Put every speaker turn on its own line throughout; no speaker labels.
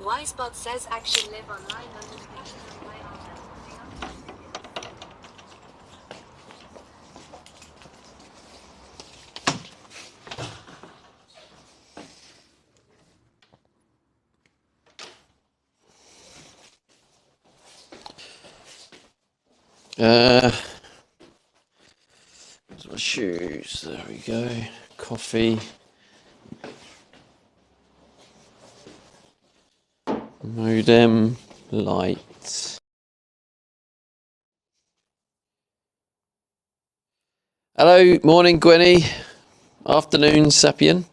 Wisebot says action live online under the caption of my
There's my shoes. There we go. Coffee. Modem. Light. Hello, morning, Gwenny. Afternoon, Sapien.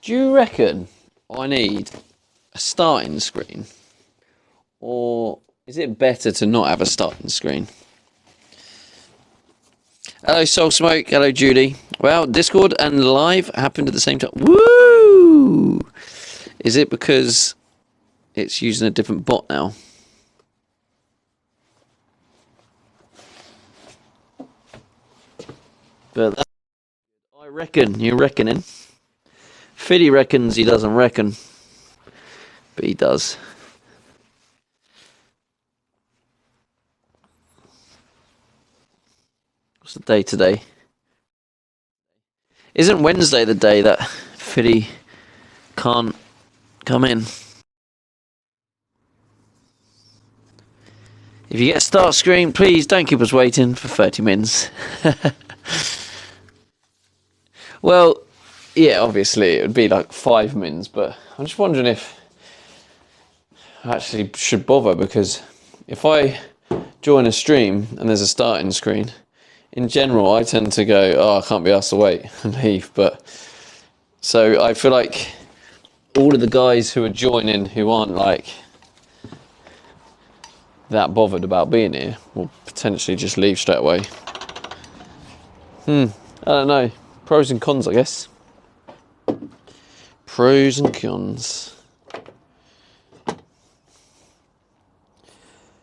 Do you reckon I need a starting screen? Or is it better to not have a starting screen? Hello, Soul Smoke. Hello, Judy. Well, Discord and live happened at the same time. Woo! Is it because it's using a different bot now? But I reckon, you're reckoning. Fiddy reckons he doesn't reckon. But he does. What's the day today? Isn't Wednesday the day that Fiddy can't come in? If you get a start screen, please don't keep us waiting for 30 minutes. Well, yeah, obviously it would be like 5 minutes, but I'm just wondering if I actually should bother, because if I join a stream and there's a starting screen, in general I tend to go, oh, I can't be asked to wait and leave. But so I feel like all of the guys who are joining who aren't like that bothered about being here will potentially just leave straight away. I don't know. Pros and cons, I guess. Pros and cons.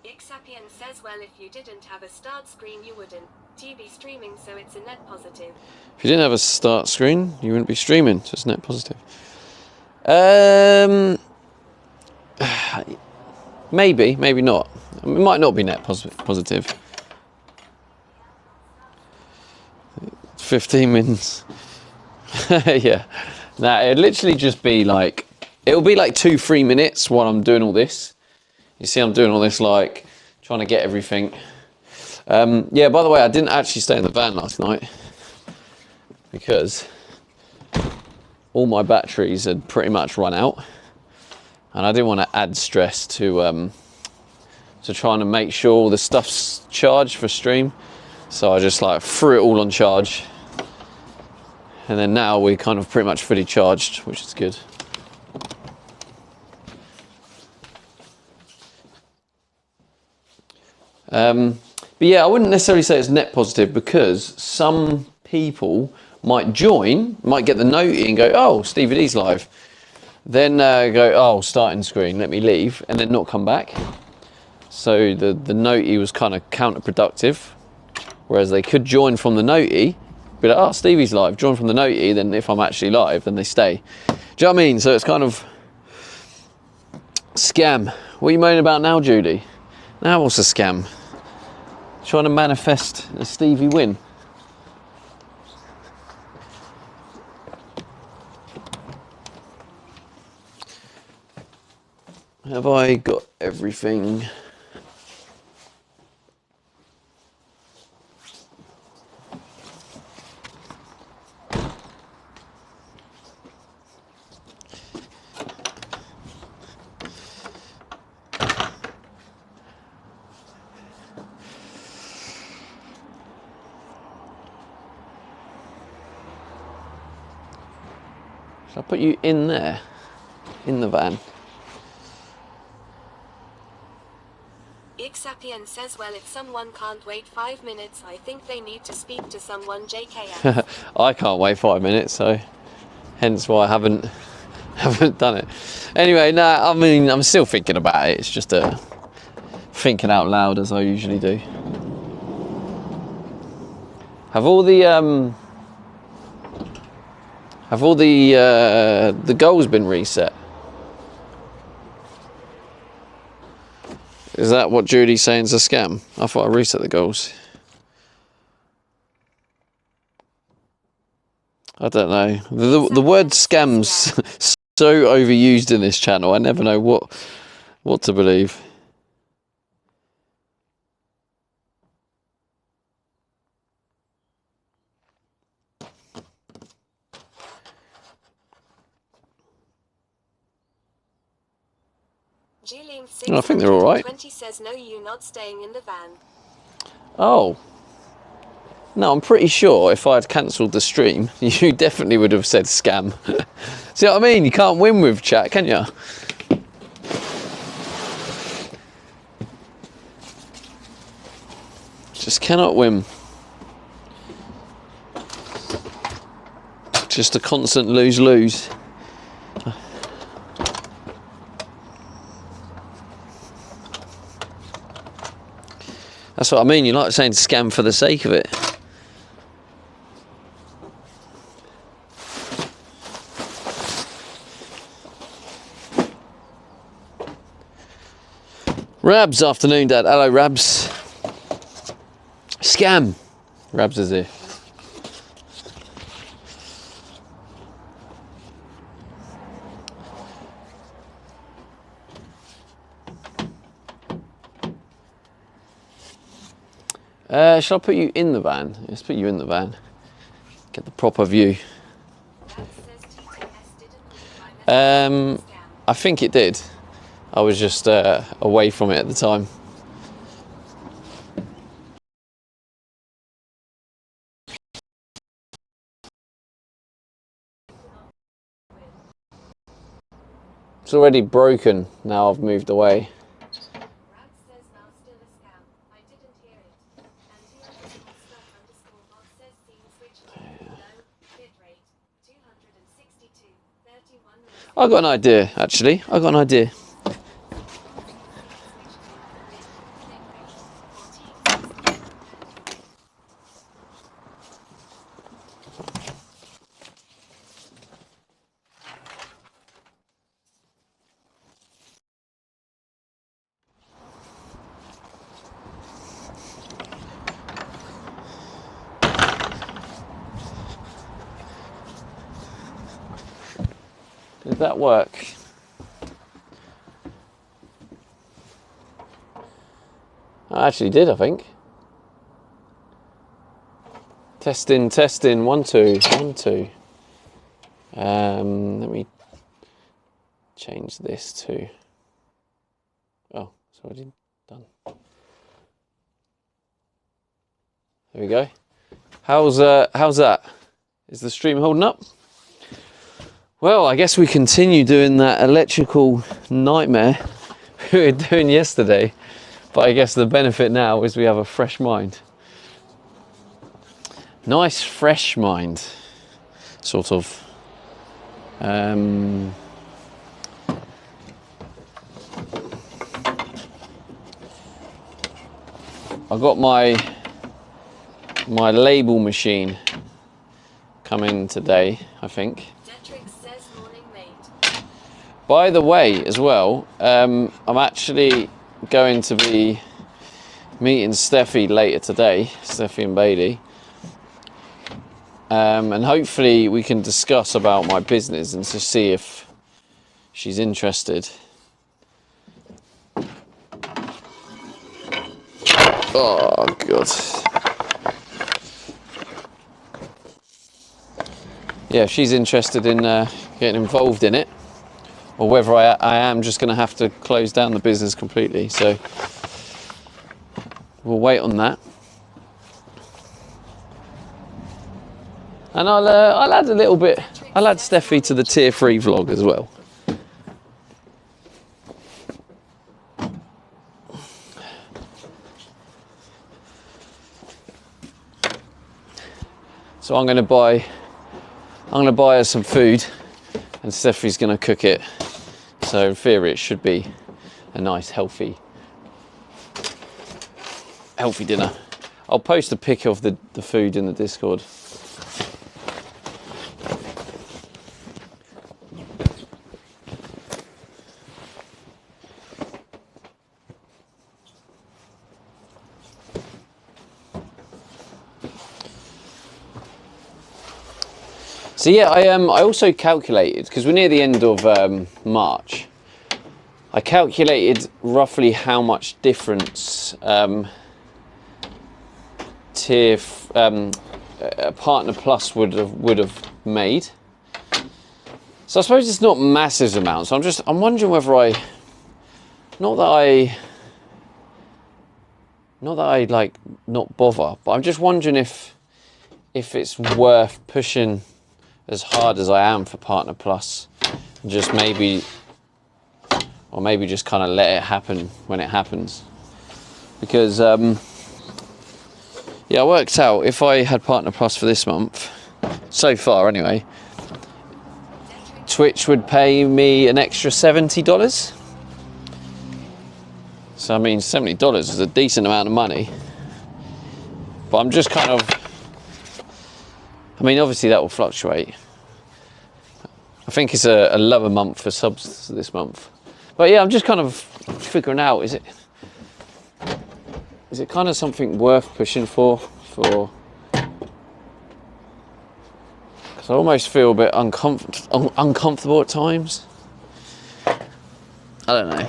Ixapian says, well, if you didn't have a start screen, you wouldn't TV streaming, so it's a net positive.
If you didn't have a start screen, you wouldn't be streaming, so it's net positive. Maybe, maybe not. It might not be net positive. 15 minutes. Yeah. Nah, it'd literally just be like, it'll be like 2-3 minutes while I'm doing all this. You see, I'm doing all this, like, trying to get everything. Yeah, by the way, I didn't actually stay in the van last night because all my batteries had pretty much run out, and I didn't want to add stress to trying to make sure all the stuff's charged for stream. So I just like threw it all on charge, and then now we're kind of pretty much fully charged, which is good. But yeah, I wouldn't necessarily say it's net positive, because some people might join, might get the noti and go, oh, Stevie D's live. Then go, oh, starting screen, let me leave, and then not come back. So the noti was kind of counterproductive. Whereas they could join from the noti, be like, oh, Stevie's live, join from the noti, then if I'm actually live, then they stay. Do you know what I mean? So it's kind of scam. What are you moaning about now, Judy? Now what's a scam? Trying to manifest a Stevie win. Have I got everything? Shall I put you in there, in the van?
Ixapian says, well, if someone can't wait 5 minutes, I think they need to speak to someone, JKS.
I can't wait 5 minutes, so hence why I haven't done it. Anyway, nah, I mean, I'm still thinking about it. It's just thinking out loud, as I usually do. Have all the Have all the goals been reset? Is that what Judy's saying is a scam? I thought I reset the goals. I don't know. The word scam's so overused in this channel. I never know what to believe. I think they're all right.
20 says no, you not staying in the van.
Oh. No, I'm pretty sure if I had cancelled the stream, you definitely would have said scam. See what I mean? You can't win with chat, can you? Just cannot win. Just a constant lose-lose. That's what I mean. You like saying scam for the sake of it. Rabs, afternoon, Dad. Hello, Rabs. Scam. Rabs is here. Shall I put you in the van? Let's put you in the van. Get the proper view. I think it did. I was just away from it at the time. It's already broken now I've moved away. I got an idea, actually. I got an idea. Did that work? I actually did, I think. Testing, testing, 1, 2, 1, 2. Let me change this to. Oh, it's already done. There we go. How's that? Is the stream holding up? Well, I guess we continue doing that electrical nightmare we were doing yesterday. But I guess the benefit now is we have a fresh mind. Nice fresh mind, sort of. I got my label machine coming today, I think. By the way, as well, I'm actually going to be meeting Steffi later today, Steffi and Bailey, and hopefully we can discuss about my business and to see if she's interested. Oh God. Yeah, if she's interested in getting involved in it, or whether I am just going to have to close down the business completely. So we'll wait on that. And I'll add a little bit. I'll add Steffi to the tier 3 vlog as well. So I'm going to buy her some food, and Steffi's going to cook it. So in theory, it should be a nice, healthy dinner. I'll post a pic of the food in the Discord. So yeah, I also calculated, because we're near the end of March, I calculated roughly how much difference Partner Plus would have made. So I suppose it's not massive amounts. I'm wondering whether not that I like not bother, but I'm just wondering if it's worth pushing as hard as I am for Partner Plus, and just maybe just kind of let it happen when it happens. Because yeah, I worked out if I had Partner Plus for this month, so far anyway, Twitch would pay me an extra $70. So I mean, $70 is a decent amount of money. But I'm just kind of, I mean, obviously that will fluctuate. I think it's a lower month for subs this month. But yeah, I'm just kind of figuring out, is it kind of something worth pushing for? Because I almost feel a bit uncomfortable at times. I don't know.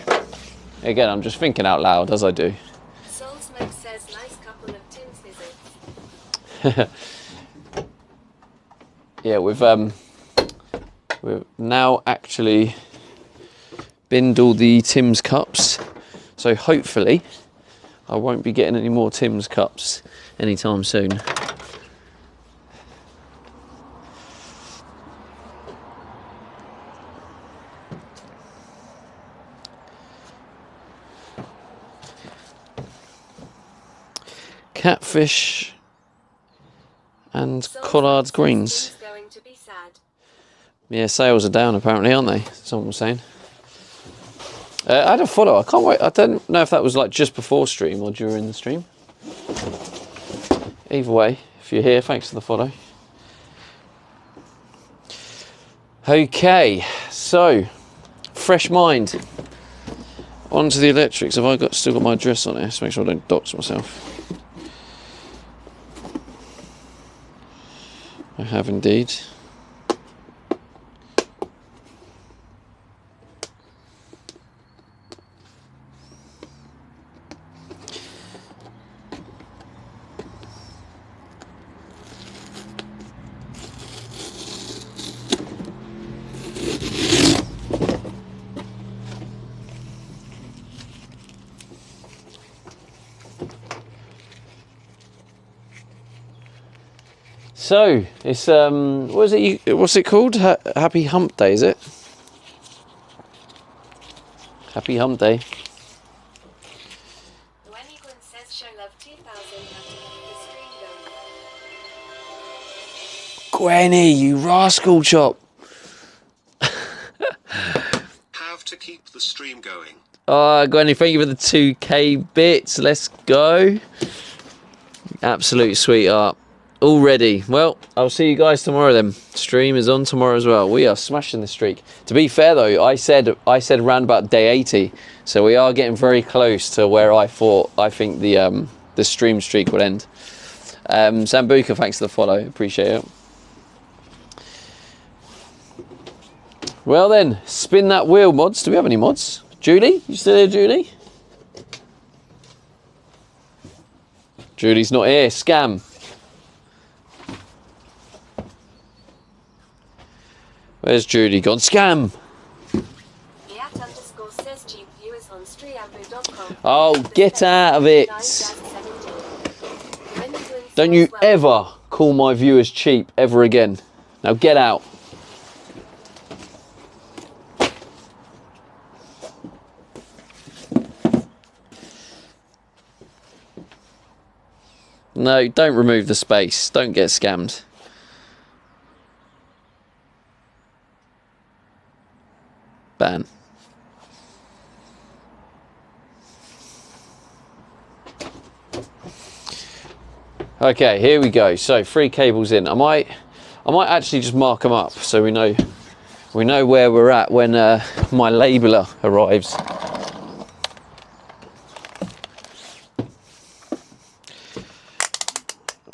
Again, I'm just thinking out loud, as I do.
Soulsmoke says, nice couple of Tim's visits.
Yeah, we've now actually binned all the Tim's cups, so hopefully I won't be getting any more Tim's cups anytime soon. Catfish and Collard's greens.
Going to be sad.
Yeah, sales are down apparently, aren't they? Someone was saying. I had a follow. I can't wait. I don't know if that was like just before stream or during the stream. Either way, if you're here, thanks for the follow. Okay, so fresh mind. Onto the electrics. Have I still got my address on here? So make sure I don't dox myself. I have indeed. So it's what's it called? Happy Hump Day, is it? Happy Hump Day.
When Eglin says show love 2000, have to keep the stream going.
Gwenny, you rascal chop.
Have to keep the stream going.
Oh, Gwenny, thank you for the 2K bits. Let's go. Absolute sweetheart. Already. Well, I'll see you guys tomorrow then. Stream is on tomorrow as well. We are smashing the streak. To be fair though, I said around about day 80, so we are getting very close to where I think the stream streak would end. Sambuca, thanks for the follow. Appreciate it. Well then, spin that wheel, mods. Do we have any mods? Julie? You still here, Julie? Julie's not here. Scam. Where's Judy gone? Scam!
Yat_says cheap viewers on streamambu.com.
Oh, get out of it! Don't you ever call my viewers cheap ever again. Now get out. No, don't remove the space. Don't get scammed. Ban. Okay, here we go. So 3 cables in. I might actually just mark them up so we know where we're at when my labeler arrives.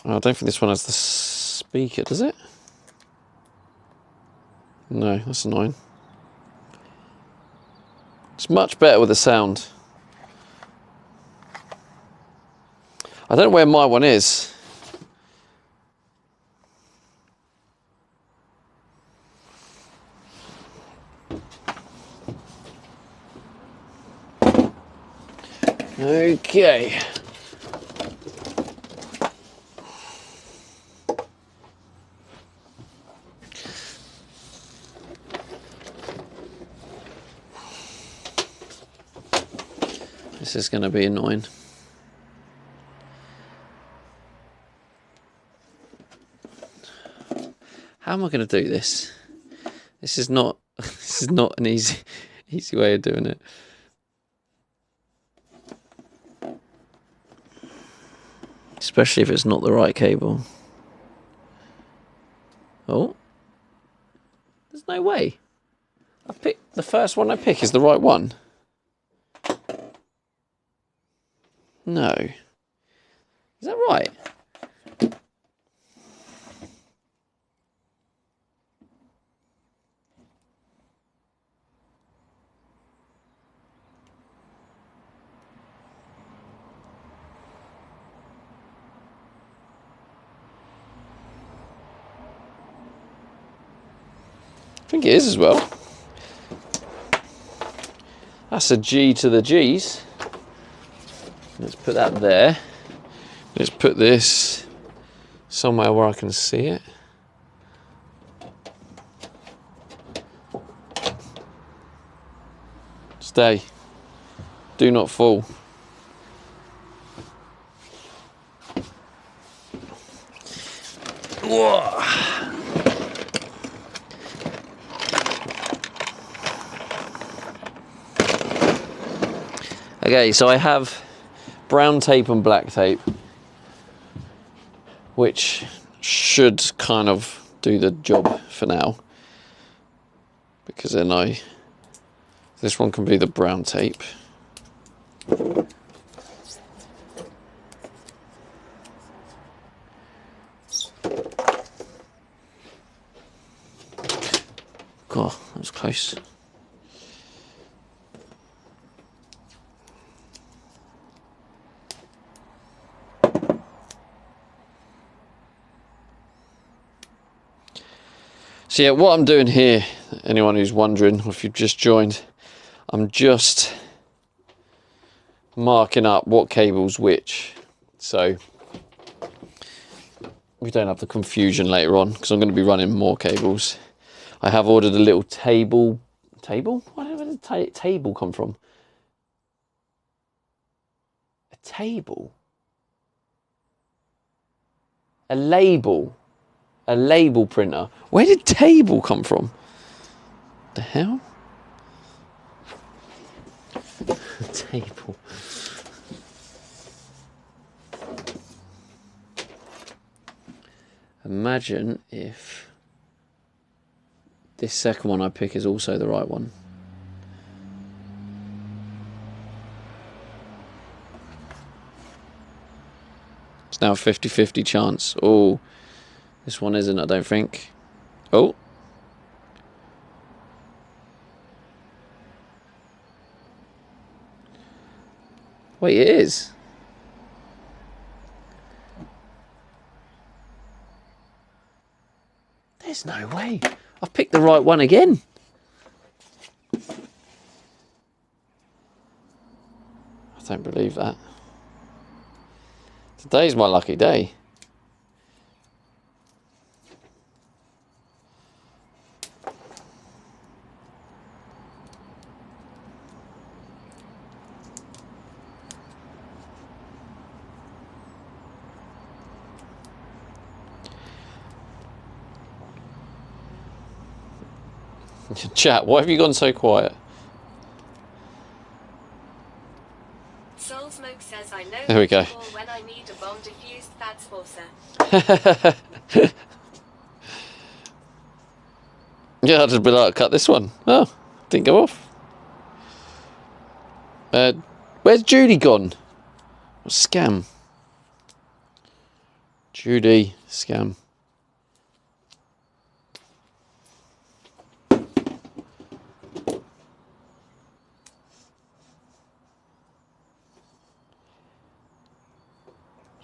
Oh, I don't think this one has the speaker, does it? No, that's annoying. It's much better with the sound. I don't know where my one is. Okay. This is going to be annoying. How am I going to do this? This is not an easy way of doing it. Especially if it's not the right cable. Oh. There's no way. I picked the first one I pick is the right one. No. Is that right? I think it is as well. That's a G to the G's. Let's put that there. Let's put this somewhere where I can see it. Stay. Do not fall. Whoa. Okay, so I have brown tape and black tape, which should kind of do the job for now, because then this one can be the brown tape. God, that was close. So yeah, what I'm doing here, anyone who's wondering, or if you've just joined, I'm just marking up what cable's which, so we don't have the confusion later on, because I'm going to be running more cables. I have ordered a little table? Where did the table come from? A table? A label? A label printer. Where did table come from? The hell? Table. Imagine if this second one I pick is also the right one. It's now a 50-50 chance. Oh. This one isn't, I don't think. Oh. Wait, it is. There's no way. I've picked the right one again. I don't believe that. Today's my lucky day. Chat, why have you gone so quiet?
Soul Smoke says I know
There we go.
when I need a bomb diffused that's Forza.
Yeah, I'd just be like, cut this one. Oh, didn't go off. Where's Judy gone? What scam? Judy, scam.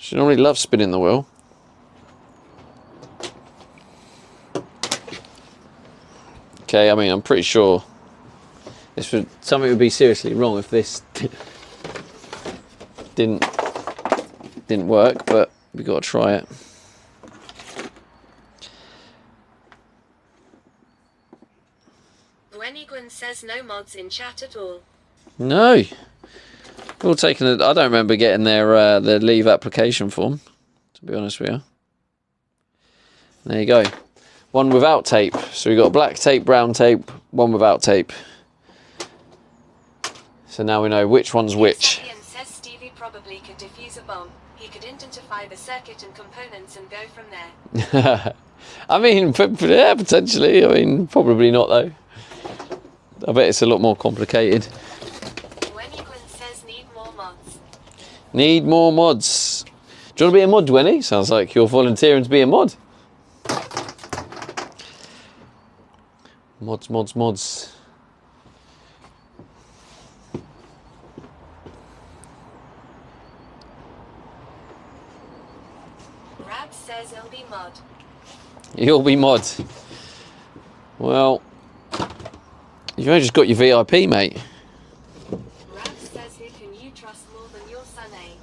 She normally loves spinning the wheel. Okay, I mean, I'm pretty sure something would be seriously wrong if this didn't work, but we got to try it.
Gwen says no mods in chat at all.
No. We're all taking it. I don't remember getting their leave application form, to be honest with you. There you go. One without tape. So we got black tape, brown tape, one without tape. So now we know which one's which.
Ian says Stevie probably could defuse a bomb. He could identify the circuit and components and go from there.
I mean, yeah, potentially. I mean, probably not though. I bet it's a lot more complicated.
Gwen says need more mods.
Need more mods. Do you want to be a mod, Gwenny? Sounds like you're volunteering to be a mod. Mods, mods, mods.
Rab says he'll be mod.
You'll be mod. Well, you've only just got your VIP, mate.
Rab says who can you trust more than your son, eh?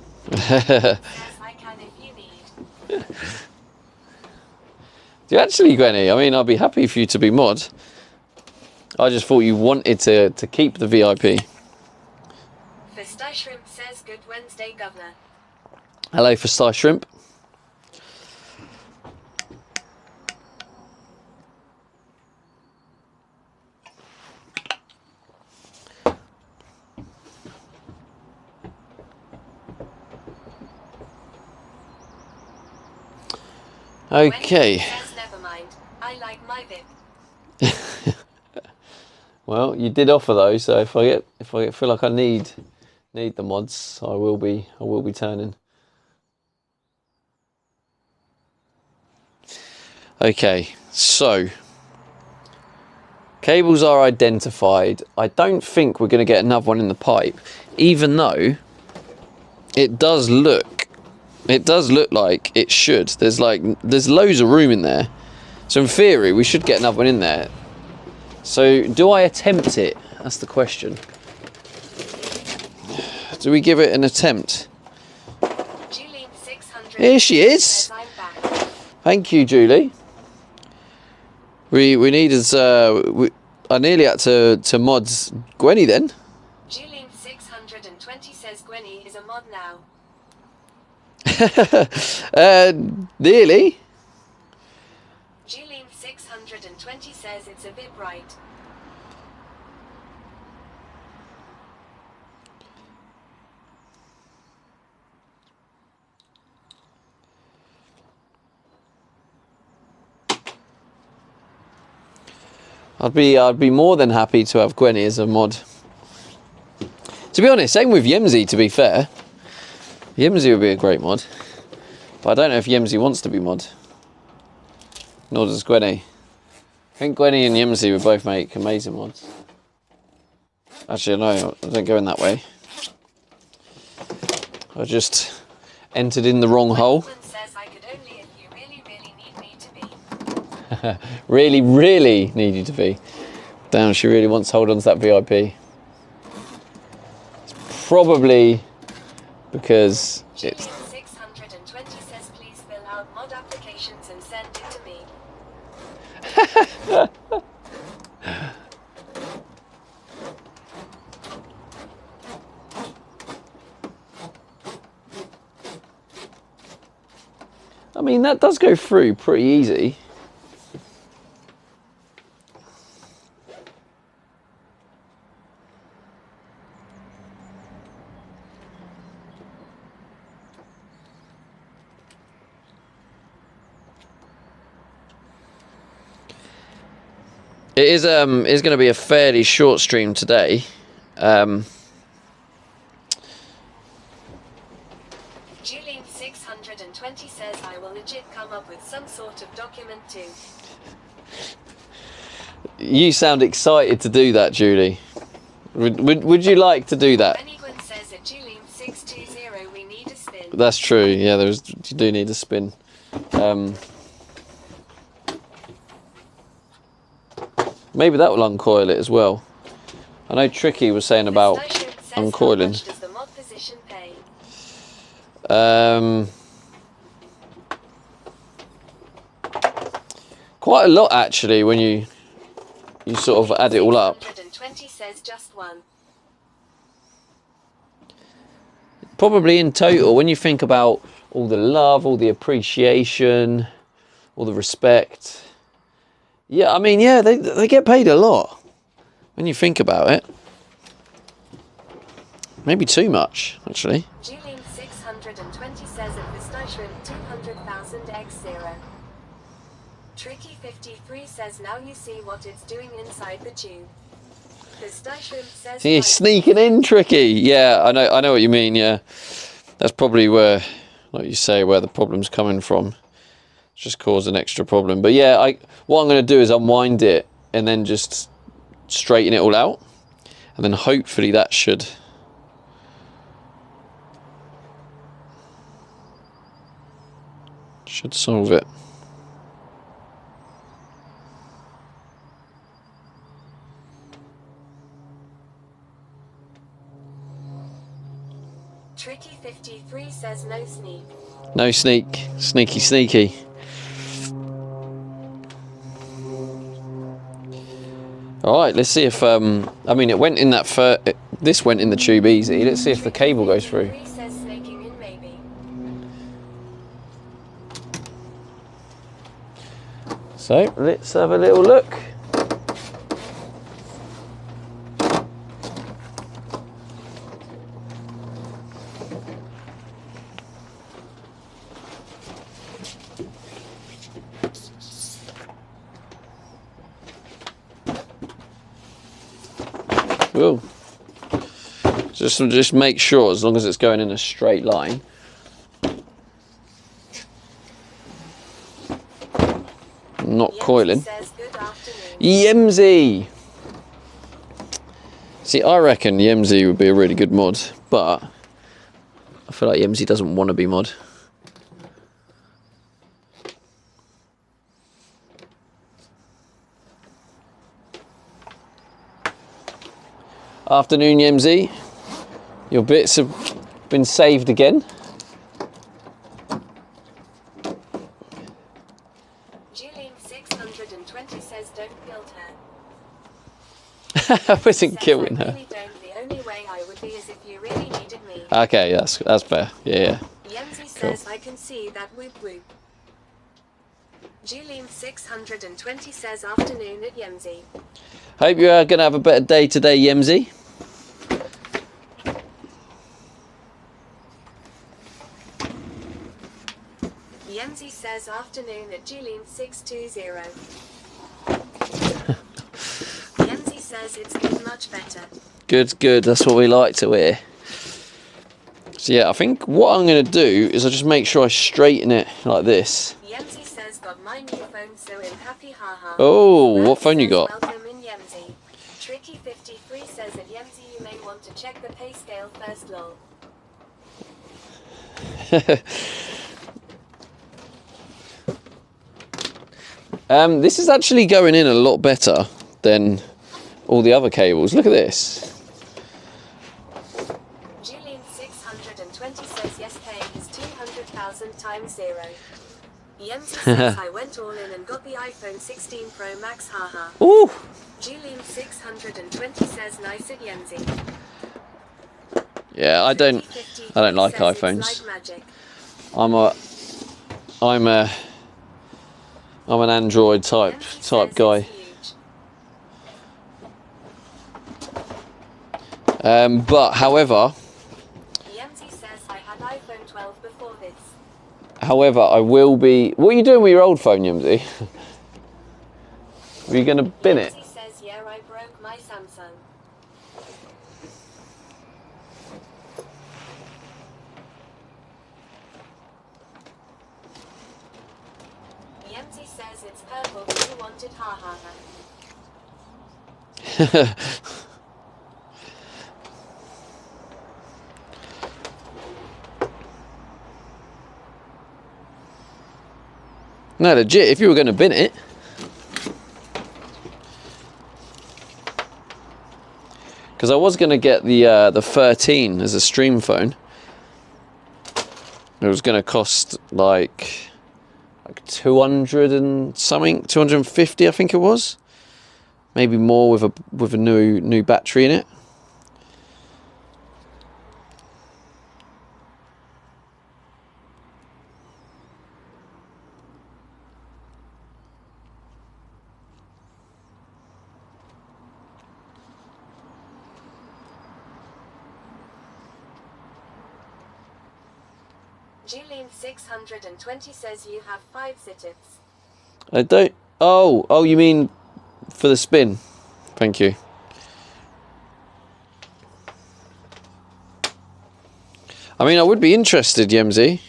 Says I can if you need.
Do you actually, Gwenny? I mean, I'd be happy for you to be mod. I just thought you wanted to keep the VIP.
Fista Shrimp says good Wednesday, Governor.
Hello, Fista Shrimp. Okay.
Says never mind. I like my VIP.
Well, you did offer those, so if I feel like I need the mods, I will be turning. Okay, so cables are identified. I don't think we're going to get another one in the pipe, even though it does look like it should. There's loads of room in there, so in theory we should get another one in there. So do I attempt it? That's the question. Do we give it an attempt?
Julie 600
Here she is.
says I'm back.
Thank you, Julie. We needed I nearly had to mods Gwenny then.
Julie 620 says Gwenny is a mod now.
Nearly.
Julie 620 says it's a bit bright.
I'd be more than happy to have Gwenny as a mod. To be honest, same with Yemsy, to be fair. Yemsy would be a great mod. But I don't know if Yemsy wants to be mod. Nor does Gwenny. I think Gwenny and Yemsy would both make amazing mods. Actually, no, I don't go in that way. I just entered in the wrong hole.
Says I could only if you really, really need me to be.
Really, really need you to be. Damn, she really wants to hold on to that VIP. It's probably because it's...
Julian 620 says please fill out mod applications and send it to me.
I mean, that does go through pretty easy. It is going to be a fairly short stream today.
Julian 620 says I will legit come up with some sort of document too.
You sound excited to do that, Julie. Would you like to do that?
Benigwin says at Julian 620 we need a spin.
That's true. Yeah, you do need a spin. Maybe that will uncoil it as well. I know Tricky was saying about uncoiling.
How much does the mod position pay?
Quite a lot actually when you sort of add it all up.
620 says just one.
Probably in total, when you think about all the love, all the appreciation, all the respect. Yeah, I mean, yeah, they get paid a lot when you think about it. Maybe too much, actually.
Julian 620 says a pistachio 200,000 x0. Tricky 53 says now you see what it's doing inside the tube. Pistachio says
See, sneaking in, Tricky. Yeah, I know what you mean. Yeah, that's probably where, like you say, where the problem's coming from. It's just caused an extra problem. But yeah, what I'm going to do is unwind it and then just straighten it all out, and then hopefully that should solve it.
Tricky 53 says no sneak.
No sneak. Sneaky. All right, let's see if I mean it went in that this went in the tube easy. Let's see if the cable goes through.
Tricky 53 says snaking in maybe.
So let's have a little look. Cool. Just make sure, as long as it's going in a straight line. Not coiling.
Says good afternoon.
Yemzi! See, I reckon Yemzi would be a really good mod, but I feel like Yemzi doesn't want to be mod. Afternoon, Yemzi. Your bits have been saved again.
Julian 620 says don't build her.
I wasn't
Says
killing
I
her.
really don't. The only way I would be is if you really needed me.
Okay, that's fair. Yeah.
Yemzi
Cool.
says I can see that whoop whoop. Julian 620 says afternoon at Yemzi.
Hope you are going to have a better day today, Yemzi.
Yemzi says afternoon at Julian 620. Yemzi says it's good, much better.
Good. That's what we like to hear. So yeah, I think what I'm going to do is I just make sure I straighten it like this.
Yemzi says got my new phone, so I'm happy, haha.
Oh,
Ralph
what phone you
says,
got?
Welcome in Yemzi. Tricky 53 says at Yemzi you may want to check the pay scale first, lol.
This is actually going in a lot better than all the other cables. Look at this.
Julian 620 says yes, paying is 200,000 times 0. Yemzi says I went all in and got the iPhone 16 Pro Max, haha.
Ooh.
Julian 620 says nice at Yemzi.
Yeah, I don't like
says it's
iPhones.
like magic.
I'm an Android type
Yemzi says
guy.
it's huge.
But however,
Yemzi says I had iPhone 12 before this.
I will be. What are you doing with your old phone, Yemzi? Are you going to bin it?
Yemzi says yeah, I broke my Samsung. Yemzi says it's purple, but you wanted, haha.
No, legit, if you were going to bin it. Because I was going to get the 13 as a stream phone. It was going to cost like 200 and something, 250 I think it was. Maybe more with a new battery in it.
Julian 620 says you have 5 sit-ups.
I don't. Oh, you mean for the spin? Thank you. I mean, I would be interested, Yemzi.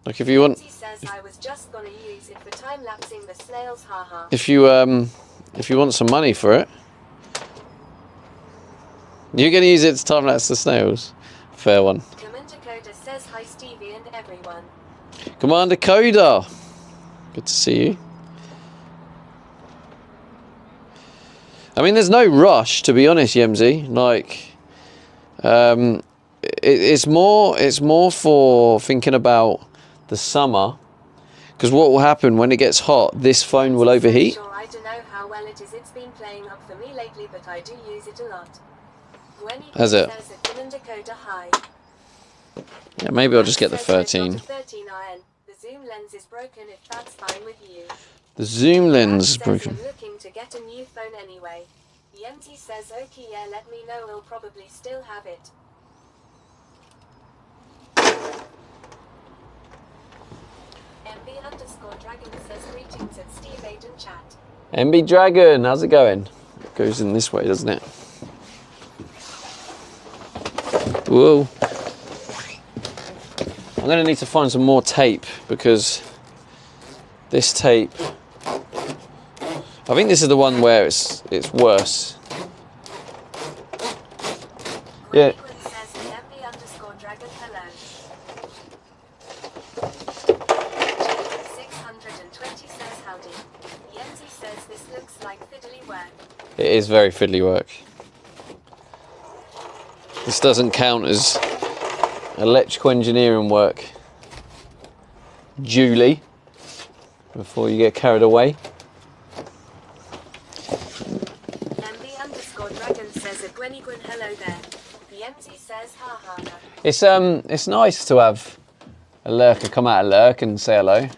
Like, if you want.
He says I was just gonna use it for time lapsing the snails, haha.
If you want some money for it, you're gonna use it to time lapse the snails. Fair one.
Commander Coda says hi Stevie and everyone.
Commander Coda, good to see you. I mean, there's no rush, to be honest, Yemzi. Like, it's more for thinking about the summer, because what will happen when it gets hot? This phone will overheat.
Sure, I don't know how well it is. It's been playing up for me lately, but I do use it a lot. When he
Has it?
says that Commander Coda hi.
Yeah, maybe I'll just get the
Says they've
13.
got a 13 iron. The zoom lens is broken. If that's fine with you.
The zoom lens is
Says
broken.
I'm looking to get a new phone anyway. Yemzi says okay, yeah, let me know. We'll probably still have it. MB_Dragon says greetings at Steve Aiden chat.
MB Dragon, how's it going? It goes in this way, doesn't it? Whoa. I'm going to need to find some more tape, because this tape, I think this is the one where it's worse. Yeah.
Quinn says MB_Dragon hello. 620 says howdy. Yemzi says this looks like fiddly work.
It is very fiddly work. This doesn't count as electrical engineering work, Julie, before you get carried away.
MB_Dragon says a Gwenny Gwen hello there. Yemzi says ha ha ha.
It's nice to have a lurker come out of lurk and say hello.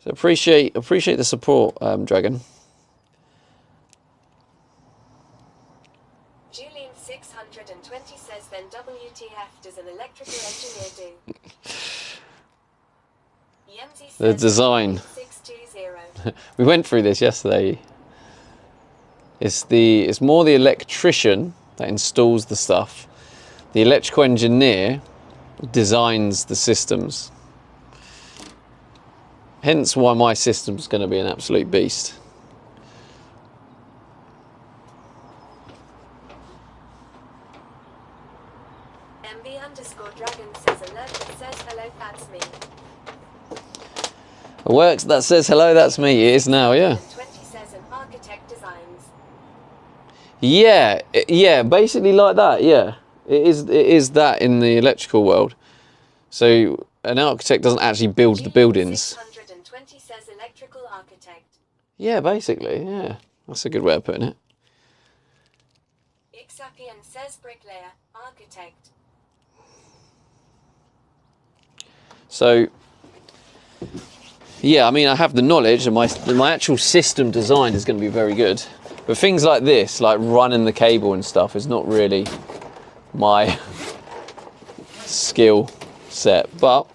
So appreciate the support, Dragon.
Julian 620 says then WTF does an electrical engineer do? Yemzi says
The design.
620.
We went through this yesterday. It's more the electrician that installs the stuff. The electrical engineer designs the systems. Hence why my system's going to be an absolute beast.
MB_Dragon says alert that says hello, that's me.
It works. That says hello. That's me. It is now. Yeah.
20 says an architect designs.
Yeah. Basically like that. Yeah. It is that in the electrical world. So an architect doesn't actually build the buildings.
620 says electrical architect.
Yeah. Basically. Yeah. That's a good way of putting it.
Ixapian says bricklayer, architect.
So, yeah, I mean, I have the knowledge, and my actual system design is going to be very good. But things like this, like running the cable and stuff, is not really my skill set. But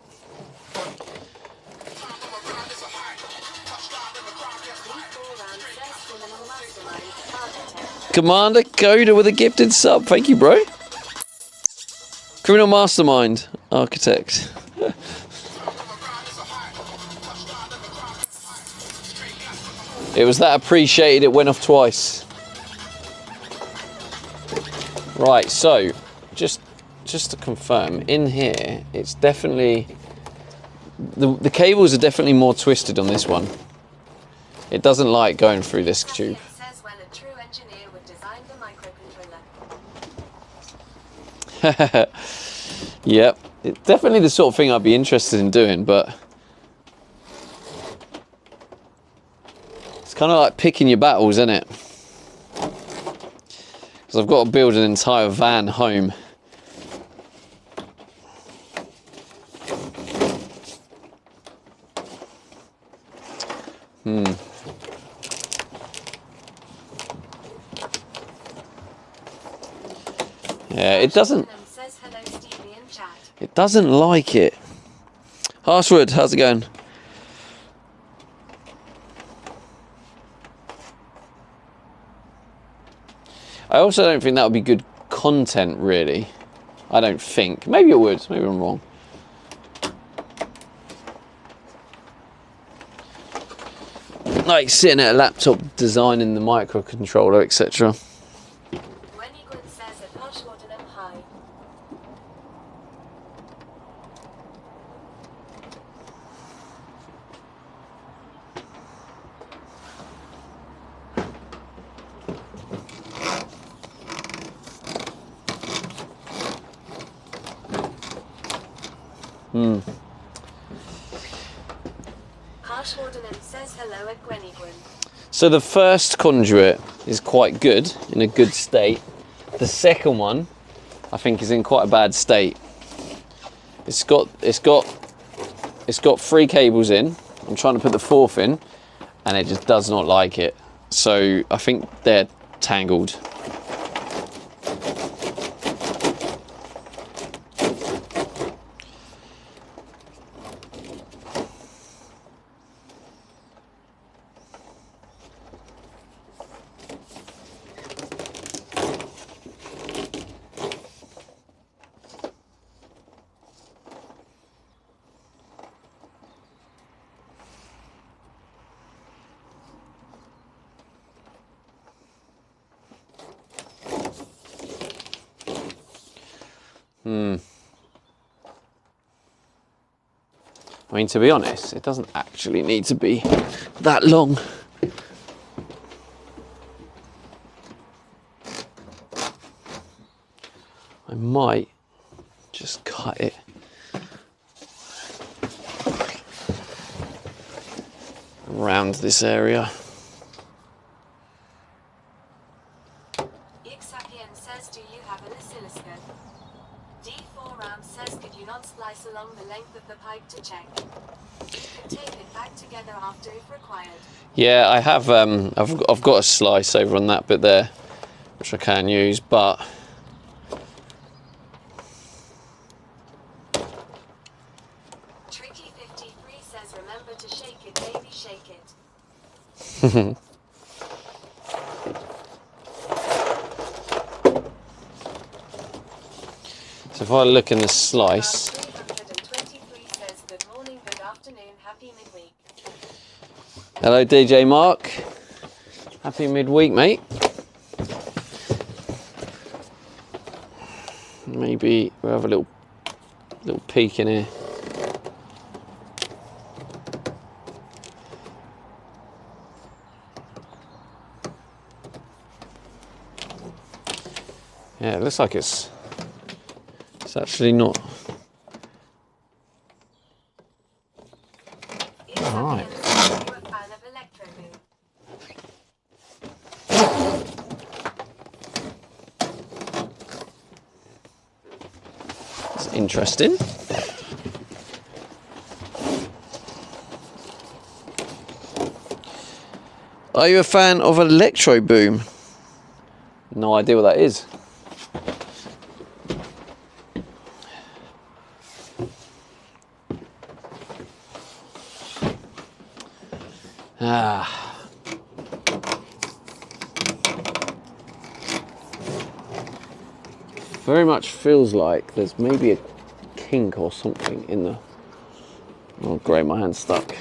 Commander Coda with a gifted sub. Thank you, bro. Criminal Mastermind Architect. It was that appreciated, it went off twice. Right, so just just to confirm, in here, it's definitely, the cables are definitely more twisted on this one. It doesn't like going through this tube.
It says when a true engineer would design the microcontroller.
Yep, it's definitely the sort of thing I'd be interested in doing, but it's kind of like picking your battles, isn't it? Because I've got to build an entire van home. Yeah, it doesn't.
Says hello, Stevie in chat.
It doesn't like it. Harshwood, how's it going? I also don't think that would be good content, really. I don't think. Maybe it would. Maybe I'm wrong. Like sitting at a laptop designing the microcontroller, etc.
Wenigwin says at Harshwardenham High. Harshwardenham says hello at Gwenigwin.
So the first conduit is quite good, in a good state. The second one, I think, is in quite a bad state. It's got 3 cables in. I'm trying to put the 4th in, and it just does not like it. So I think they're tangled. I mean, to be honest, it doesn't actually need to be that long. I might just cut it around this area.
Ixapian says, do you have an oscilloscope? D4 Ram says, could you not slice along the length of the pipe to check? You could tape it back together after if required.
Yeah, I have. I've got a slice over on that bit there, which I can use, but
Tricky 53 says, remember to shake it, baby, shake it.
so if I look in the slice,
323 says, good morning, good afternoon, happy midweek.
hello DJ Mark, happy midweek, mate. Maybe we'll have a little peek in here. Yeah, it looks like it's actually not. Alright.
Ixapian says, are you a fan of Electro Boom?
It's interesting. Are you a fan of Electro Boom? No idea what that is. Very much feels like there's maybe a kink or something in the. Oh, great, my hand's stuck.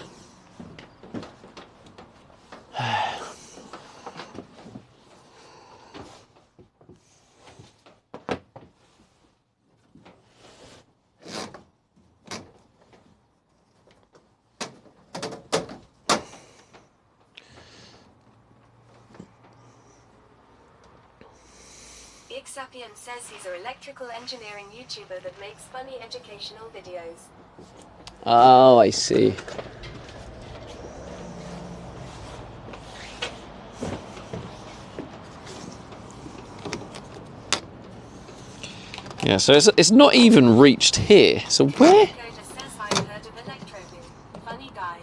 Geeksapien says he's an electrical engineering YouTuber that makes funny educational videos.
Oh, I see. Yeah, so it's not even reached here. So where?
Dakota says I've heard of Electroboo. Funny guy.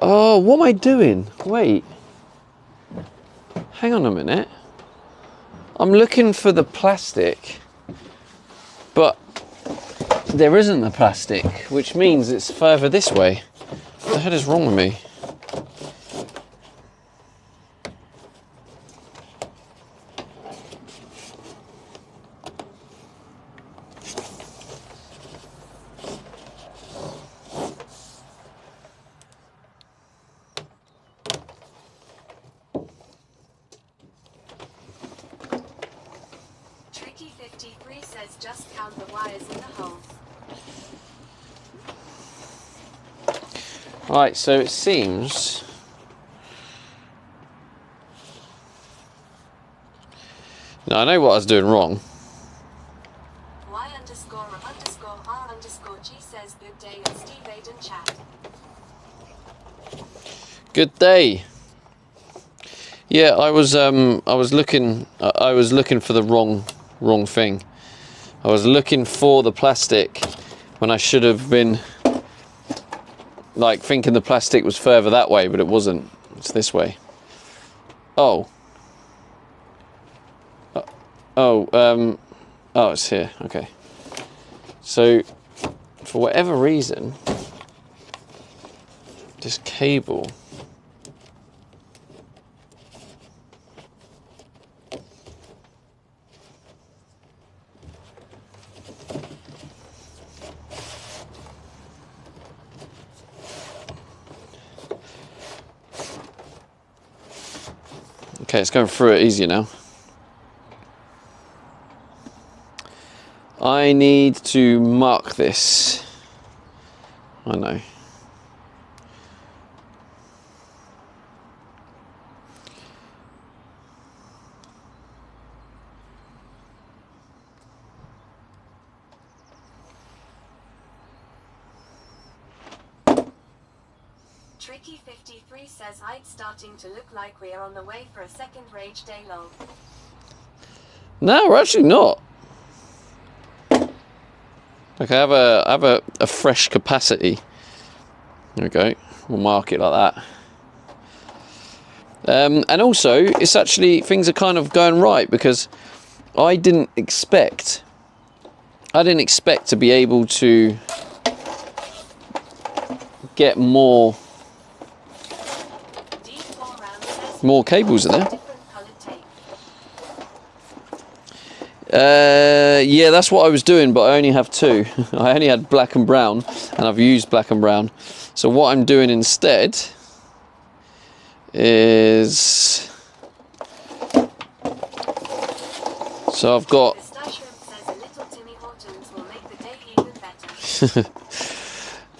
Oh, what am I doing? Wait. Hang on a minute. I'm looking for the plastic, but there isn't the plastic, which means it's further this way. What the hell is wrong with me?
Tricky53 says just count the wires in the holes.
Right, so it seems... Now, I know what I was doing wrong.
Y__R_G says good day at Steve Aiden chat.
Good day. Yeah, I was looking for the wrong thing. I was looking for the plastic when I should have been like thinking the plastic was further that way, but it wasn't. It's this way. Oh, it's here. Okay. So, for whatever reason, this cable. Okay, it's going through it easier now. I need to mark this. I know.
Tricky53 says it's starting to look like we are on the way for a second rage day long.
No, we're actually not. Okay, I have a fresh capacity. There we go. We'll mark it like that. And also, it's actually, things are kind of going right, because I didn't expect to be able to get more cables in there. Yeah, that's what I was doing, but I only have two. I only had black and brown, and I've used black and brown. So what I'm doing instead is... So I've got...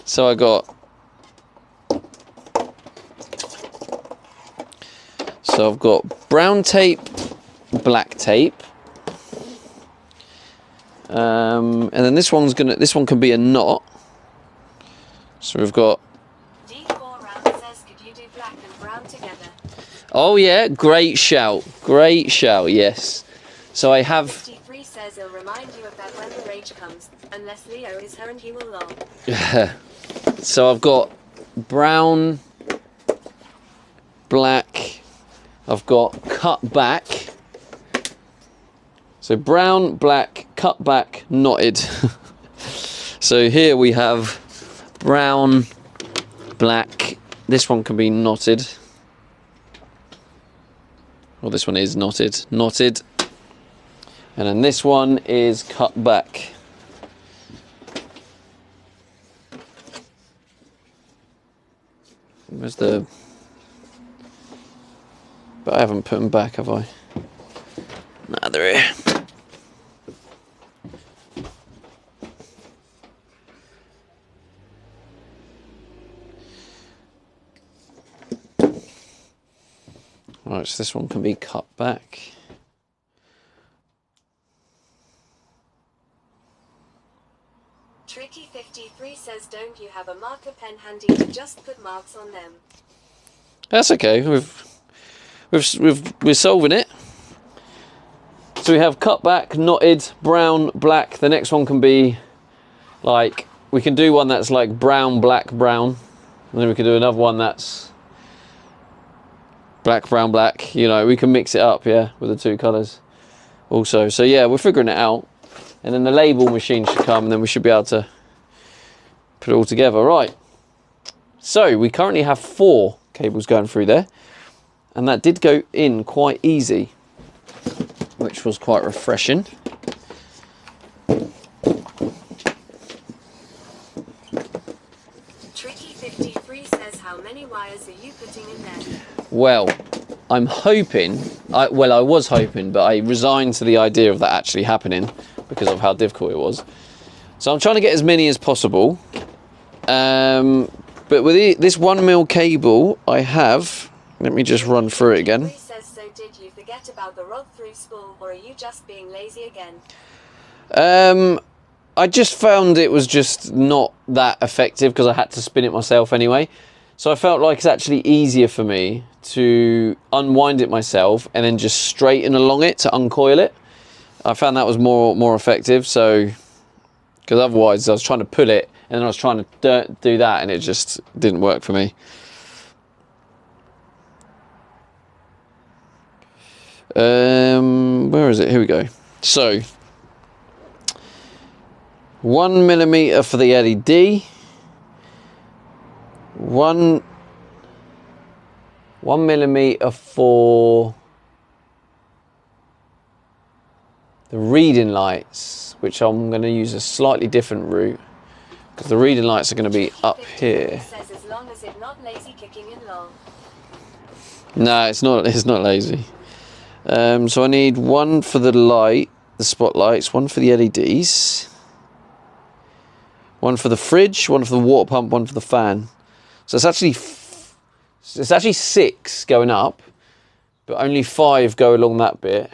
So I got... So I've got brown tape, black tape. And then this one can be a knot. So we've got.
D4 round says, could you do black and brown together?
Oh yeah, great shout, yes. So I have.
53 says he'll remind you of that when the rage comes, unless Leo is her and he will lol.
So I've got brown, black. I've got cut back. So brown, black, cut back, knotted. So here we have brown, black. This one can be knotted. Well, this one is knotted. And then this one is cut back. Where's the But I haven't put them back, have I? Nah, they're here. Right, so this one can be cut back.
Tricky53 says, don't you have a marker pen handy to just put marks on them?
That's okay. We're solving it. So we have cut back, knotted, brown, black. The next one can be like, we can do one that's like brown, black, brown. And then we can do another one that's black, brown, black. You know, we can mix it up, yeah, with the two colours also. So yeah, we're figuring it out. And then the label machine should come, and then we should be able to put it all together. Right. So we currently have 4 cables going through there. And that did go in quite easy, which was quite refreshing.
Tricky53 says, how many wires are you putting in there?
Well, I'm hoping, I was hoping, but I resigned to the idea of that actually happening because of how difficult it was. So I'm trying to get as many as possible. But with this 1mm cable I have, let me just run through it again.
Says, so did you forget about the rod through spool, or are you just being lazy again?
I just found it was just not that effective because I had to spin it myself anyway. So I felt like it's actually easier for me to unwind it myself and then just straighten along it to uncoil it. I found that was more effective. So, because otherwise I was trying to pull it and then I was trying to do that and it just didn't work for me. Where is it? Here we go. So 1mm for the LED, 1mm for the reading lights, which I'm going to use a slightly different route because the reading lights are going to be up here.
Says, as long as it's not lazy kicking in long.
No, it's not lazy. So I need 1 for the light, the spotlights, 1 for the LEDs, 1 for the fridge, 1 for the water pump, 1 for the fan. So it's actually 6 going up, but only 5 go along that bit.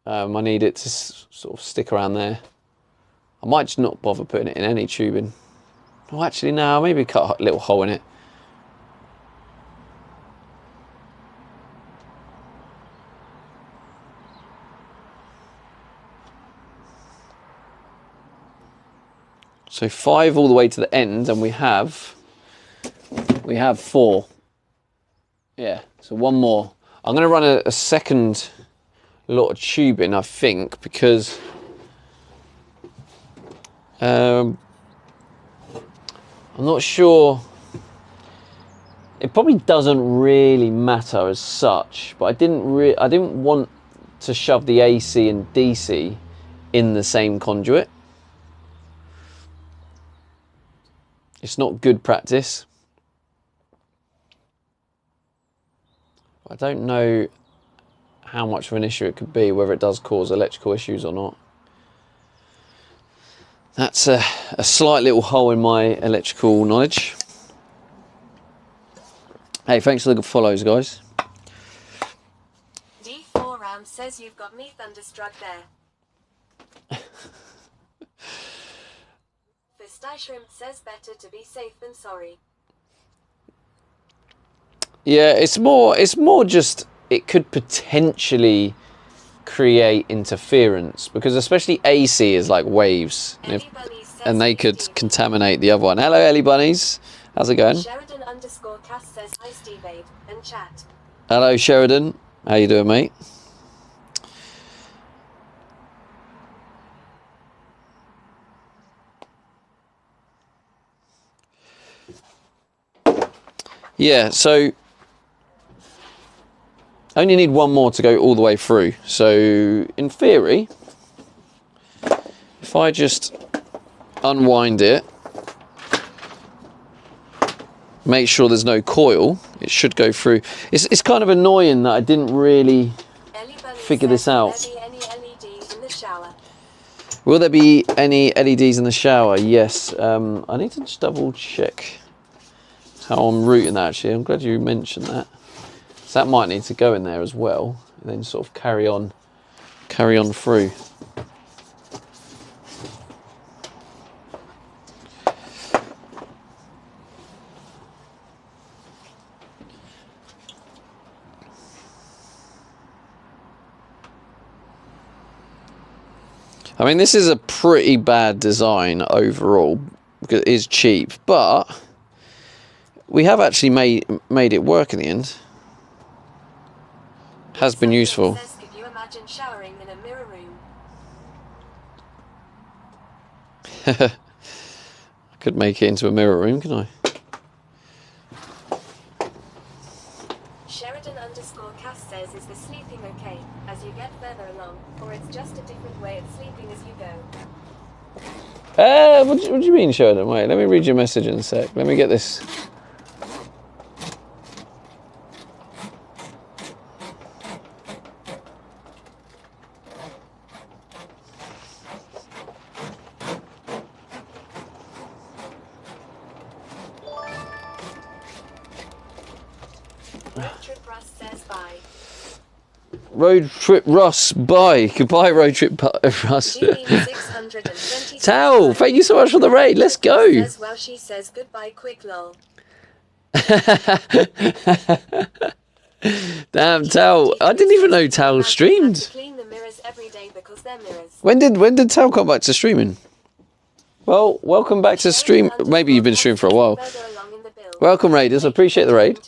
I need it to sort of stick around there. I might just not bother putting it in any tubing. Oh, actually, no, maybe cut a little hole in it. So 5 all the way to the end, and we have 4. Yeah, so 1 more. I'm going to run a second lot of tubing, I think, because I'm not sure. It probably doesn't really matter as such, but I didn't want to shove the AC and DC in the same conduit. It's not good practice. I don't know how much of an issue it could be, whether it does cause electrical issues or not. That's a slight little hole in my electrical knowledge. Hey, thanks for the good follows, guys.
D4 Ram says, you've got me thunderstruck there. Shrimp says, better to be safe than sorry.
Yeah, it's more just it could potentially create interference because especially AC is like waves and they could contaminate the other one. Hello, Ellie Bunnies. How's it going?
Sheridan _ Cass says, hi Steve Abe and chat.
Hello, Sheridan. How you doing, mate? Yeah, so I only need 1 more to go all the way through. So in theory, if I just unwind it, make sure there's no coil It should go through. It's kind of annoying that I didn't really
Ellie Bunny
figure
says,
this out.
"Will there be any LEDs in the shower?"
Will there be any LEDs in the shower? Yes. I need to just double check how I'm routing that actually. I'm glad you mentioned that. So that might need to go in there as well, and then sort of carry on through. I mean, this is a pretty bad design overall because it is cheap, but we have actually made it work in the end. Has been useful.
Says, could you imagine showering in a mirror room?
I could make it into a mirror room, can I?
Sheridan_Cass says, is the sleeping okay as you get further along, or it's just a different way of sleeping as you go?
What do you mean, Sheridan? Wait, let me read your message in a sec. Let me get this.
Road Trip Russ says bye.
Road Trip Russ, bye. Goodbye, Road Trip Russ.
Julie 620
Tao, thank you so much for the raid. Let's go.
Says, well, she says goodbye quick lol.
Damn, Tao. I didn't even know Tao streamed.
Clean the mirrors every day because they're mirrors.
When did Tao come back to streaming? Well, welcome back to stream. Maybe you've been streaming for a while. Welcome, raiders. I appreciate the raid.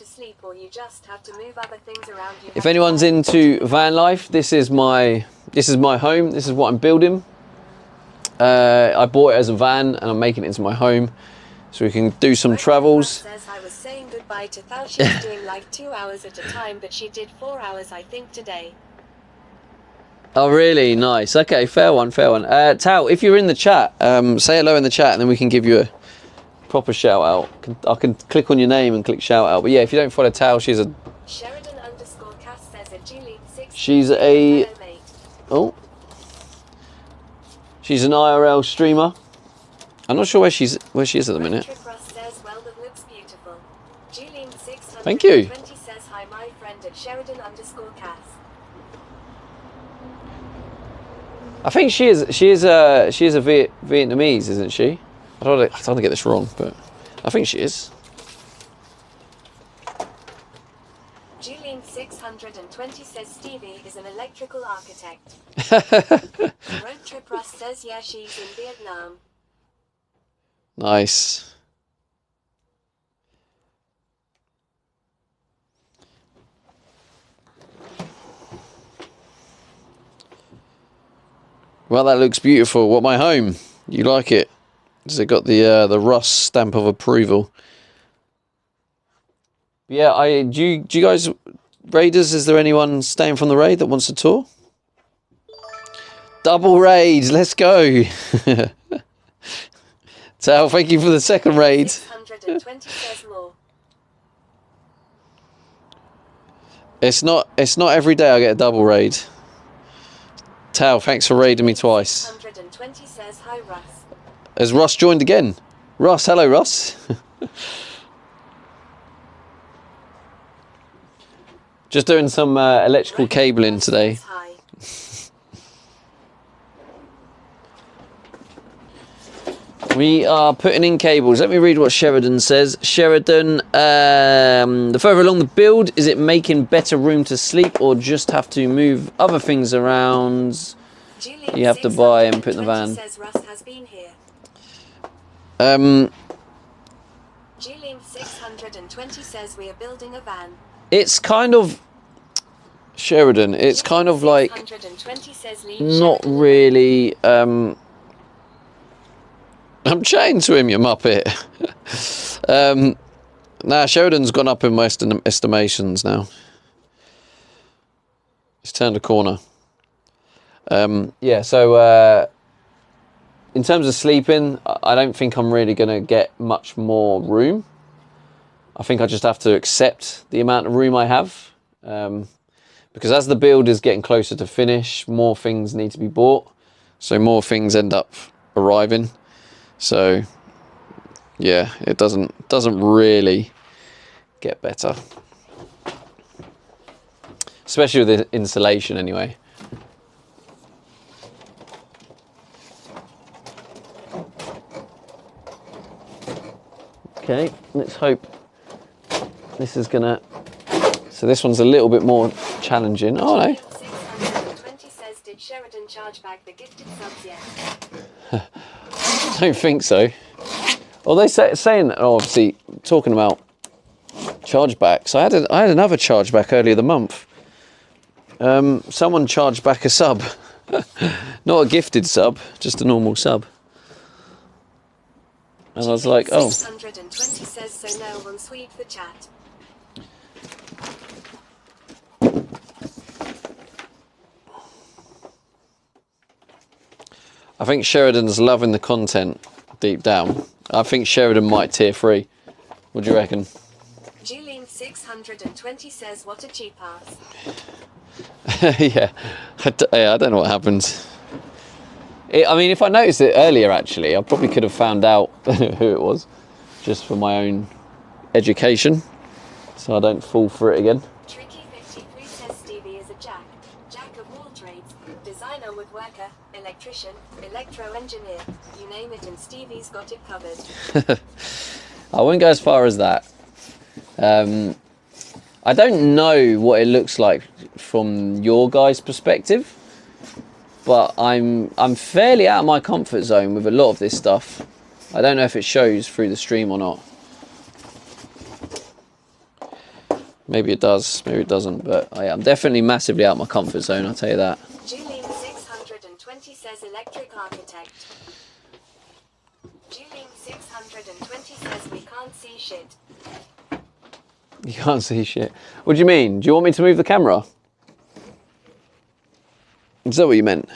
If anyone's into van life, this is my home. This is what I'm building. I bought it as a van and I'm making it into my home, so we can do some travels.
Says, I was saying goodbye to Thal. She's doing like 2 hours at a time, but she did 4 hours, I think, today.
Oh, really? Nice. Okay, fair one, fair one. Tao, if you're in the chat, say hello in the chat, and then we can give you a proper shout out. I can click on your name and click shout out. But yeah, if you don't follow Tao, she's a.
Sheridan_Cass says a Julie 6.
She's a. Oh. She's an IRL streamer. I'm not sure where she is at the minute.
Says, well, that looks beautiful. Julian 620
Thank you.
Says hi, my friend at Sheridan_Cass.
I think she is a Vietnamese, isn't she? I don't want to get this wrong, but I think she is.
Julian 620 says Stevie is an electrical architect. Road Trip Russ says yeah, she's in Vietnam.
Nice. Well, that looks beautiful. What, my home? You like it? Has it got the Russ stamp of approval? Yeah, do you guys, raiders? Is there anyone staying from the raid that wants a tour? Double raids, let's go. Tal, thank you for the second raid.
620 says more.
It's not every day I get a double raid. Tal, thanks for raiding me twice.
620 says hi Russ.
Has Russ joined again? Russ, hello Russ. Just doing some electrical cabling today. We are putting in cables. Let me read what Sheridan says. Sheridan, the further along the build, is it making better room to sleep or just have to move other things around? You have to buy and put in the van.
Says Russ has been here. Julian 620 says we are building a van.
It's kind of Sheridan. It's kind of like not really. I'm chatting to him, you muppet. Nah, Sheridan's gone up in my estimations now. He's turned a corner. Yeah, so in terms of sleeping, I don't think I'm really going to get much more room. I think I just have to accept the amount of room I have. Because as the build is getting closer to finish, more things need to be bought. So more things end up arriving. So yeah, it doesn't really get better. Especially with the insulation anyway. Okay, let's hope this is gonna... So this one's a little bit more challenging. Oh no.
620 says, did Sheridan charge back the gifted subs yet?
I don't think so. Well, they saying that, obviously, talking about chargebacks. I had another chargeback earlier the month. Someone charged back a sub. Not a gifted sub, just a normal sub. And I was like, oh.
620 says, so no one sweep the chat.
I think Sheridan's loving the content deep down. I think Sheridan might tier 3. What do you reckon?
Julian 620 says, what a cheap ass.
Yeah, I don't know what happened. I mean, if I noticed it earlier, actually, I probably could have found out who it was, just for my own education, so I don't fall for it again.
Tricky 53 says Stevie is a jack of all trades, designer, woodworker, electrician, electro-engineer, you name it, and Stevie's got it covered.
I won't go as far as that. I don't know what it looks like from your guys' perspective, but I'm fairly out of my comfort zone with a lot of this stuff. I don't know if it shows through the stream or not. Maybe it does, maybe it doesn't, but I'm definitely massively out of my comfort zone, I'll tell you that.
Julian 620 says electric architect. Julian 620 says we can't see shit.
You can't see shit. What do you mean? Do you want me to move the camera? Is that what you meant?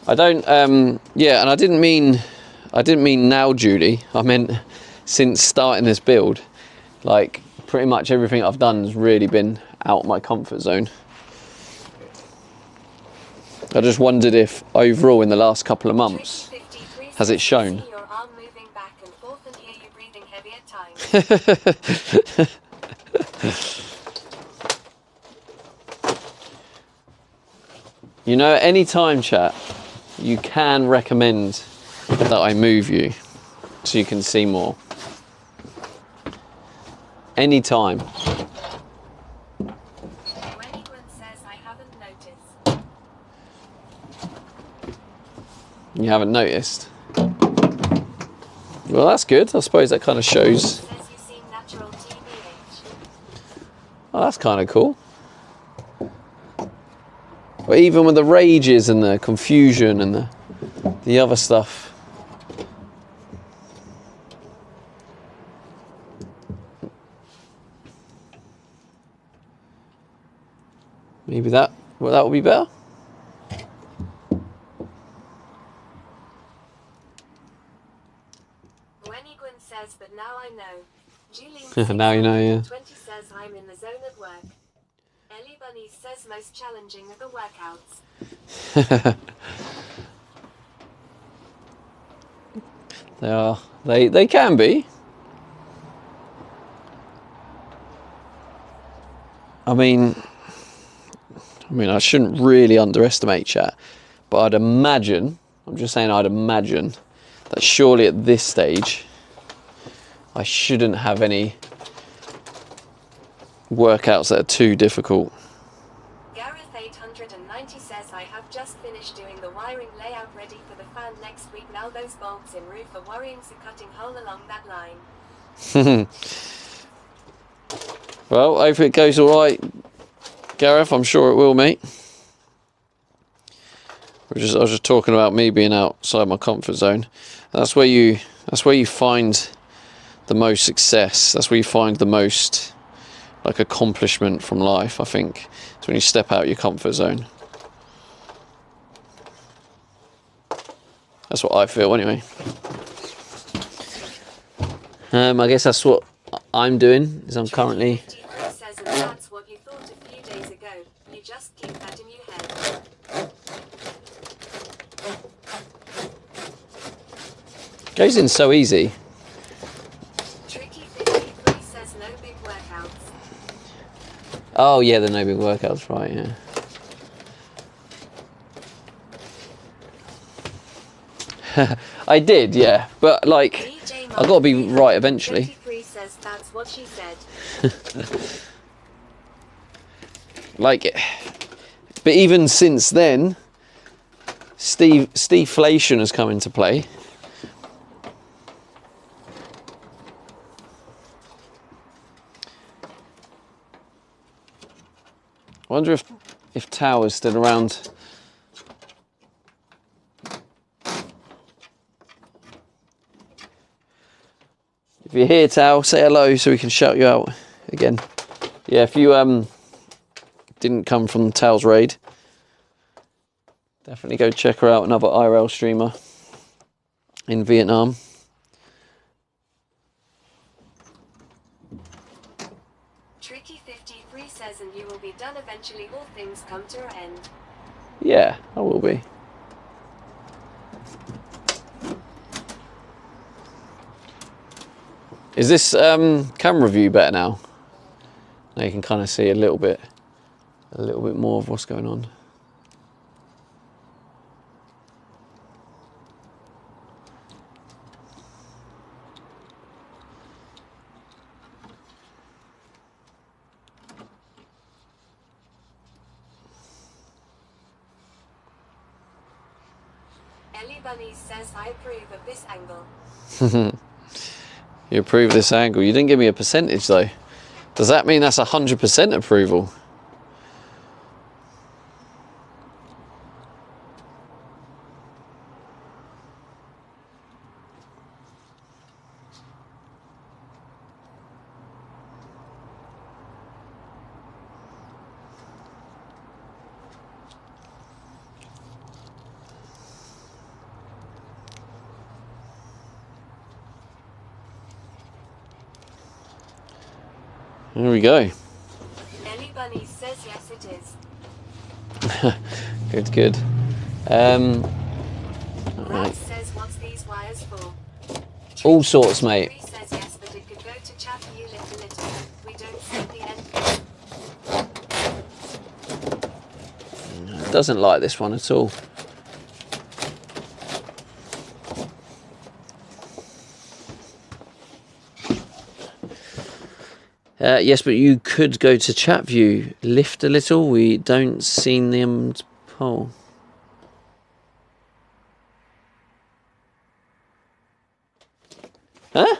I don't, yeah, and I didn't mean now, Judy. I meant since starting this build. Like, pretty much everything I've done has really been out of my comfort zone. I just wondered if overall in the last couple of months, has it shown?
See your arm moving back and forth and hear you breathing heavy at times.
You know, at any time, chat, you can recommend that I move you so you can see more. Anytime.
When anyone says I haven't noticed.
You haven't noticed? Well, that's good. I suppose that kind of shows.
Says you seem natural TBH.
Oh, that's kind of cool. But even with the rages and the confusion and the other stuff. Maybe that will be better.
Wenigwin says, but now I know. Julian
Now you know, yeah.
20 says I'm in the zone of work. Ellie Bunny says most challenging of the workouts.
They are. They can be. I mean, I shouldn't really underestimate chat, but I'd imagine, I'm just saying I'd imagine, that surely at this stage, I shouldn't have any workouts that are too difficult.
Gareth 890 says I have just finished doing the wiring layout ready for the fan next week. Now those bolts in roof are worrying, so cutting hole along that line.
Well, hopefully it goes all right, Gareth. I'm sure it will, mate. I was just talking about me being outside my comfort zone. That's where you find the most success. That's where you find the most like accomplishment from life, I think. It's when you step out your comfort zone. That's what I feel anyway. I guess that's what I'm doing, is I'm currently...
53 says, and that's what you thought a few days ago. You just keep that in your head.
Goes in so easy.
Tricky 53 says no big workouts.
Oh yeah, the no big workouts, right, yeah. I did, yeah, but like,
DJ
I've got to be right eventually.
53 says that's what she said.
Like, but even since then, Steveflation has come into play. I wonder if Tao is still around. If you're here, Tao, say hello so we can shout you out again. Yeah, if you didn't come from Tao's raid, definitely go check her out, another IRL streamer in Vietnam.
Tricky 53 says, and you will be done eventually, all things come to an end.
Yeah, I will be. Is this camera view better now? Now you can kind of see a little bit more of what's going on.
Ellie Bunny says, I approve of this angle.
You approve this angle. You didn't give me a percentage though. Does that mean that's 100% approval? There we go.
Ellie Bunny says, yes, it is.
Good, good.
Brad
Right.
says, what's these wires for?
All sorts, mate.
Tricky 53 says, yes, but it could go to chat for you little. We don't see the end.
Doesn't like this one at all. Yes, but you could go to chat view. Lift a little. We don't see them poll. Huh?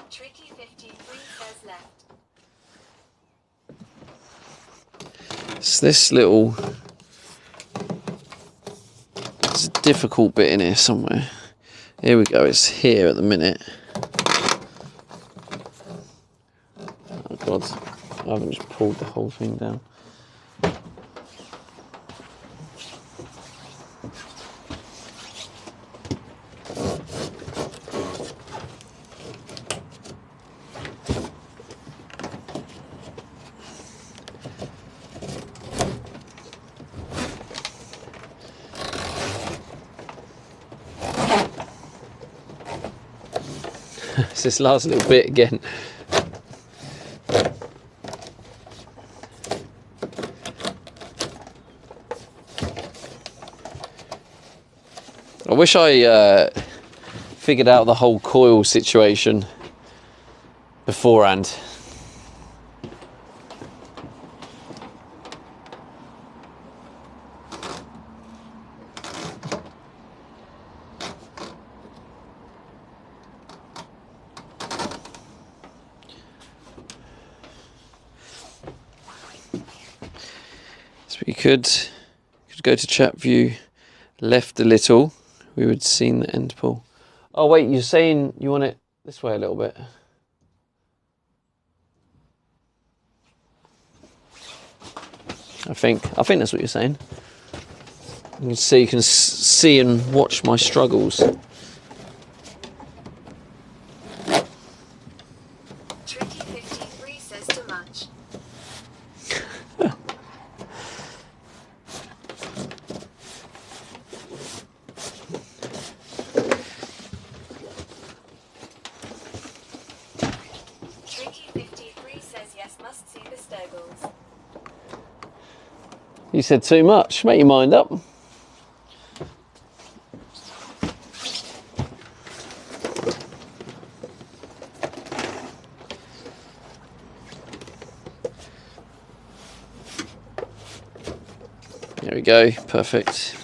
Tricky 53 says left.
It's this little... There's a difficult bit in here somewhere. Here we go, it's here at the minute. Oh God, I haven't just pulled the whole thing down. It's this last little bit again. I wish I figured out the whole coil situation beforehand. So we could go to chat view, left a little, we would see the end pull. Oh wait, you're saying you want it this way a little bit. I think that's what you're saying. You can see and watch my struggles.
Tricky 53 says too much. Tricky 53 says yes, must see the Sturgles.
You said too much. Make your mind up. There we go. Perfect.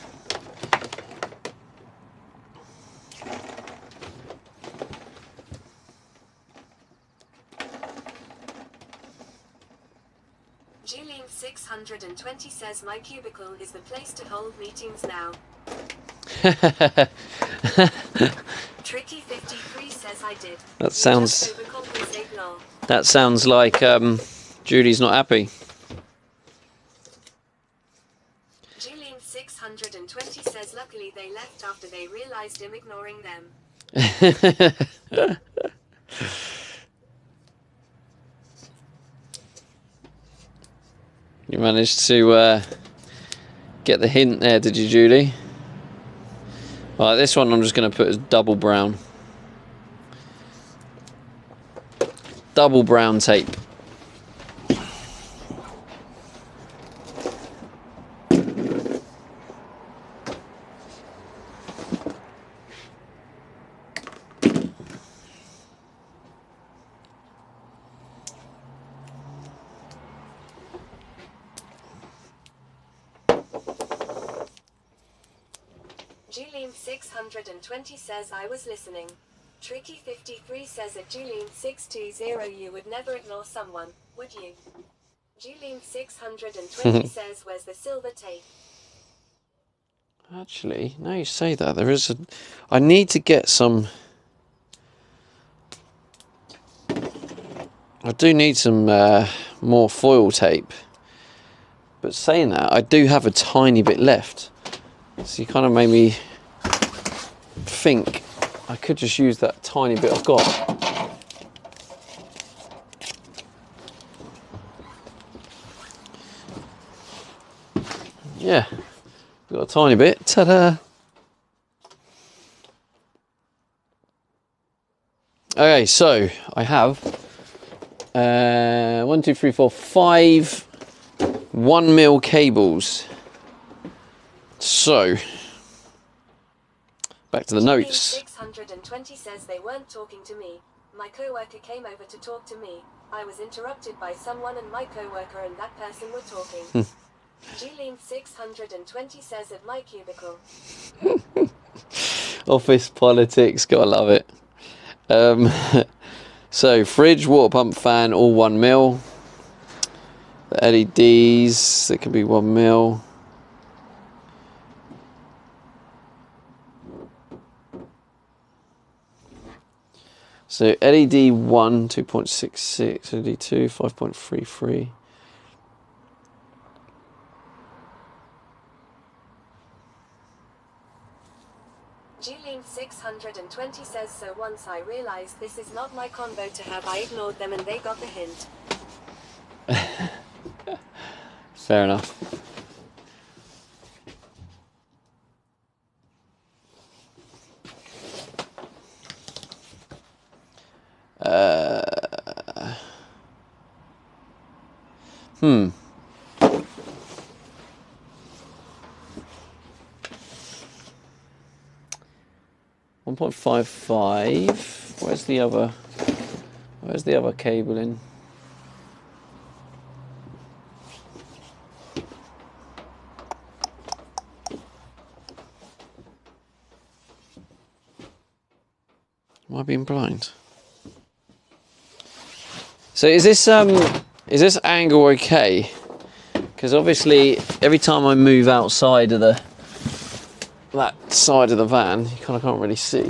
Julian 620 says my cubicle is the place to hold meetings now. Tricky 53 says I did.
That sounds.
Just overcompensate, lol.
That sounds like Julie's not happy.
Julian 620 says luckily they left after they realized him ignoring them.
You managed to get the hint there, did you, Julie? Right, this one I'm just going to put as double brown. Double brown tape.
Julian 620 says I was listening. Tricky 53 says at Julian 620 you would never ignore someone, would you? Julian 620 says where's the silver tape?
Actually, now you say that, there is a... I need to get some... I do need some more foil tape. But saying that, I do have a tiny bit left. So you kind of made me think I could just use that tiny bit I've got. Yeah, got a tiny bit. Ta-da! Okay, so I have 1, 2, 3, 4, 5 1mm cables. So, back to the notes.
620 says they weren't talking to me. My coworker came over to talk to me. I was interrupted by someone and my coworker and that person were talking. Julian 620 says at my cubicle.
Office politics, gotta love it. So, fridge, water pump, fan, all 1mm. The LEDs, they can be 1mm. So LED 1, 2.66, LED 2, 5.33.
Julian 620 says so once I realized this is not my convo to have, I ignored them and they got the hint.
Fair enough. Hmm. .55. Where's the other cable in? Am I being blind? So is this angle okay? Because obviously every time I move outside of that side of the van, you kind of can't really see.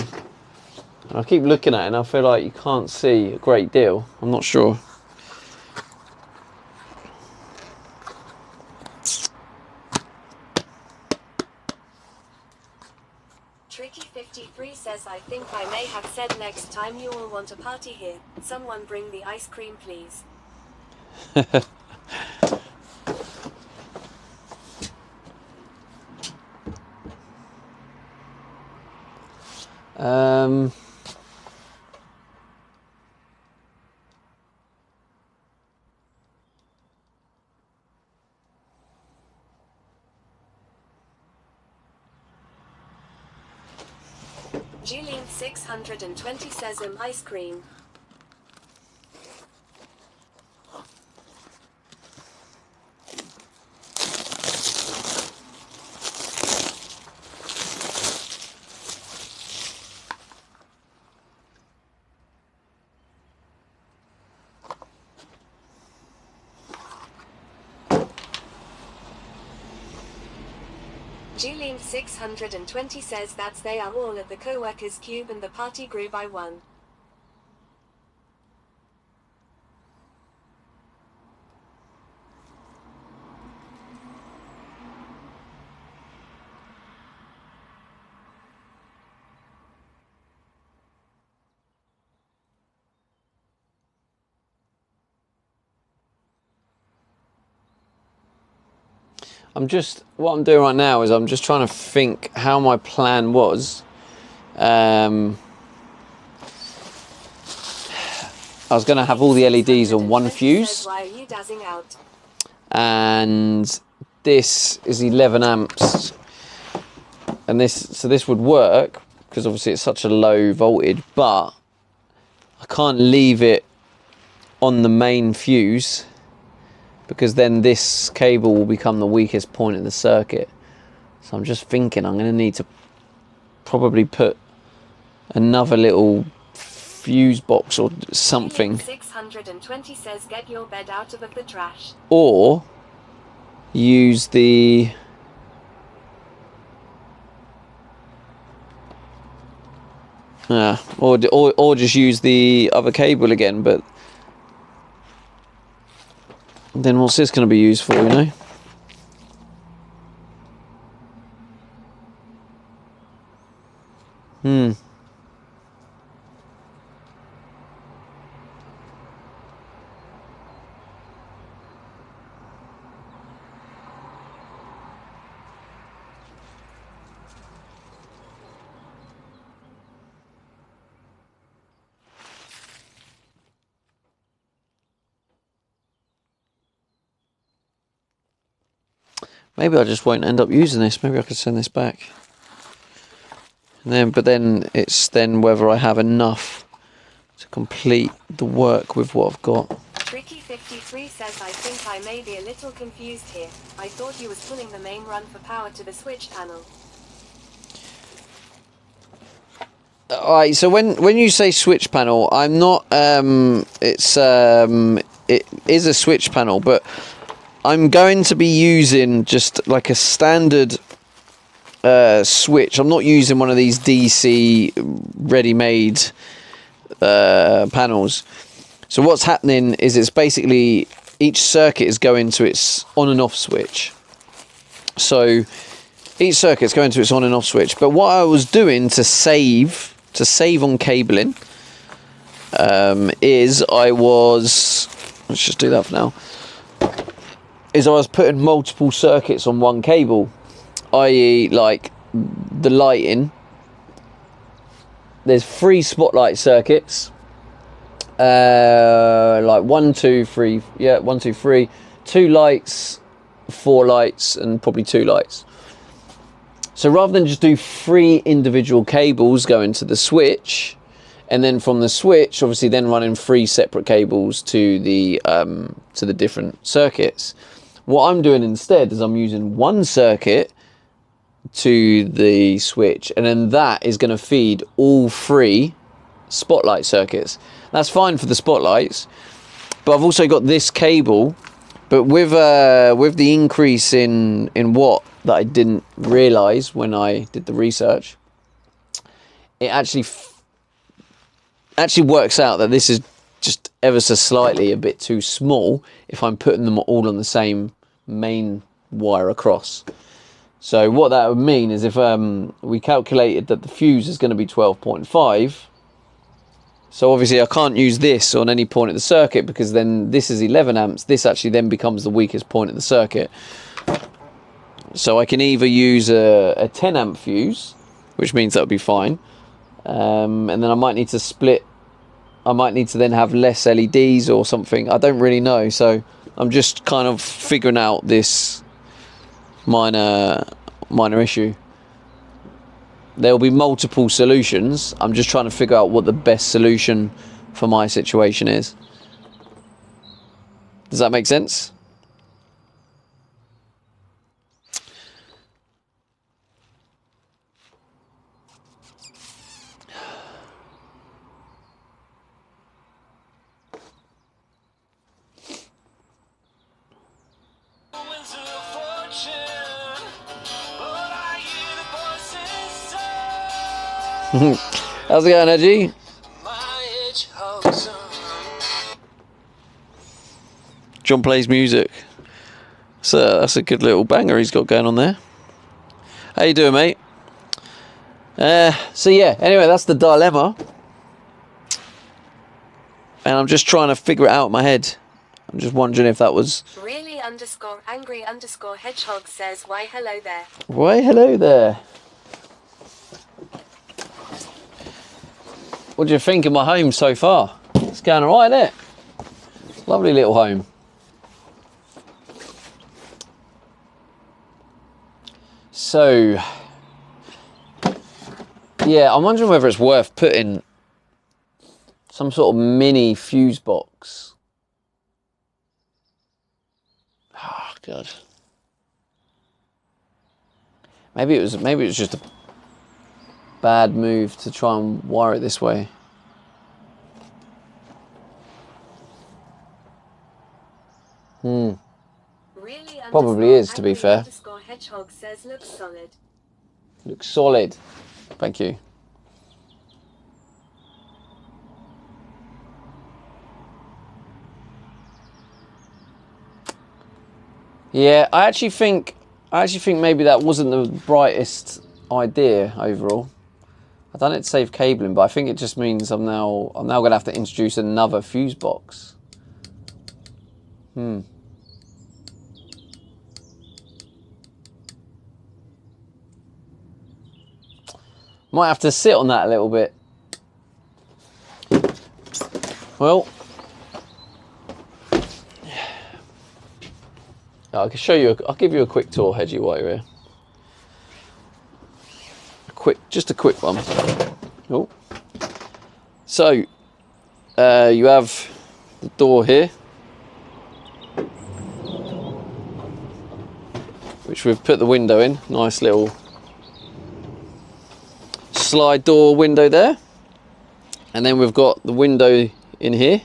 And I keep looking at it and I feel like you can't see a great deal. I'm not sure.
Tricky53 says, I think I may have said next time you all want a party here, someone bring the ice cream please. Julian 620 says ice cream. Julian 620 says that's they are all at the co-workers cube and the party grew by one.
What I'm doing right now is I'm just trying to think how my plan was. I was going to have all the LEDs on one fuse.
Why are you dazzing out?
And this is 11 amps. And this would work because obviously it's such a low voltage, but I can't leave it on the main fuse, because then this cable will become the weakest point in the circuit. So I'm just thinking I'm going to need to probably put another little fuse box or something.
620 says get your bed out of the trash.
Or use the... or just use the other cable again, but then what's this going to be used for, you know? Maybe I just won't end up using this. Maybe I could send this back. But then it's whether I have enough to complete the work with what I've got.
Tricky53 says I think I may be a little confused here. I thought you was pulling the main run for power to the switch panel.
Alright, so when you say switch panel, I'm not it is a switch panel, but I'm going to be using just like a standard switch. I'm not using one of these DC ready-made panels. So what's happening is it's basically each circuit is going to its on and off switch. So each circuit is going to its on and off switch. But what I was doing to save on cabling is let's just do that for now. I was putting multiple circuits on one cable, i.e. like the lighting. There's 3 spotlight circuits, like 1, 2, 3, 1, 2, 3, 2 lights, 4 lights, and probably 2 lights. So rather than just do 3 individual cables going to the switch, and then from the switch, obviously then running 3 separate cables to the different circuits, what I'm doing instead is I'm using 1 circuit to the switch, and then that is going to feed all 3 spotlight circuits. That's fine for the spotlights, but I've also got this cable But with the increase in watt that I didn't realise when I did the research, it actually works out that this is just ever so slightly a bit too small if I'm putting them all on the same main wire across. So what that would mean is if we calculated that the fuse is going to be 12.5, so obviously I can't use this on any point of the circuit because then this is 11 amps. This actually then becomes the weakest point of the circuit. So I can either use a 10 amp fuse, which means that would be fine. And then I might need to split. I might need to then have less LEDs or something. I don't really know. So I'm just kind of figuring out this minor issue. There'll be multiple solutions. I'm just trying to figure out what the best solution for my situation is. Does that make sense? How's it going, Edgy? John plays music. So that's a good little banger he's got going on there. How you doing, mate? So yeah, anyway, that's the dilemma. And I'm just trying to figure it out in my head. I'm just wondering if that was...
Really _angry hedgehog says, why hello there.
Why hello there. What do you think of my home so far? It's going alright, isn't it? Lovely little home. So, yeah, I'm wondering whether it's worth putting some sort of mini fuse box. Oh God. Maybe it was just a bad move to try and wire it this way.
Really
Probably is, to be fair.
Hedgehog says looks solid.
Looks solid. Thank you. Yeah, I actually think maybe that wasn't the brightest idea overall. I've done it to save cabling, but I think it just means I'm now going to have to introduce another fuse box. Might have to sit on that a little bit. Well, I can show you. I'll give you a quick tour, Hedgie, while you're here. Just a quick one. Oh, so you have the door here, which we've put the window in. Nice little slide door window there, and then we've got the window in here.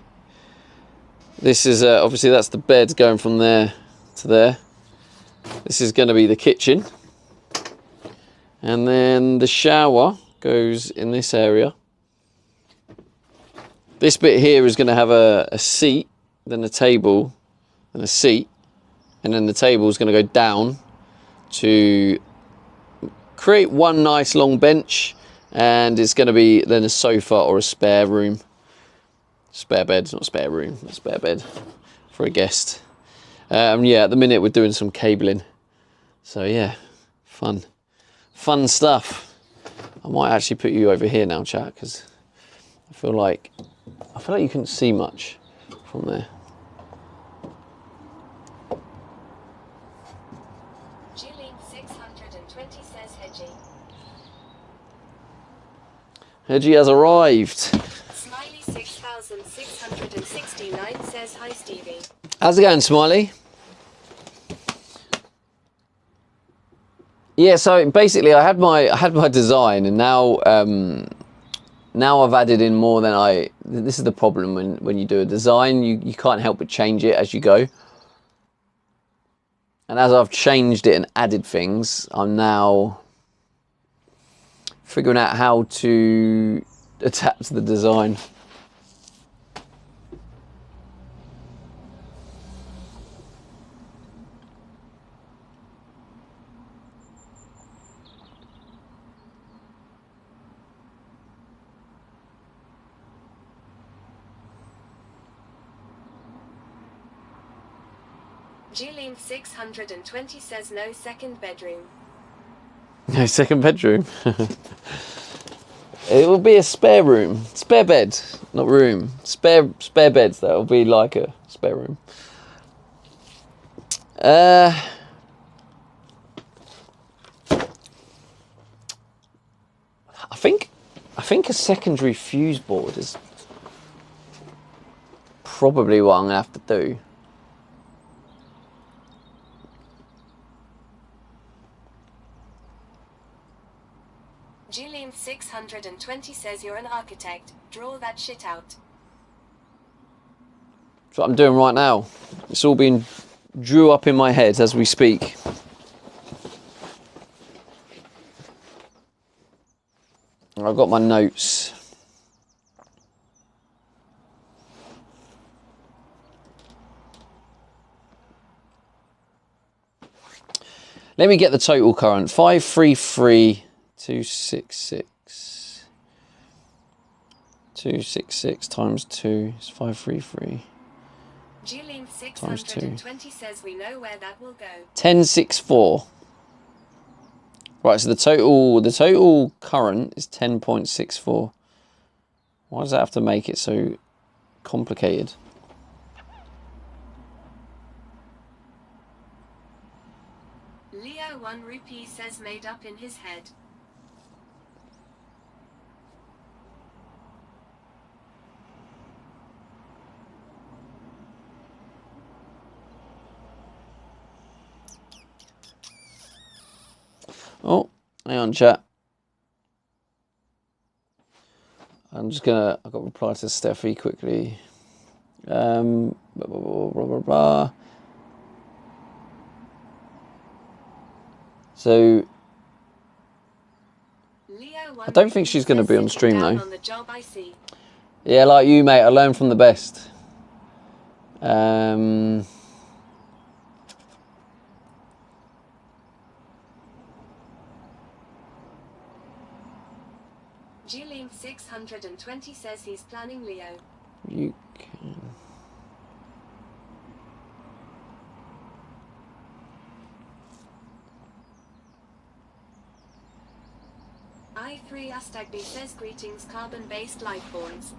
This is obviously that's the bed going from there to there. This is going to be the kitchen, and then the shower goes in this area. This bit here is going to have a seat, then a table, and a seat, and then the table is going to go down to create one nice long bench, and it's going to be then a sofa or a spare room. Spare bed, not spare room, a spare bed for a guest. Yeah, at the minute we're doing some cabling. So yeah, fun stuff. I might actually put you over here now, chat, because I feel like you couldn't see much from there.
Julie 620 says Hedgie.
Hedgie has arrived.
Smiley 6669 says hi Stevie.
How's it going, Smiley? Yeah, so basically I had my design, and now I've added in more than this is the problem when you do a design, you can't help but change it as you go. And as I've changed it and added things, I'm now figuring out how to adapt the design.
Julian 620 says no second bedroom.
No second bedroom. It will be a spare room, spare bed, not room. Spare beds. That will be like a spare room. I think a secondary fuse board is probably what I'm gonna have to do.
Julian 620 says you're an architect. Draw that shit out.
That's what I'm doing right now. It's all being drew up in my head as we speak. I've got my notes. Let me get the total current. 533,266. 266 times 2 is 533.
Julian 620 says we know where that will go.
1064. Right, so the total current is 10.64. Why does that have to make it so complicated?
Leo 1 rupee says made up in his head.
Oh, hang on, chat. I've got to reply to Steffi quickly. Blah, blah, blah, blah, blah, blah. So, I don't think she's going to be on stream though.
On the job I see.
Yeah, like you, mate. I learn from the best.
Julian 620 says he's planning Leo.
You can.
I3 Astagby says greetings carbon-based lifeforms.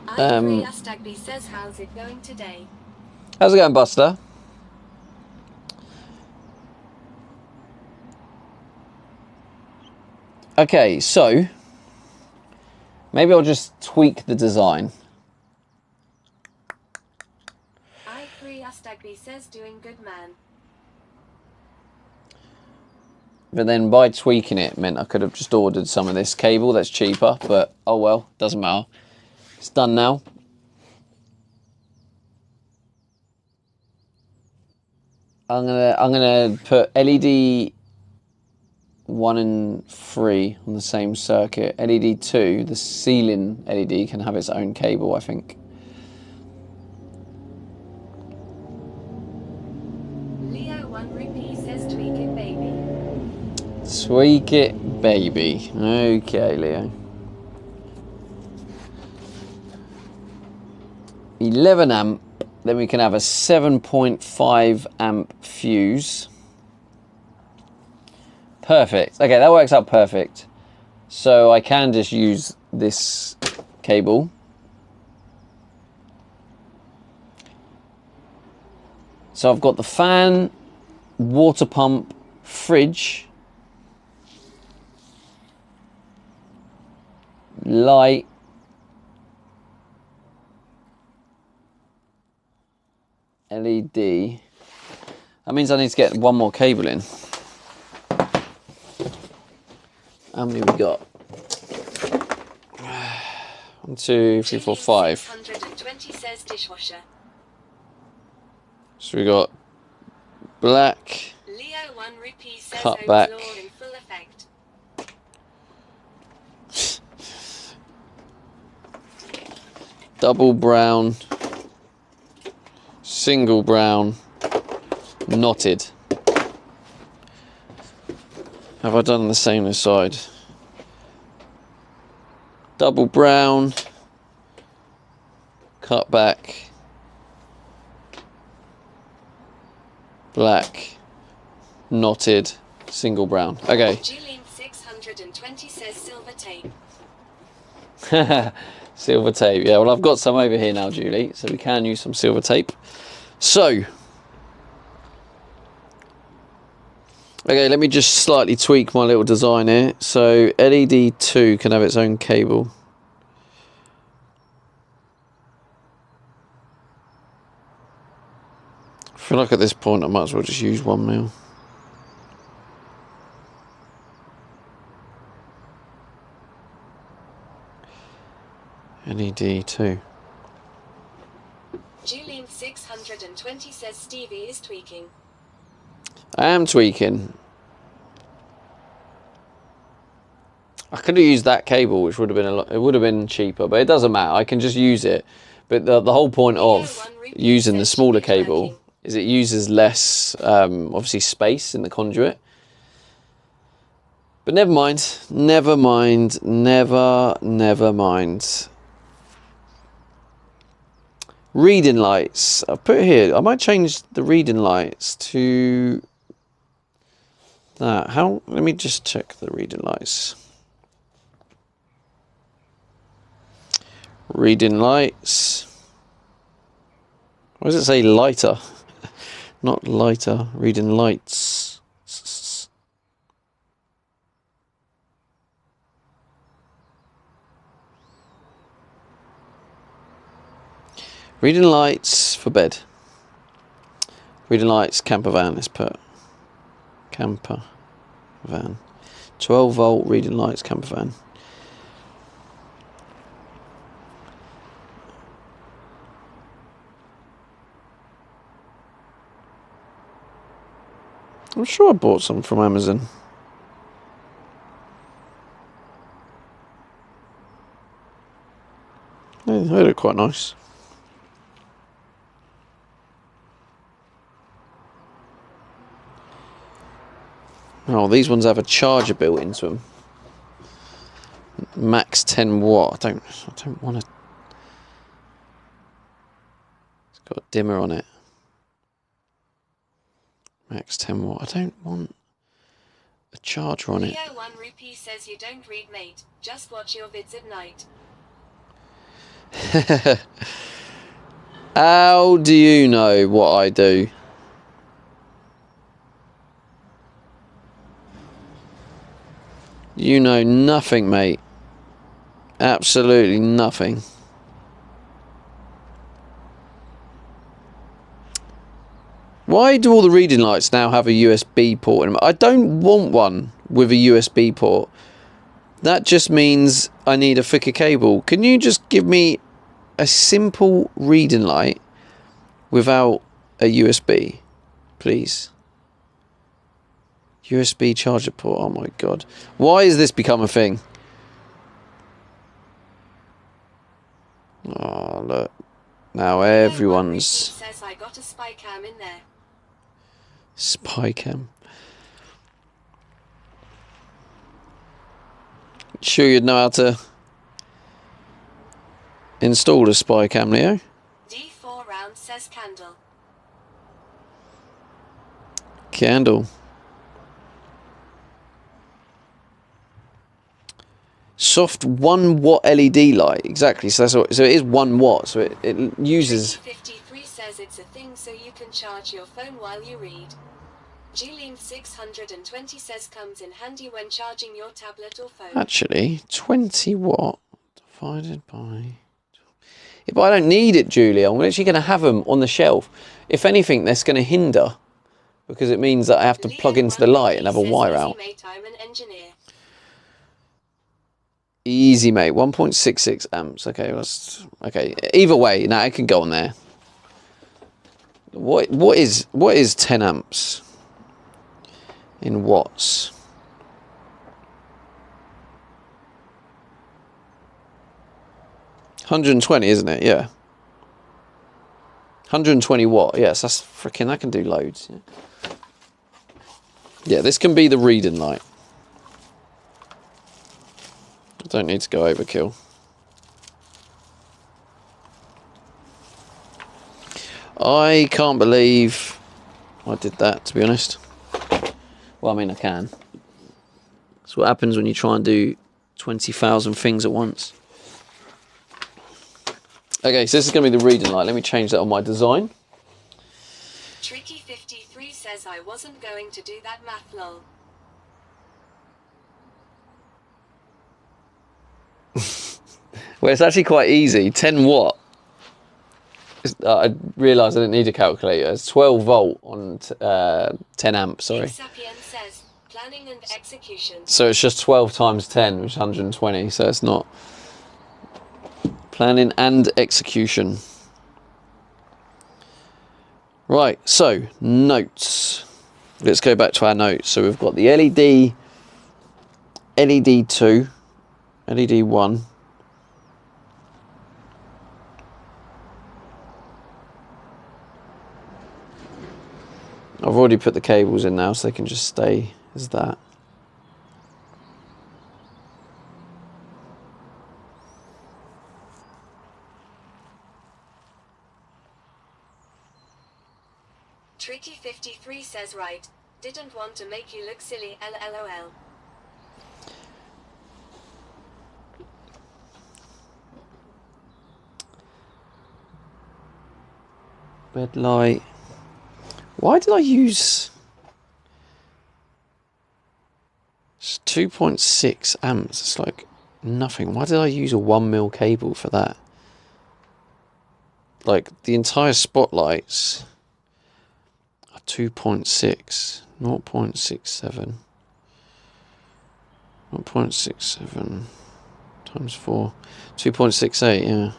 I3 Astagby says how's it going today?
How's it going, Buster? Okay, so maybe I'll just tweak the design.
I3 Astagby says doing good, man.
But then by tweaking it meant I could have just ordered some of this cable that's cheaper, but oh well, doesn't matter. It's done now. I'm gonna put LED 1 and 3 on the same circuit. LED 2, the ceiling LED, can have its own cable, I think.
Leo 1 rupee says tweak it, baby.
Tweak it, baby. Okay, Leo. 11 amp. Then we can have a 7.5 amp fuse. Perfect. Okay, that works out perfect. So I can just use this cable. So I've got the fan, water pump, fridge, light, LED. That means I need to get one more cable in. How many we got? 1, 2, 3, 4, 5.
620 says dishwasher.
So we got black,
Leo 1 rupee says
Cut
Ohm's
back.
law in full effect.
double brown, single brown, knotted. Have I done the same this side? Double brown, cut back, black, knotted, single brown. Okay.
Julian 620 says silver tape.
Silver tape. Yeah, well, I've got some over here now, Julie, so we can use some silver tape. So, okay, let me just slightly tweak my little design here. So, LED 2 can have its own cable. I feel like at this point I might as well just use 1 mil. LED 2.
Julian 620 says Stevie is tweaking.
I am tweaking. I could have used that cable, which would have been a lot. It would have been cheaper, but it doesn't matter. I can just use it. But the whole point of using the smaller cable is it uses less, obviously, space in the conduit. But never mind. Never mind. Never mind. Reading lights. I've put here. I might change the reading lights to that. How? Let me just check the reading lights. Reading lights. Why does it say lighter? Not lighter. Reading lights. Reading lights for bed. Reading lights, camper van, let's put. Camper van. 12 volt reading lights, camper van. I'm sure I bought some from Amazon. They look quite nice. Oh, these ones have a charger built into them. Max 10 watt. I don't want to. It's got a dimmer on it. Max 10 watt. I don't want a charger on it.
Leo 1 rupee says you don't read, mate. Just watch your vids at night.
How do you know what I do? You know nothing, mate. Absolutely nothing. Why do all the reading lights now have a USB port in them? I don't want one with a USB port. That just means I need a thicker cable. Can you just give me a simple reading light without a USB, please? USB charger port. Oh my god. Why has this become a thing? Oh, look. Now everyone's...
says I got a spy cam in there.
Spy cam. Sure you'd know how to install a spy cam, Leo?
D4 round says candle.
Candle. Soft 1 watt LED light, exactly. So that's what, so it is 1 watt. So it uses.
53 says it's a thing so you can charge your phone while you read. Julian 620 says comes in handy when charging your tablet or phone.
Actually, 20 watt divided by. Yeah, but I don't need it, Julie. I'm actually going to have them on the shelf. If anything, that's going to hinder because it means that I have to plug into the light and have a wire out.
Mate, I'm an engineer.
Easy, mate. 1.66 amps. Okay, okay. Either way, now it can go on there. What is 10 amps in watts? $120, isn't it? Yeah. 120 watt. Yes, that's freaking. That can do loads. Yeah, this can be the reading light. I don't need to go overkill. I can't believe I did that, to be honest. Well, I mean, I can. That's what happens when you try and do 20,000 things at once. Okay, so this is going to be the reading light. Let me change that on my design.
Tricky53 says I wasn't going to do that math, lol.
Well, it's actually quite easy. 10 watt. I realised I didn't need a calculator. It's 12 volt on 10 amps, sorry.
Sapien says, planning and execution.
So it's just 12 times 10, which is 120. So it's not planning and execution. Right, so notes. Let's go back to our notes. So we've got the LED, LED 2, LED 1. I've already put the cables in now, so they can just stay as that.
Tricky53 says right, didn't want to make you look silly, LOL.
Red light. Why did I use... It's 2.6 amps. It's like nothing. Why did I use a 1mm cable for that? Like, the entire spotlights are 2.6. 0.67. 0.67 times 4. 2.68, yeah.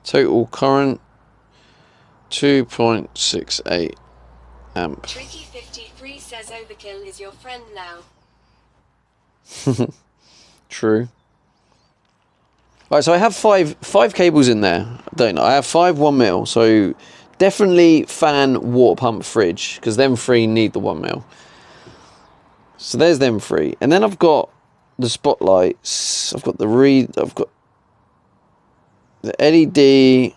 Total current 2.68 amp.
Tricky53 says overkill is your friend now.
True. Right, so I have five cables in there. Don't know. I have 5 1mm, so definitely fan, water pump, fridge, because them 3 need the 1mm. So there's them 3, and then I've got the spotlights. I've got the I've got the LED.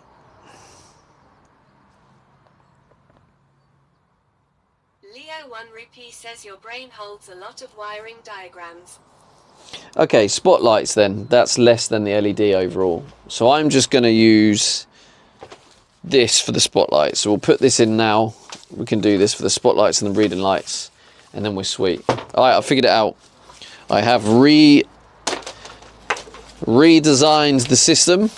Leo1Rupee says your brain holds a lot of wiring diagrams.
Okay, spotlights then. That's less than the LED overall. So I'm just going to use this for the spotlights. So we'll put this in now. We can do this for the spotlights and the reading lights. And then we're sweet. Alright, I figured it out. I have redesigned the system.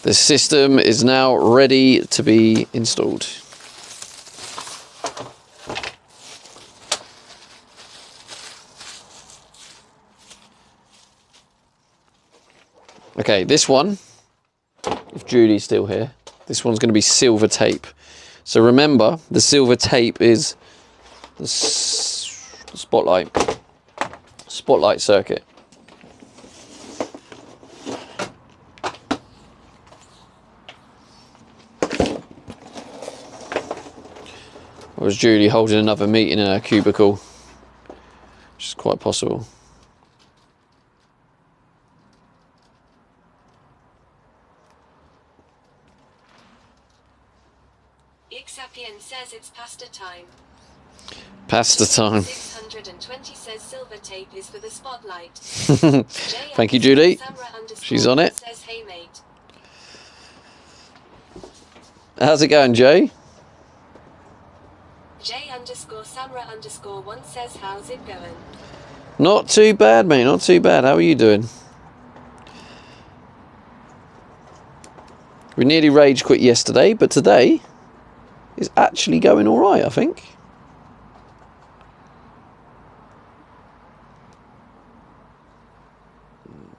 The system is now ready to be installed. Okay, this one, if Julie's still here, this one's going to be silver tape. So remember, the silver tape is the spotlight circuit. Or is Julie holding another meeting in her cubicle? Which is quite possible.
Ixapian says it's pasta time.
Pasta time.
620 says silver tape is for the spotlight.
Thank you, Julie. She's on it.
Says, hey, mate.
How's it going, Jay?
J_Samra_1 says, how's it going?
Not too bad, mate. Not too bad. How are you doing? We nearly rage quit yesterday, but today is actually going all right, I think.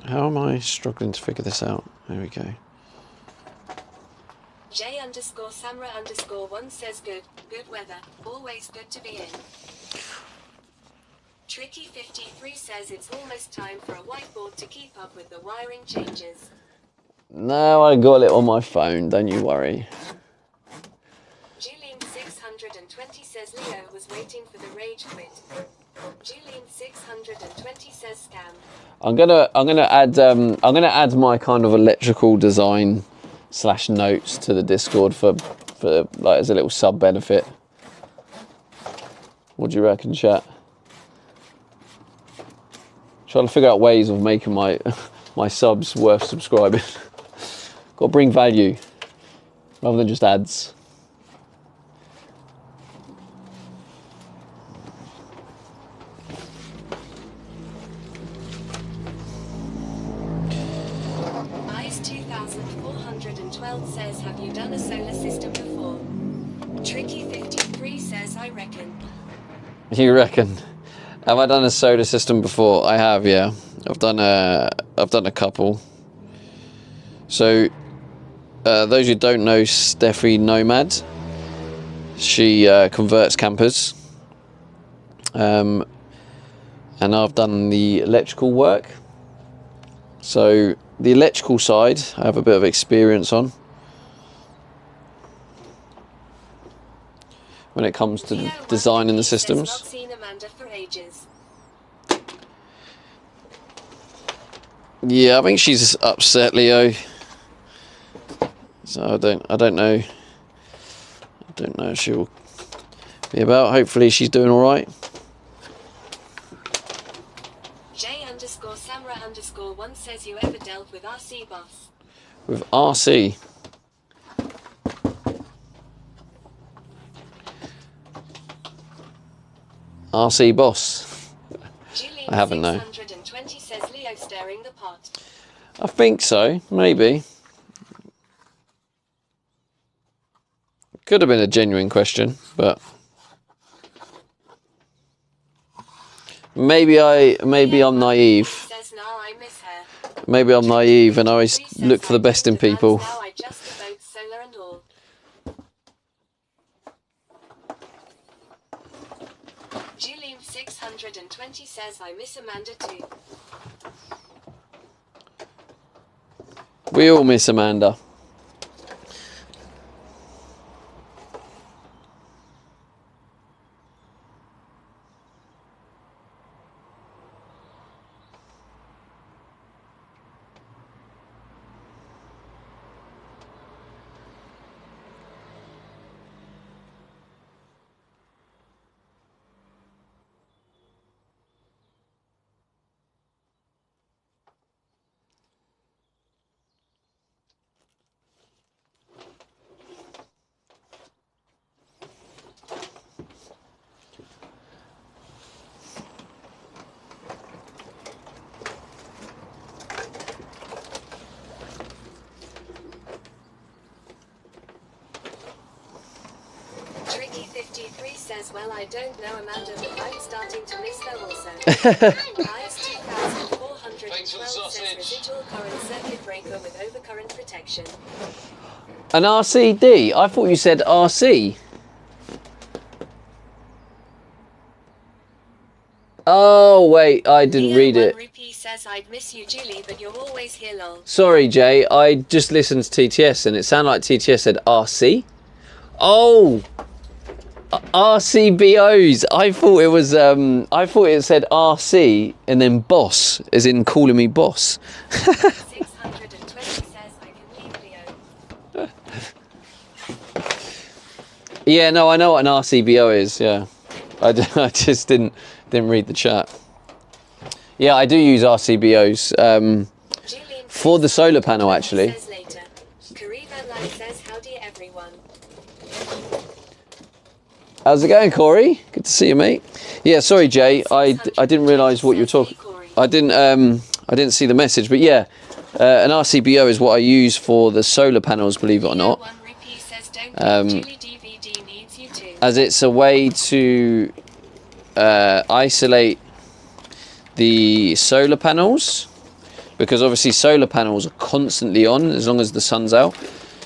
How am I struggling to figure this out? There we go.
J_Samra_1 says good weather, always good to be in. Tricky53 says it's almost time for a whiteboard to keep up with the wiring changes.
No, I got it on my phone, don't you worry.
Julian620 says Leo was waiting for the rage quit. Julian620 says scam.
I'm gonna add my kind of electrical design / notes to the Discord for like as a little sub benefit. What do you reckon, chat? Trying to figure out ways of making my my subs worth subscribing. Got to bring value rather than just ads.
Eyes2412 says, have you done a solar system before? Tricky53 says, I reckon.
You reckon? Have I done a solar system before? I have, yeah. I've done a couple. So, those who don't know Steffi Nomad, she converts campers, and I've done the electrical work. So the electrical side, I have a bit of experience on. When it comes to designing the systems.
Not seen Amanda for ages.
Yeah, I think she's upset, Leo. So I don't know. I don't know if she'll be about. Hopefully she's doing all right.
J_Samra_1 says, you ever dealt with RC Boss?
With RC. RC Boss. I haven't, no.
620 says Leo stirring the pot.
I think so, maybe. Could have been a genuine question, but maybe I'm naive.
Says, now I miss her.
Maybe I'm naive and I always look for the best in people.
Now I just about solar and all. Julian620 says, I miss Amanda too.
We all miss Amanda.
Tricky53 says, well, I don't know Amanda, but I'm starting to miss her also. Eyes2412 says residual current circuit breaker with overcurrent protection.
An RCD? I thought you said RC. Oh, wait, I didn't read it.
Rupee says, I'd miss you, Julie, but you're always here, lol.
Sorry, Jay, I just listened to TTS and it sounded like TTS said RC. Oh! RCBOs. I thought it was I thought it said RC and then boss, as in calling me boss.
620 says I can leave Leo.
Yeah, no, I know what an RCBO is, yeah. I just didn't read the chat. Yeah, I do use RCBOs for the solar panel actually.
Says, howdy everyone.
How's it going, Corey? Good to see you, mate. Yeah, sorry, Jay. I didn't realise what you were talking. I didn't see the message, but yeah, an RCBO is what I use for the solar panels. Believe it or not, as it's a way to isolate the solar panels because obviously solar panels are constantly on as long as the sun's out.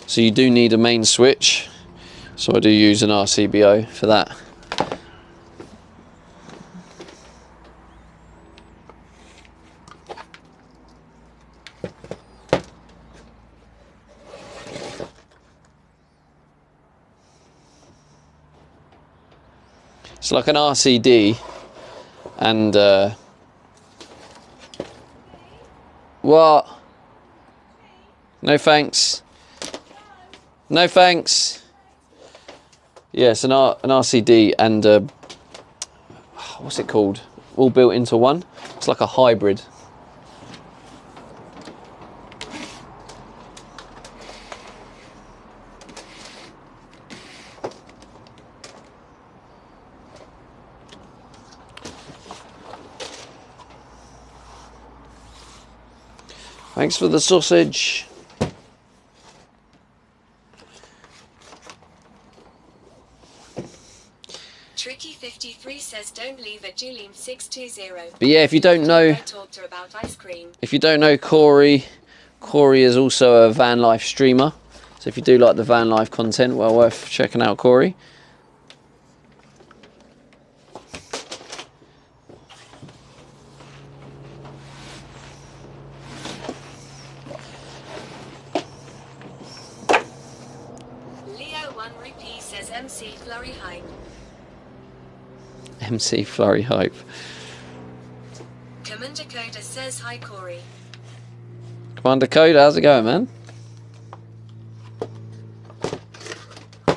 So you do need a main switch. So I do use an RCBO for that. It's like an RCD and what? No thanks. No thanks. Yes, an RCD and what's it called? All built into one. It's like a hybrid. Thanks for the sausage.
Tricky53 says don't leave at Julian 620.
But yeah, if you don't know,
Talked to about ice cream.
if you don't know Corey is also a van life streamer. So if you do like the van life content, well worth checking out Corey.
Leo1Rupee says MC Flurry Hype.
MC Flurry Hype.
Commander Coda says hi Corey.
Commander Code, how's it going, man? I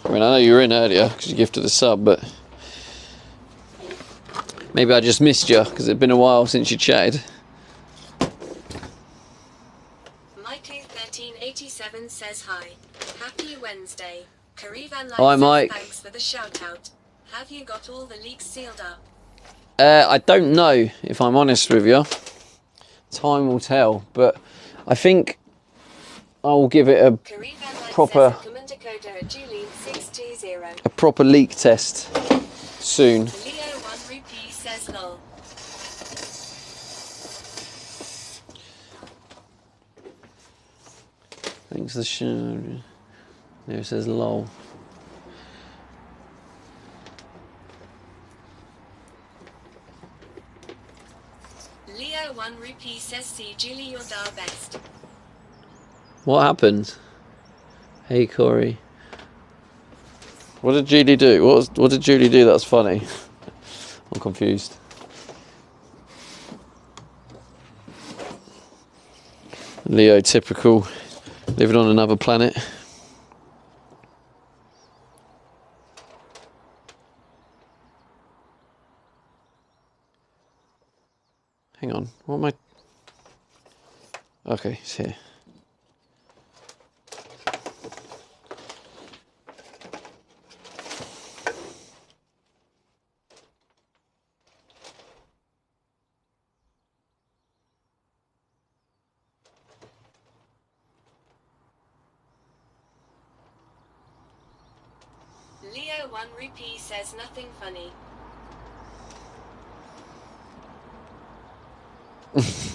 mean, I know you were in earlier because you gifted a sub, but maybe I just missed you because it's been a while since you chatted.
Mike1387 says hi. Happy Wednesday. Karivan
Hi, Mike.
Thanks for the shout out. Have you got all the leaks sealed up?
I don't know, if I'm honest with you. Time will tell, but I think I will give it a proper leak test soon.
Leo1Rupee says lol.
Thanks for the show. There it says lol.
Leo1Rupee says see Julie you're the best.
What happened? Hey Corey. What did Julie do? What did Julie do that's funny? I'm confused. Leo typical, living on another planet. Hang on, what am I? Okay, it's here.
Leo1Rupee says nothing funny.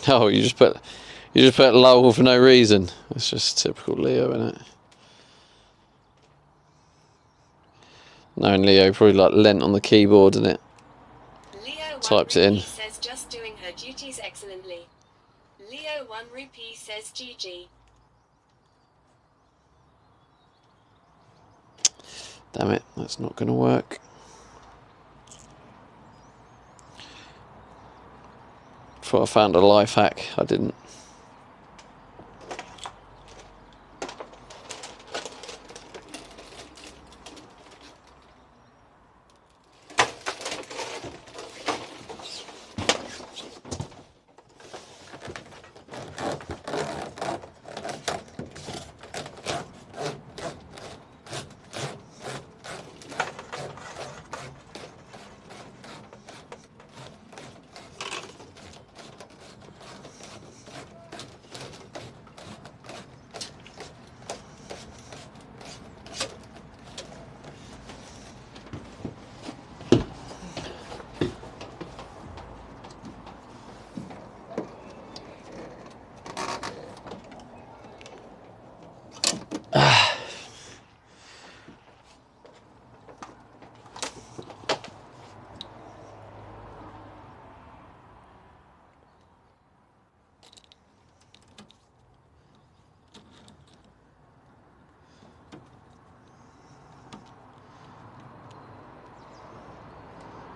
Oh, you just put lol for no reason. That's just typical Leo, isn't it? Knowing Leo, probably like leant on the keyboard, isn't it? Typed it in.
Says just doing her duties excellently. Leo1Rupee says GG.
Damn it, that's not going to work. Thought I found a life hack, I didn't.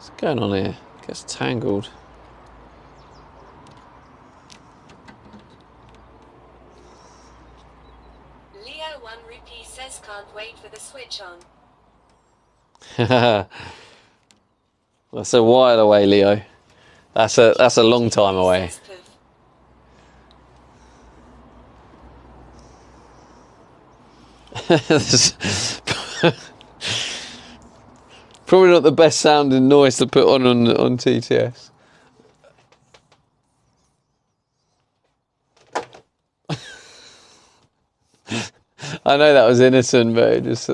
What's going on here? Gets tangled.
Leo 1 Rupee says can't wait for the switch on.
That's a while away, Leo. That's a long time away.
Says Poof.
Probably not the best sounding noise to put on TTS. I know that was innocent, but it just...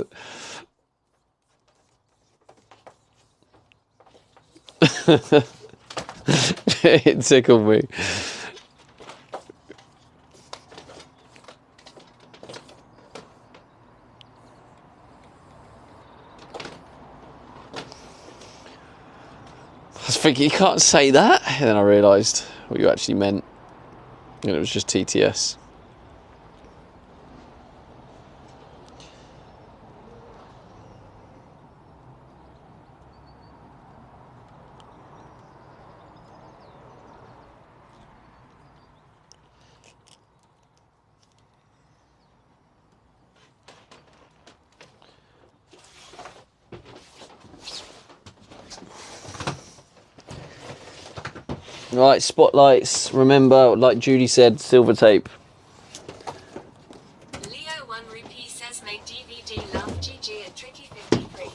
it tickled me. I was thinking, you can't say that. And then I realised what you actually meant. And it was just TTS. Right, spotlights. Remember, like Judy said, silver tape.
Leo 1 Rupee says make DVD love GG at Tricky 53.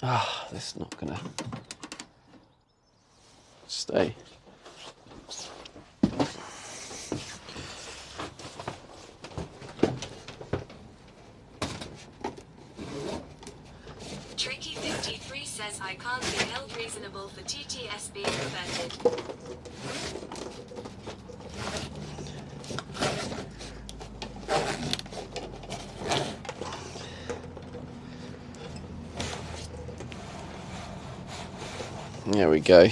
Ah, this is not gonna stay.
Tricky 53 says I can't be held reasonable for TTS being converted.
There we go.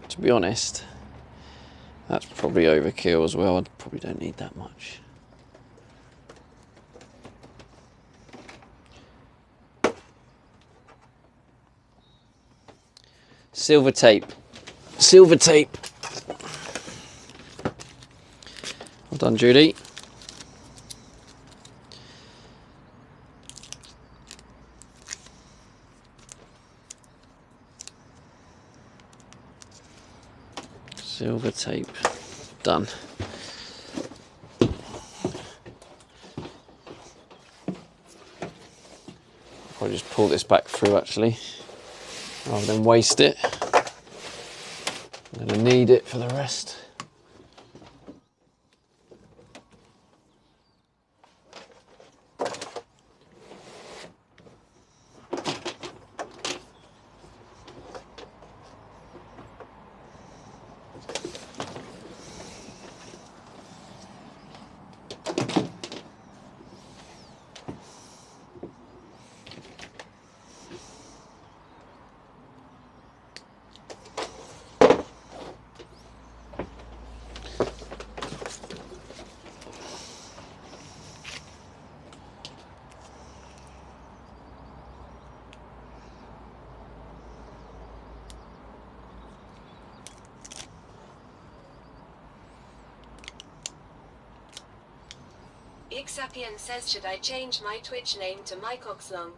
To be honest, that's probably overkill as well. I probably don't need that much. Silver tape. Silver tape. Well done, Judy. Silver tape. Done. I'll just pull this back through actually, rather than waste it. I'm going to need it for the rest.
Ixapian says should I change my Twitch name to Mike Oxlong?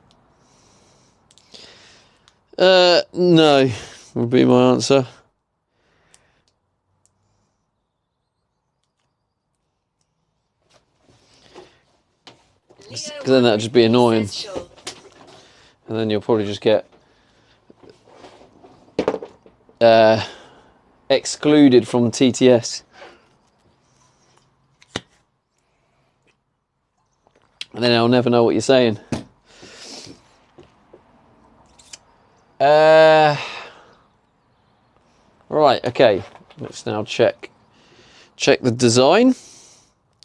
No, would be my answer. Because then that'd just be annoying.
Sure.
And then you'll probably just get excluded from TTS. And then I'll never know what you're saying. Right, okay. Let's now check the design.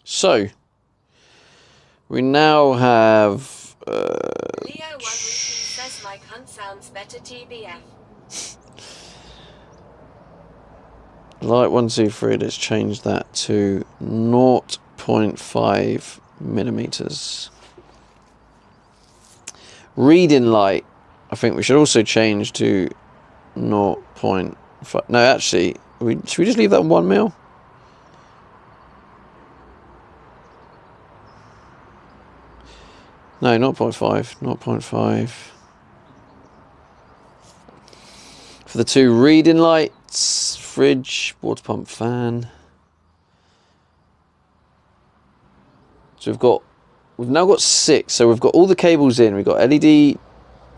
So we now have
Leo 1 says Mike Hunt sounds better TBF.
light 1, 2, 3. Let's change that to 0%. 0.5 millimeters. Reading light, I think we should also change to 0.5. No, actually, should we just leave that 1 mil? No, 0.5. 0.5. For the two reading lights, fridge, water pump, fan. So we've now got 6. So we've got all the cables in. We've got LED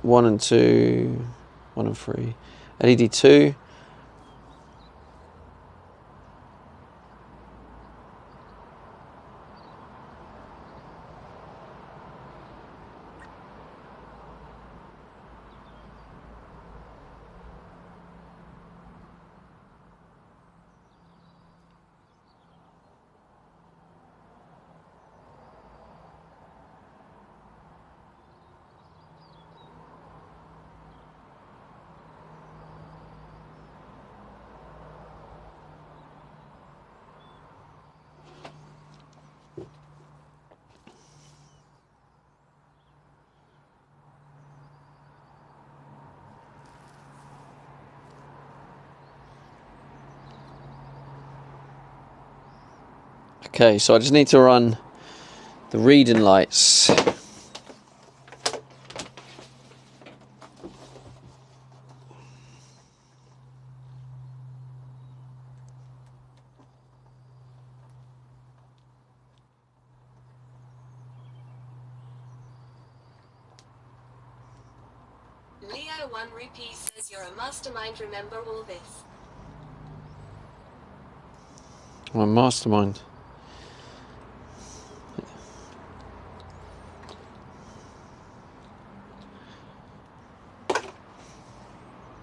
1 and 2, 1 and 3, LED 2. Okay, so I just need to run the reading lights.
Leo 1 Rupee says you're a mastermind, remember all this.
I'm a mastermind.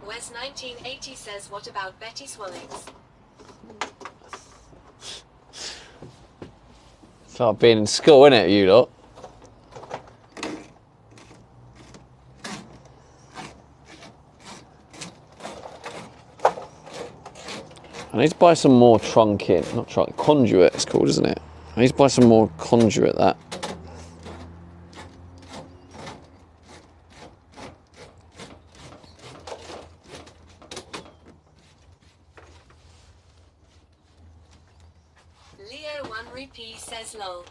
Wes 1980 says what about Betty Swallings?
It's like being in school, isn't it, you lot? I need to buy some more conduit it's called, isn't it? I need to buy some more conduit, that.
Leo 1 Rupee says lol.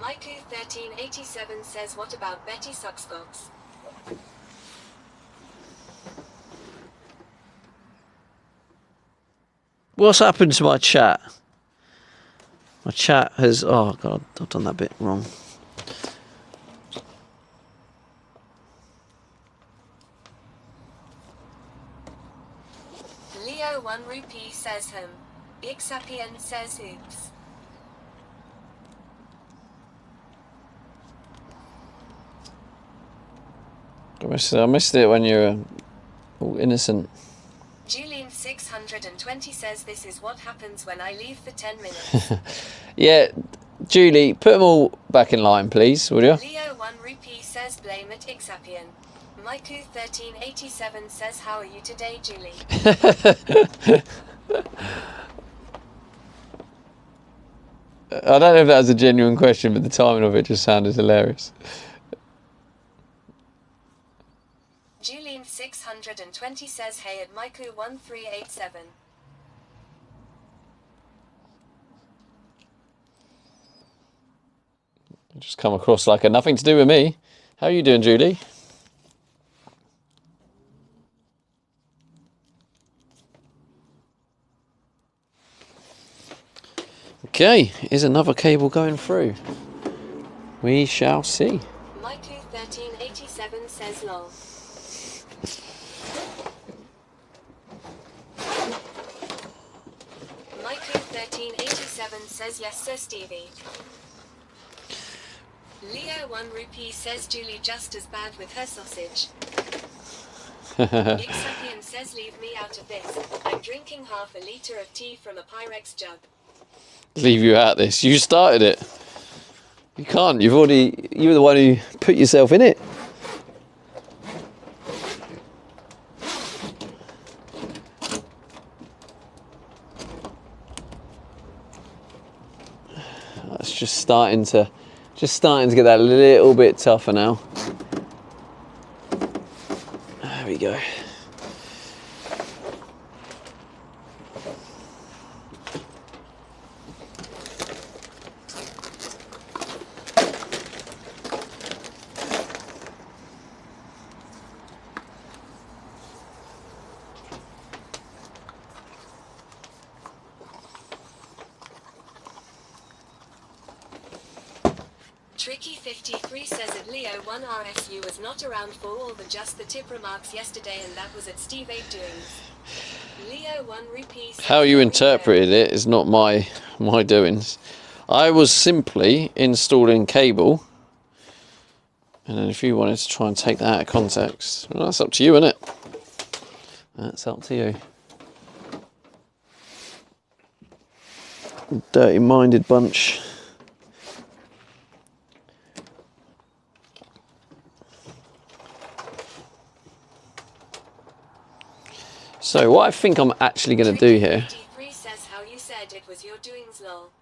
Maiku 1387 says what about Betty Suckscocks?
What's happened to my chat? My chat has... Oh, God, I've done that bit wrong.
Leo 1 Rupee says him. Ixapien says oops.
I missed it when you're all innocent.
Julian 620 says this is what happens when I leave for 10 minutes.
Yeah, Julie, put them all back in line, please, will you?
Leo 1 Rupee says blame it Ixapien. Maiku 1387 says how are you today, Julie?
I don't know if that was a genuine question, but the timing of it just sounded hilarious.
Julian 620 says hey at Maiku 1387.
Just come across like a nothing to do with me. How are you doing, Julie? Okay, is another cable going through? We shall see.
Maiku1387 says lol. Maiku1387 says yes sir Stevie. Leo 1 rupee says Julie just as bad with her sausage. Ixapian says leave me out of this. I'm drinking half a litre of tea from a Pyrex jug.
Leave you out this. You started it. You can't. You were the one who put yourself in it. It's just starting to get that little bit tougher now. There we go.
Tricky53 says that Leo 1 RSU was not around for all the just the tip remarks yesterday and that was at Steve 8 doings. Leo 1 rupee.
How you interpreted it is not my doings. I was simply installing cable, and then if you wanted to try and take that out of context, well, that's up to you, isn't it? That's up to you. Dirty-minded bunch. So what I think I'm actually going to do here.
Tricky53 says how you said it was your doings lol.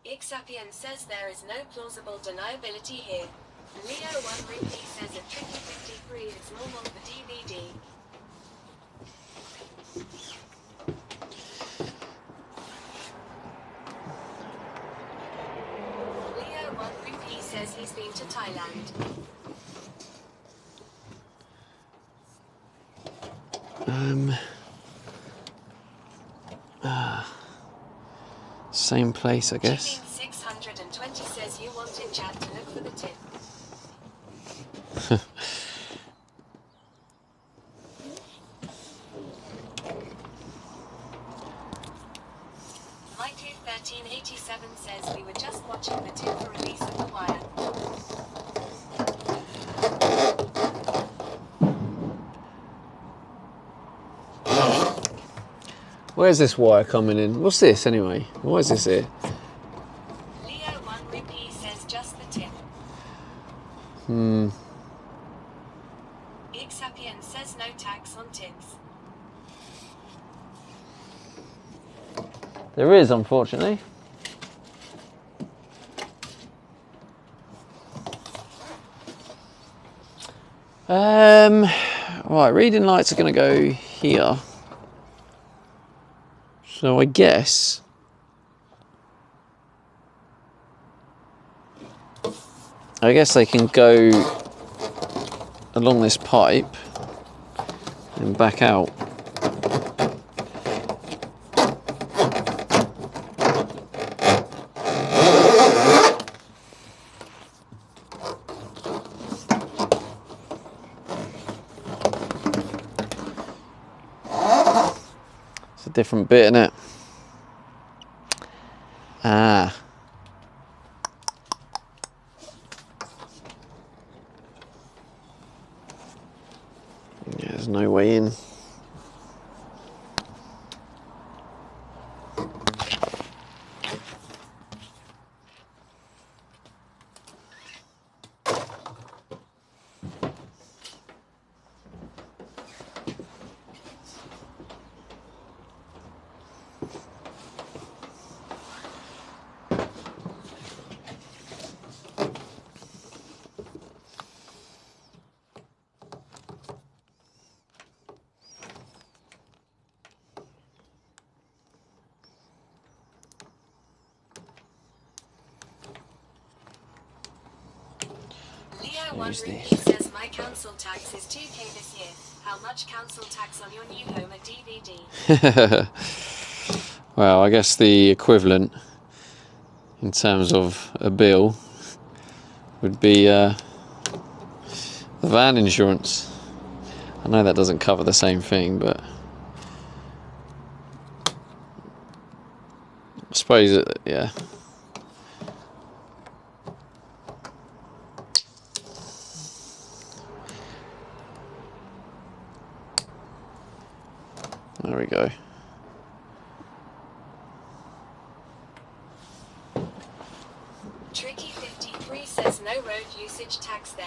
Ixapian says there is no plausible deniability here. Leo 1 rupee says that Tricky53 is normal for DVD. Leo 1 rupee says he's been to Thailand.
Same place, I guess.
620 says you wanted chat to look for the tip. Maiku1387 says we were just watching the tip for release of the wire.
Where's this wire coming in? What's this anyway? Why is this here?
Leo 1 rupee says just the tip. Ixapian says no tax on tips.
There is, unfortunately. Right, reading lights are going to go here. So I guess they can go along this pipe and back out. It's a different bit, isn't it? Ah. Yeah, there's no way in.
Leo 1 rupee says my council tax is 2k this year. How much council tax on your new home at DVD?
Well, I guess the equivalent in terms of a bill would be the van insurance. I know that doesn't cover the same thing, but I suppose it, yeah. There we go.
Tricky 53 says no road usage tax there.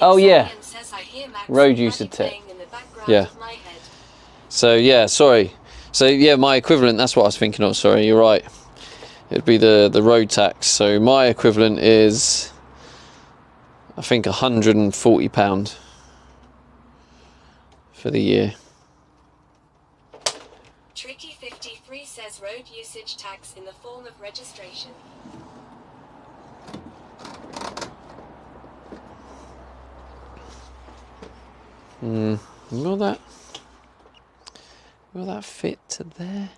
Oh, yeah.
Xavian says, I hear Max
Road
Buddy
usage tax.
playing in the background
Yeah.
of my head.
So yeah, sorry. So yeah, my equivalent, that's what I was thinking of, sorry, you're right. It'd be the road tax. So my equivalent is, I think, £140 for the year.
Tricky 53 says road usage tax in the form of registration.
Will that fit to there?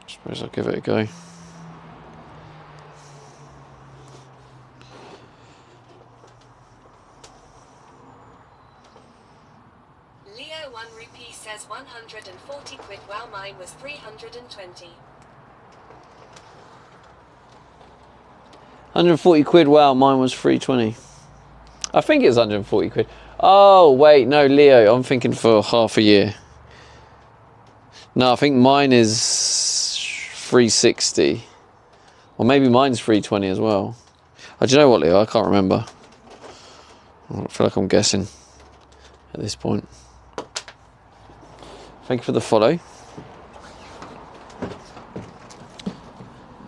Suppose I'll give it a go.
Leo 1 rupee says 140 quid. Wow, mine was 320.
140 quid, wow, mine was 320. I think it's 140 quid. Oh, wait, no, Leo, I'm thinking for half a year. No, I think mine is 360. Or maybe mine's 320 as well. Oh, do you know what, Leo? I can't remember. I feel like I'm guessing at this point. Thank you for the follow.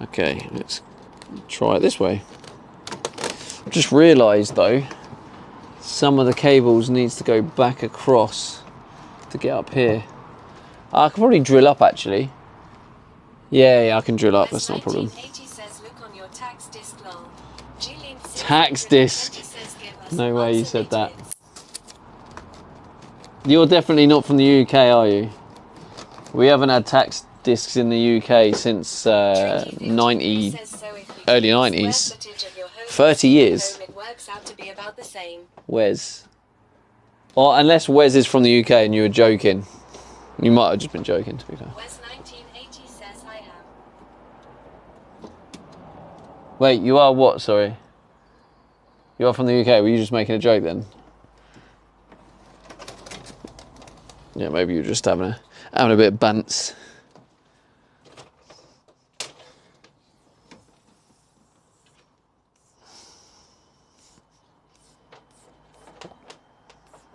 Okay, let's try it this way. I've just realised though, some of the cables needs to go back across to get up here. I can probably drill up actually. Yeah, I can drill up, that's not a problem.
1980 says look on your tax disc lol. Julian
Tax disc.
says give us
No way you
answer
said that.
bits.
You're definitely not from the UK, are you? We haven't had tax discs in the UK since
Tricky 53
90,
says, so if you
early
use
90s.
square footage of your home
30
and
years.
home, it works out to be about the same.
Wes. Or unless Wes is from the UK and you were joking. You might have just been joking, to be fair.
Wes 1980 says I am.
Wait, you are what, sorry? You are from the UK, were you just making a joke then? Yeah, maybe you're just having a bit of bants.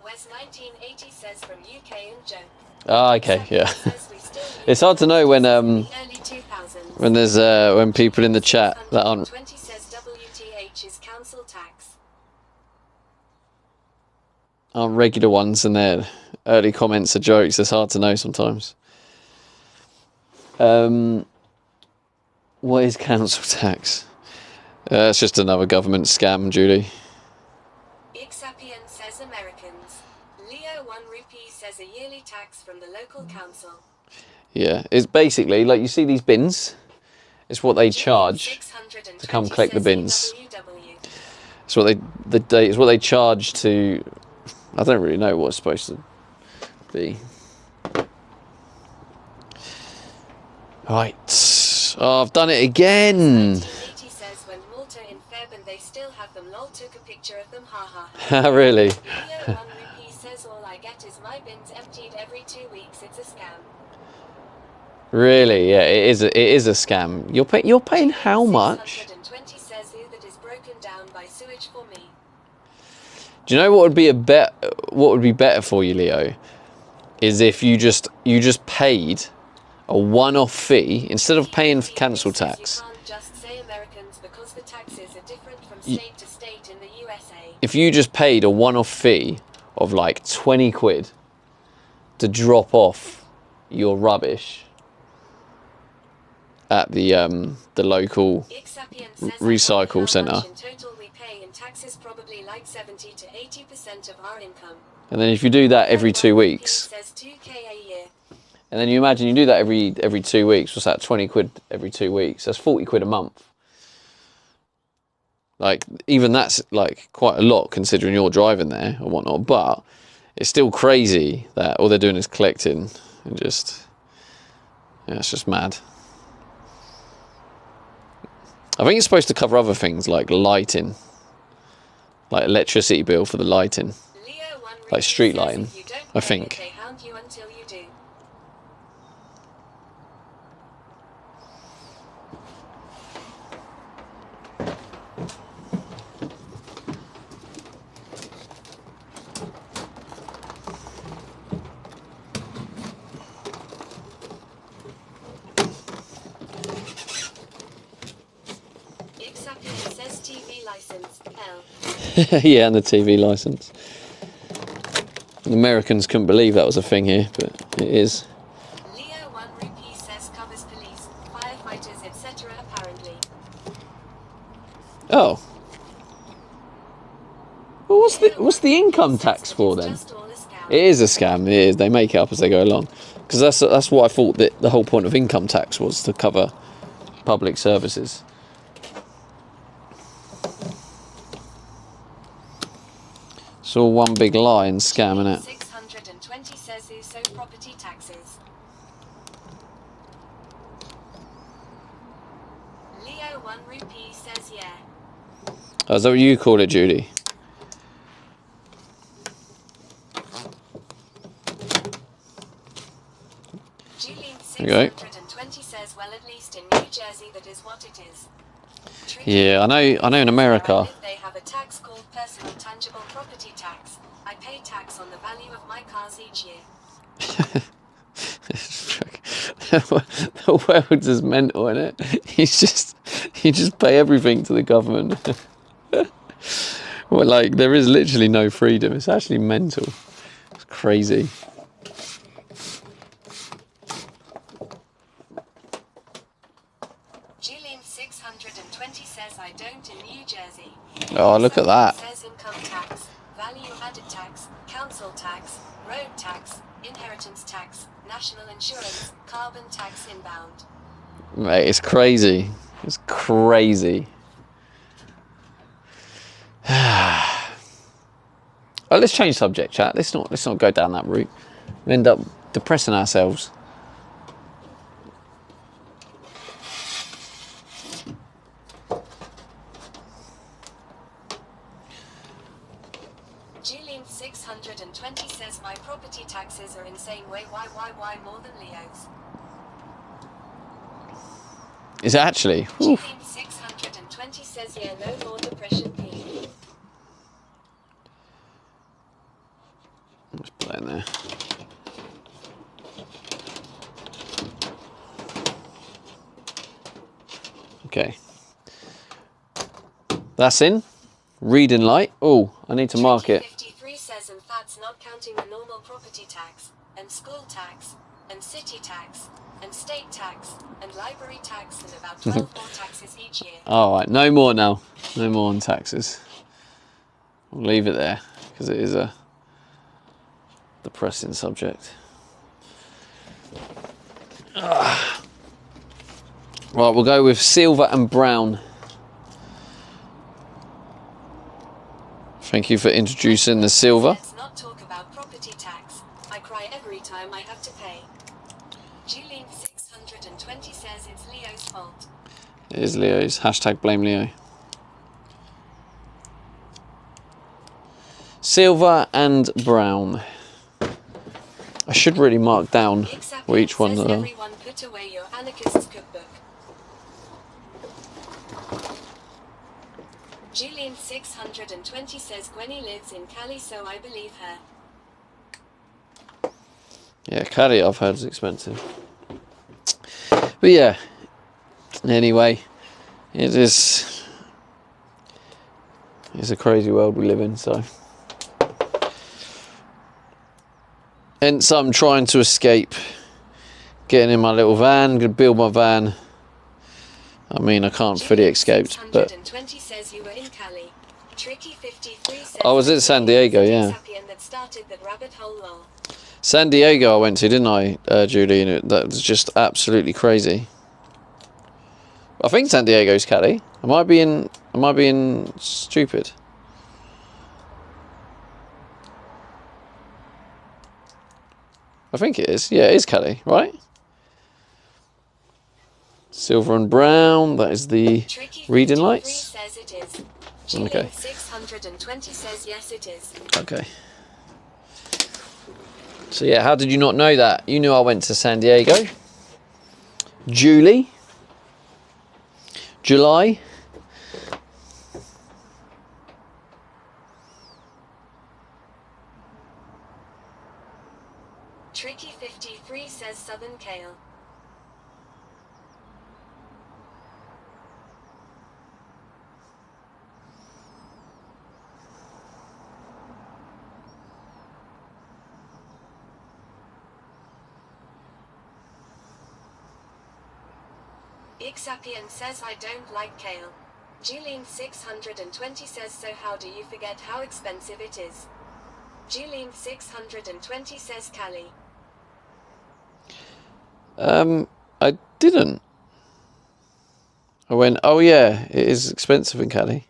Wes 1980 says from UK and joke.
Ah, okay, yeah.
Says we still use
It's hard to know when
early 2000s.
when there's when people in the chat that aren't
20 says WTH is council tax.
regular ones and their early comments are jokes. It's hard to know sometimes. What is council tax? It's just another government scam, Julie.
Ixapian says Americans. Leo 1 rupee says a yearly tax from the local council.
Yeah, it's basically like you see these bins. It's what they charge to come collect the bins. It's what it's what they charge to. I don't really know what it's supposed to be. Right. Oh, I've done it again.
1980 says when Malta in Feb and they still have them. Lol, took a picture of them. Ha ha ha.
Really?
Leo 1 rupee says all I get is my bins emptied every 2 weeks. It's a scam.
Really? Yeah, it is a scam. You're paying how much?
620 says who that is broken down by sewage for me.
Do you know what would be what would be better for you, Leo? Is if you just paid a one-off fee instead of paying for council tax.
You can't just say Americans because the taxes are different from state to state in the USA.
If you just paid a one-off fee of like 20 quid to drop off your rubbish, at the local
Ixapian says
recycle
how
centre.
much in total we pay in taxes, probably like 70 to 80% of our income.
And then if you do that every 2 weeks,
Says 2k a year.
and then you imagine you do that every 2 weeks, what's that, 20 quid every 2 weeks? That's 40 quid a month. Like, even that's like quite a lot considering you're driving there or whatnot, but it's still crazy that all they're doing is collecting and just, yeah, it's just mad. I think it's supposed to cover other things like lighting, like electricity bill for the lighting,
Leo 1
like street
says
lighting,
if you don't
I
pay
think.
it, they hound you until you do. Ixapian says TV license, L.
Yeah, and the TV license. The Americans couldn't believe that was a thing here, but it is.
Leo 1 rupee says covers police, firefighters, etc. apparently.
Oh. Well, what's the income tax for then?
Just all a scam.
It is a scam. It is. They make it up as they go along. Because that's what I thought that the whole point of income tax was, to cover public services. It's all one big lie and scam, innit?
620 says USO property taxes. Leo 1 rupee says yeah.
Oh, is that what you call it, Judy?
Julian
Okay.
620 says, well, at least in New Jersey that is what it is.
Yeah, I know in America.
They have a tax called personal tangible property tax. I pay tax on the value of my cars each year.
The world's is mental, innit? You just pay everything to the government. Well, like, there is literally no freedom. It's actually mental. It's crazy.
Julian 620 says, I don't in New Jersey.
Oh, look at that.
Says income tax, value added tax, council tax, road tax, inheritance tax, national insurance, carbon tax inbound.
Mate, it's crazy. It's crazy. Oh, let's change subject, chat. Let's not go down that route. We end up depressing ourselves.
Julian 620 says my property taxes are insane. Why more than Leo's?
Is it actually? Oof.
Julian 620 says yeah, no more depression P.
Let's put that in there. Okay. That's in. Reading light. Oh, I need to mark it.
53 says, and that's not counting the normal property tax, and school tax, and city tax, and state tax, and library tax, and about 12 more taxes each year.
Alright, no more now. No more on taxes. We'll leave it there, because it is a depressing subject. Right, we'll go with silver and brown. Thank you for introducing the silver.
Let's not talk about property tax. I cry every time I have to pay. Julian 620 says it's Leo's fault.
It is Leo's. Hashtag blame Leo. Silver and brown. I should really mark down what each one
says
are.
everyone put away your anarchist's cookbook. Julian 620 says Gwenny lives in Cali, so I believe her.
Yeah, Cali I've heard is expensive. But yeah, anyway, it's a crazy world we live in, so. Hence I'm trying to escape, getting in my little van, gonna build my van, I mean, I can't fully escape, but...
620 says you were in Cali. Tricky 53 says
I was at San Diego, yeah.
that started that rabbit hole law.
San Diego I went to, didn't I, Julie? And that was just absolutely crazy. I think San Diego's Cali. Am I being stupid? I think it is. Yeah, it is Cali, right? Silver and brown. That is the reading lights.
Says it is.
Okay.
620 says yes, it is.
Okay. So yeah, how did you not know that? You knew I went to San Diego. Julie. July.
Tricky 53 says Southern Kale. Ixapian says I don't like kale. Julene 620 says so how do you forget how expensive it is? Julene 620 says Cali.
I didn't. I went, oh yeah, it is expensive in Cali.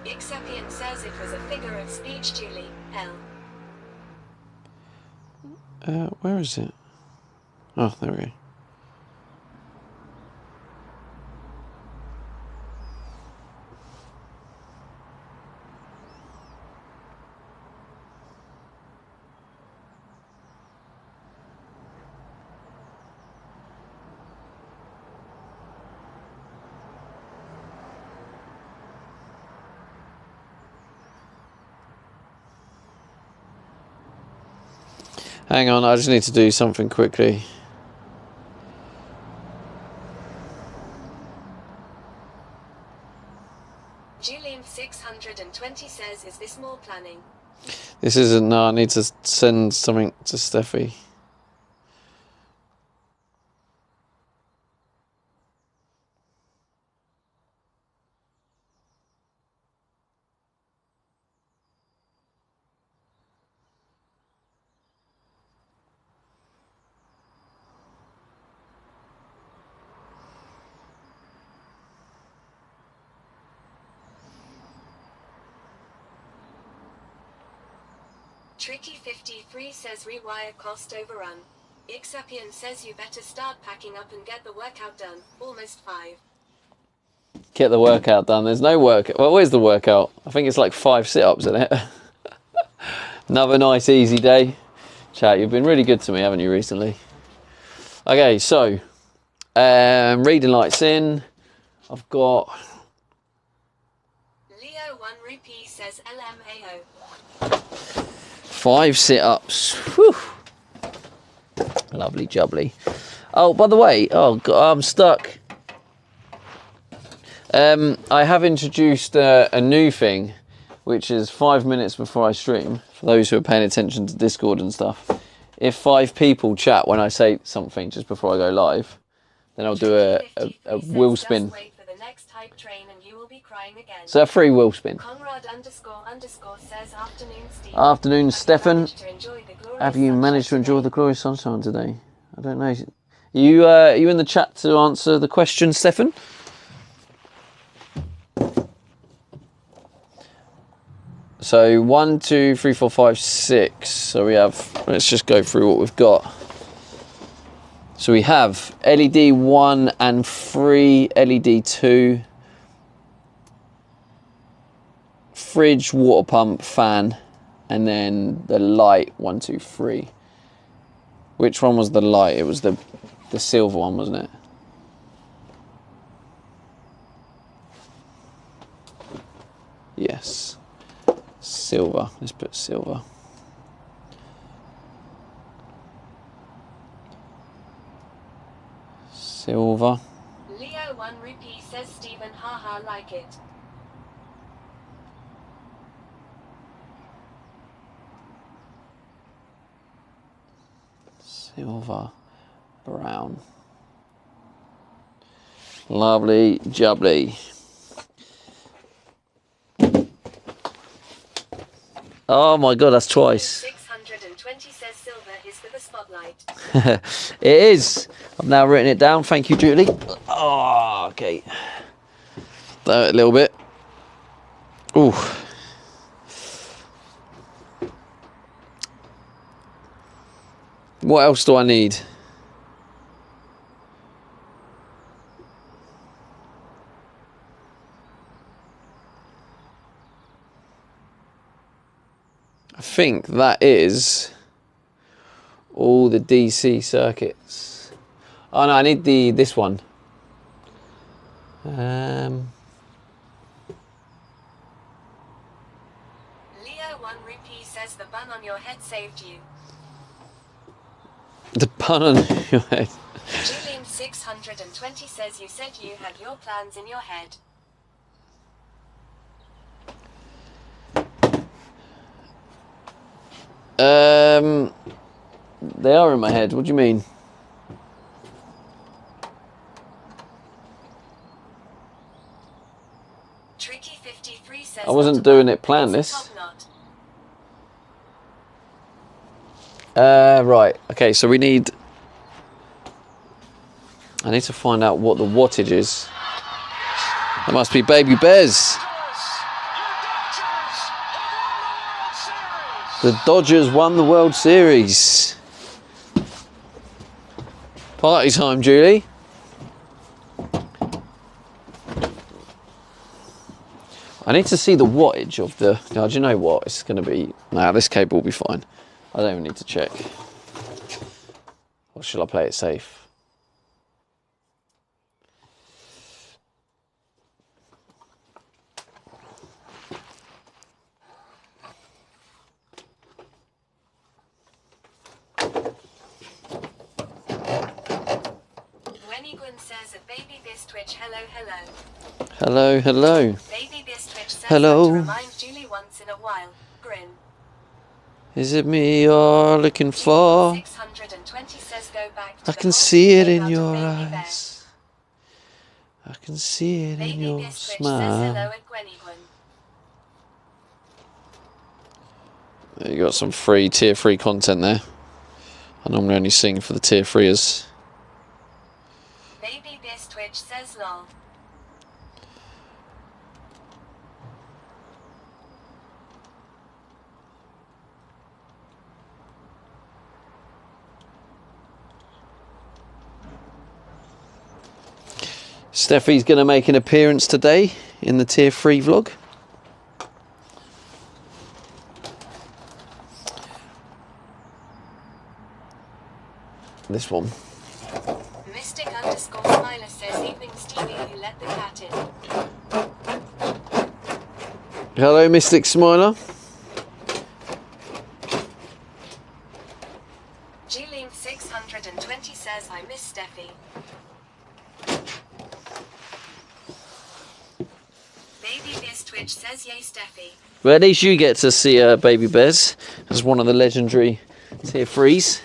Ixapian says it was a figure of speech, Julie. L.
Where is it? Oh, there we go. Hang on, I just need to do something quickly.
Julian 620 says, is this more planning?
This isn't, no, I need to send something to Steffi.
Tricky 53 says rewire cost overrun. Ixapian says you better start packing up and get the workout done. Almost 5.
Get the workout done. There's no workout. Well, where's the workout? I think it's like 5 sit-ups, isn't it? Another nice easy day. Chat, you've been really good to me, haven't you, recently? Okay, so reading lights in. I've got
Leo 1 rupee says LMAO.
5 sit-ups. Whew. Lovely jubbly. Oh, by the way, oh God, I'm stuck. I have introduced a new thing, which is 5 minutes before I stream. For those who are paying attention to Discord and stuff, if 5 people chat when I say something just before I go live, then I'll do a wheel spin. So a free wheel spin.
Says afternoon, Steve.
Afternoon, Stefan. Have you managed to enjoy the glorious sunshine today? I don't know. You in the chat to answer the question, Stefan? So 1, 2, 3, 4, 5, 6. So we have. Let's just go through what we've got. So we have LED 1 and 3, LED 2, fridge, water pump, fan, and then the light 1, 2, 3. Which one was the light? It was the silver one, wasn't it? Yes. Silver. Let's put silver. Silver.
Leo 1 rupee says Stephen haha like it.
Silver, brown. Lovely jubbly. Oh my god, that's twice.
620 says silver is for the spotlight.
It is. I've now written it down. Thank you, Julie. Oh, okay. That a little bit. Ooh. What else do I need? I think that is all the DC circuits. Oh no, I need this one.
Leo 1 rupee says the bun on your head saved you.
The bun on your head.
Julian 620 says you said you had your plans in your head.
They are in my head. What do you mean?
Tricky 53 says
I wasn't doing it planned, this. Right. Okay, so we need... I need to find out what the wattage is. That must be Baby Bez. The Dodgers won the World Series. Party time, Julie. I need to see the wattage of the... Oh, do you know what? It's going to be... Nah, this cable will be fine. I don't even need to check. Or shall I play it safe?
Says a baby Bistwitch, hello, hello.
Hello, hello.
Baby Bistwitch says
hello.
To remind Julie once in a while. Grin.
Is it me you're looking for?
620 says go back to
I can see it in your eyes. I can see it in your
Bistwitch
smile.
says hello at Gwenny Gwen.
You got some free tier 3 content there. I normally only sing for the tier 3ers.
Baby Bistwitch says lol.
Steffi's going to make an appearance today in the tier 3 vlog. This one.
Mystic_Smiler says evening Stevie, you let the cat in.
Hello, Mystic Smiler.
Julian 620 says I miss Steffi. Baby Bistwitch says yay Steffi.
Well, at least you get to see Baby Bez as one of the legendary tier 3s.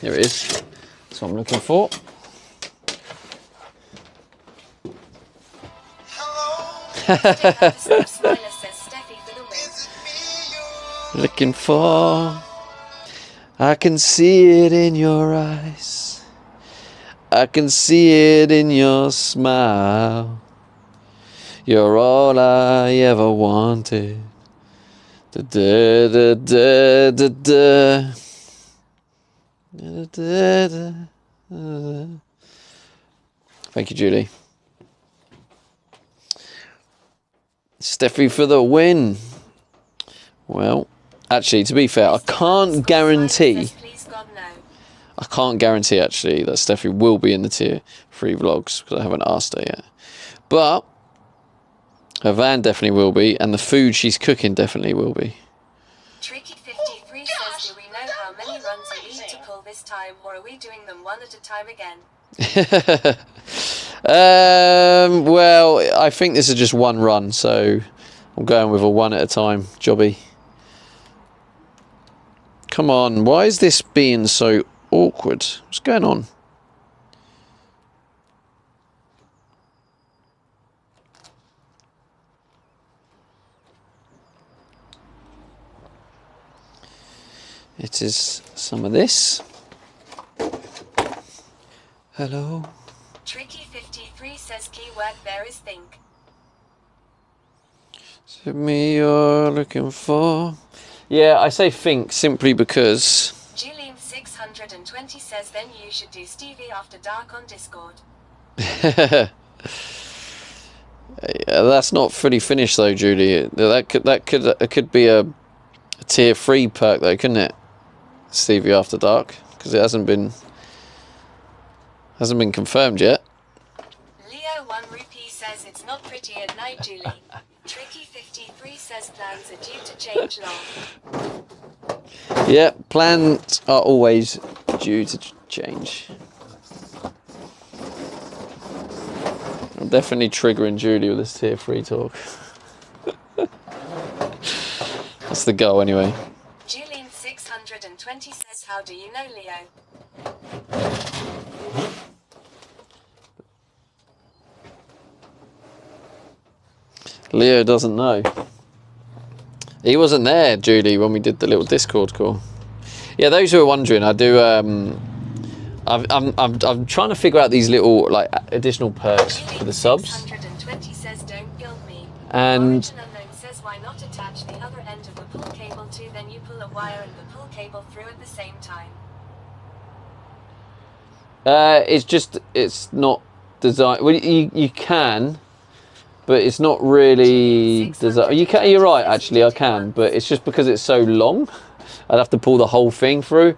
Here it is. That's what I'm looking for.
Mystic_Smiler says Steffi for the win.
Looking for... I can see it in your eyes. I can see it in your smile. You're all I ever wanted. Da da da da da da. Da, da, da, da. Thank you, Julie. Steffi for the win. Well, actually, to be fair, I can't guarantee. I can't guarantee actually that Steffi will be in the tier 3 vlogs because I haven't asked her yet. But her van definitely will be, and the food she's cooking definitely will be.
Tricky 53 says, do we know how many runs we need to pull this time, or are we doing them one at a time again?
Well, I think this is just one run, so I'm going with a one at a time jobby. Come on, why is this being so awkward? What's going on? It is some of this. Hello.
Tricky53 says keyword there is think.
Is it me you're looking for? Yeah, I say think simply because...
Julian620 says then you should do Stevie After Dark on Discord.
Yeah, that's not fully finished though, Julie. That could be a tier 3 perk though, couldn't it? Stevie After Dark, because it hasn't been confirmed yet.
Leo1 Rupee says it's not pretty at night, Julie. Tricky53 says plans are due to change long.
Yeah, plans are always due to change. I'm definitely triggering Julie with this tier 3 talk. That's the goal anyway.
Julian620 says how do you know Leo?
Leo doesn't know. He wasn't there, Julie, when we did the little Discord call. Yeah, those who are wondering, I do. I'm trying to figure out these little like additional perks for the subs.
620 says don't guilt me.
And
Origin Unknown says why not attach the other end of the pull cable to then you pull a wire and the pull cable through at the same time.
it's not designed. Well, you can. But it's not really designed. You're right, actually, I can. But it's just because it's so long, I'd have to pull the whole thing through.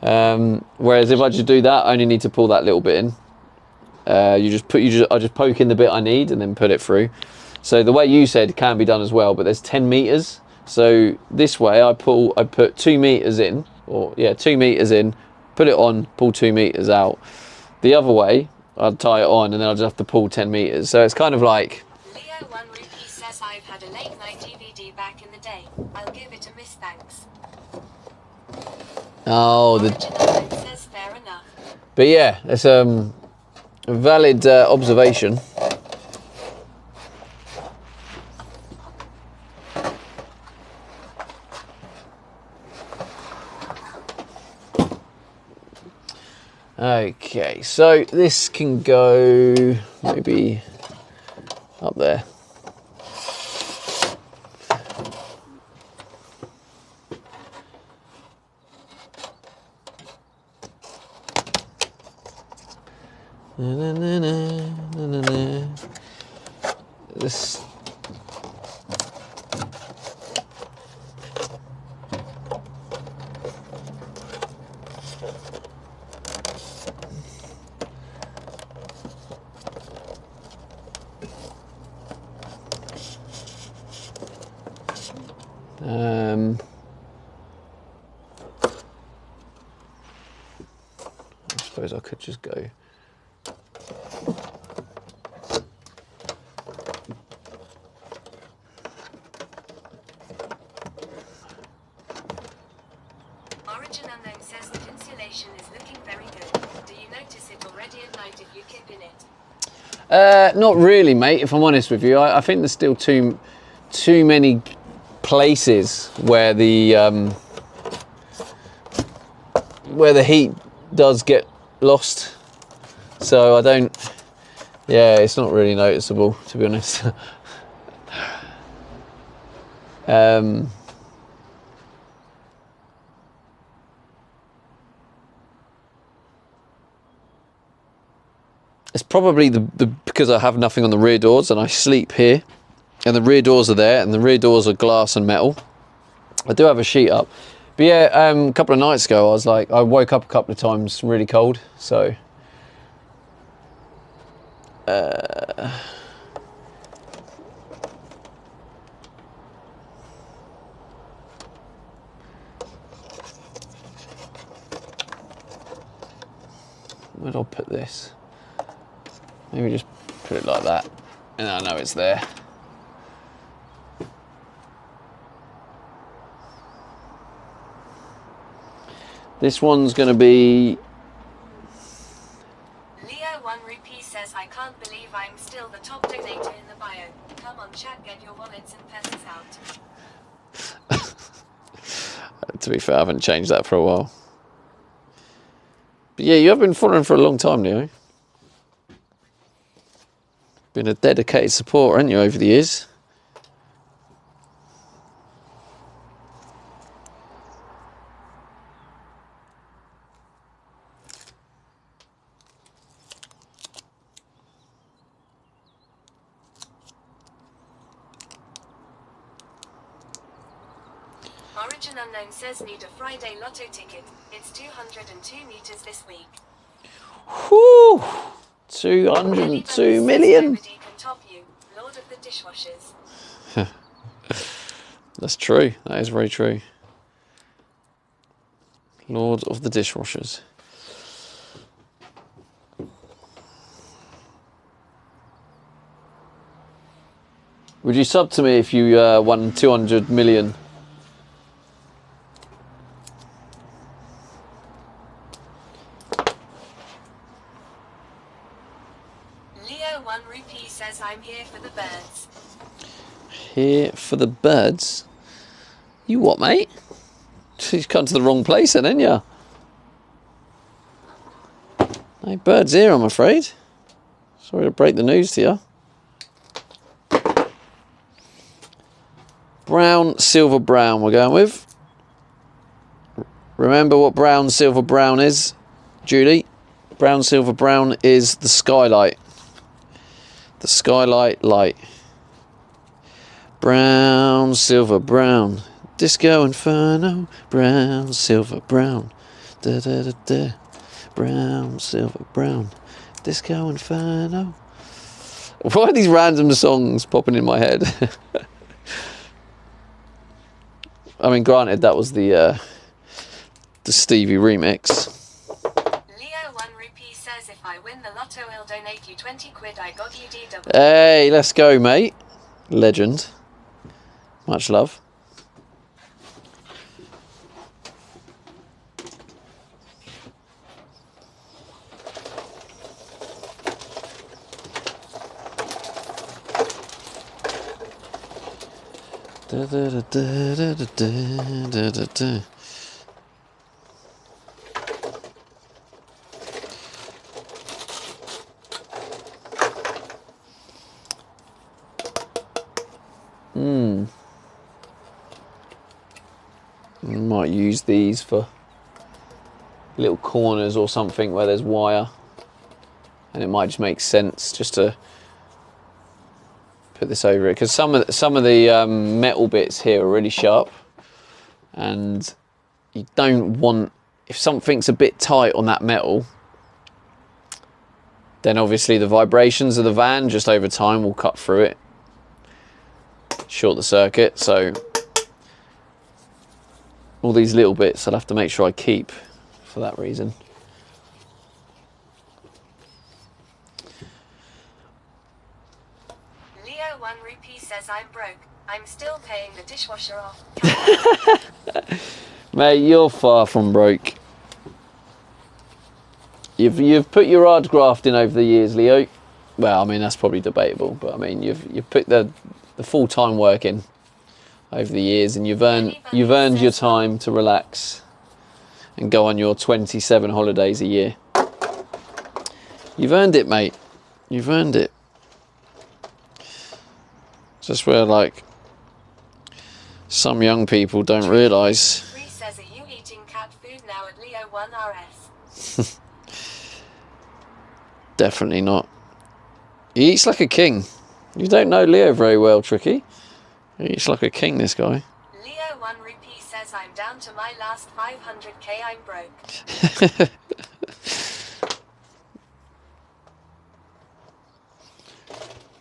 Whereas if I just do that, I only need to pull that little bit in. I just poke in the bit I need and then put it through. So the way you said can be done as well, but there's 10 meters. So this way I put 2 meters in, 2 meters in, put it on, pull 2 meters out. The other way, I'd tie it on and then I'd just have to pull 10 meters. So it's kind of like...
Leo1 Rupee says I've had a late night DVD back in the day. I'll give it a miss, thanks.
Oh,
Origin Unknown says fair enough.
But yeah, it's a valid observation. Okay, so this can go maybe up there. Na, na, na, na, na, na. This. I suppose I could just go.
Origin Unknown says that insulation is looking very good. Do you notice it already at night if you keep in it?
Not really, mate, if I'm honest with you. I think there's still too many places where the heat does get lost. So I don't... Yeah, it's not really noticeable, to be honest. It's probably because I have nothing on the rear doors and I sleep here and the rear doors are there and the rear doors are glass and metal. I do have a sheet up. But yeah, a couple of nights ago I woke up a couple of times really cold, so where do I put this? Maybe just put it like that, and I know it's there. This one's going to be...
Leo 1 Rupee says, I can't believe I'm still the top donator in the bio. Come on chat, get your wallets and pesos out.
To be fair, I haven't changed that for a while. But yeah, you have been following for a long time, Leo. Been a dedicated supporter, haven't you, over the years?
Origin Unknown says, need a Friday lotto ticket. It's 202 meters this week.
Whew! 202 million.
Nobody can top you, Lord of the Dishwashers.
That's true. That is very true. Lord of the Dishwashers. Would you sub to me if you won 200 million?
Leo 1 Rupee says, I'm here for the birds.
Here for the birds? You what, mate? You've come to the wrong place then, ain't you? No birds here, I'm afraid. Sorry to break the news to you. Brown, silver, brown we're going with. Remember what brown, silver, brown is, Julie? Brown, silver, brown is the skylight. The skylight light. Brown, silver, brown. Disco Inferno. Brown, silver, brown. Da da da da. Brown, silver, brown. Disco Inferno. Why are these random songs popping in my head? I mean, granted, that was the Stevie remix.
Leo 1 Rupee says, if I win the lotto, I'll donate you 20 quid. I got you DW.
Hey, let's go, mate. Legend. Much love. Da, da, da, da, da, da, da, da. Might use these for little corners or something where there's wire, and it might just make sense just to put this over it, because some of the metal bits here are really sharp, and you don't want, if something's a bit tight on that metal, then obviously the vibrations of the van just over time will cut through it, short the circuit. So all these little bits I'll have to make sure I keep for that reason.
Leo 1 Rupee says, I'm broke. I'm still paying the dishwasher off.
Mate, you're far from broke. You've put your hard graft in over the years, Leo. Well, I mean, that's probably debatable, but I mean, you've put the full-time work in over the years, and you've earned your time to relax and go on your 27 holidays a year. You've earned it, mate. You've earned it. Just where, like, some young people don't realise.
Free says, are you eating cat food now at Leo 1 RS?
Definitely not. He eats like a king. You don't know Leo very well, Tricky. He eats like a king, this guy.
Leo 1 Rupee says, I'm down to my last 500k, I'm broke.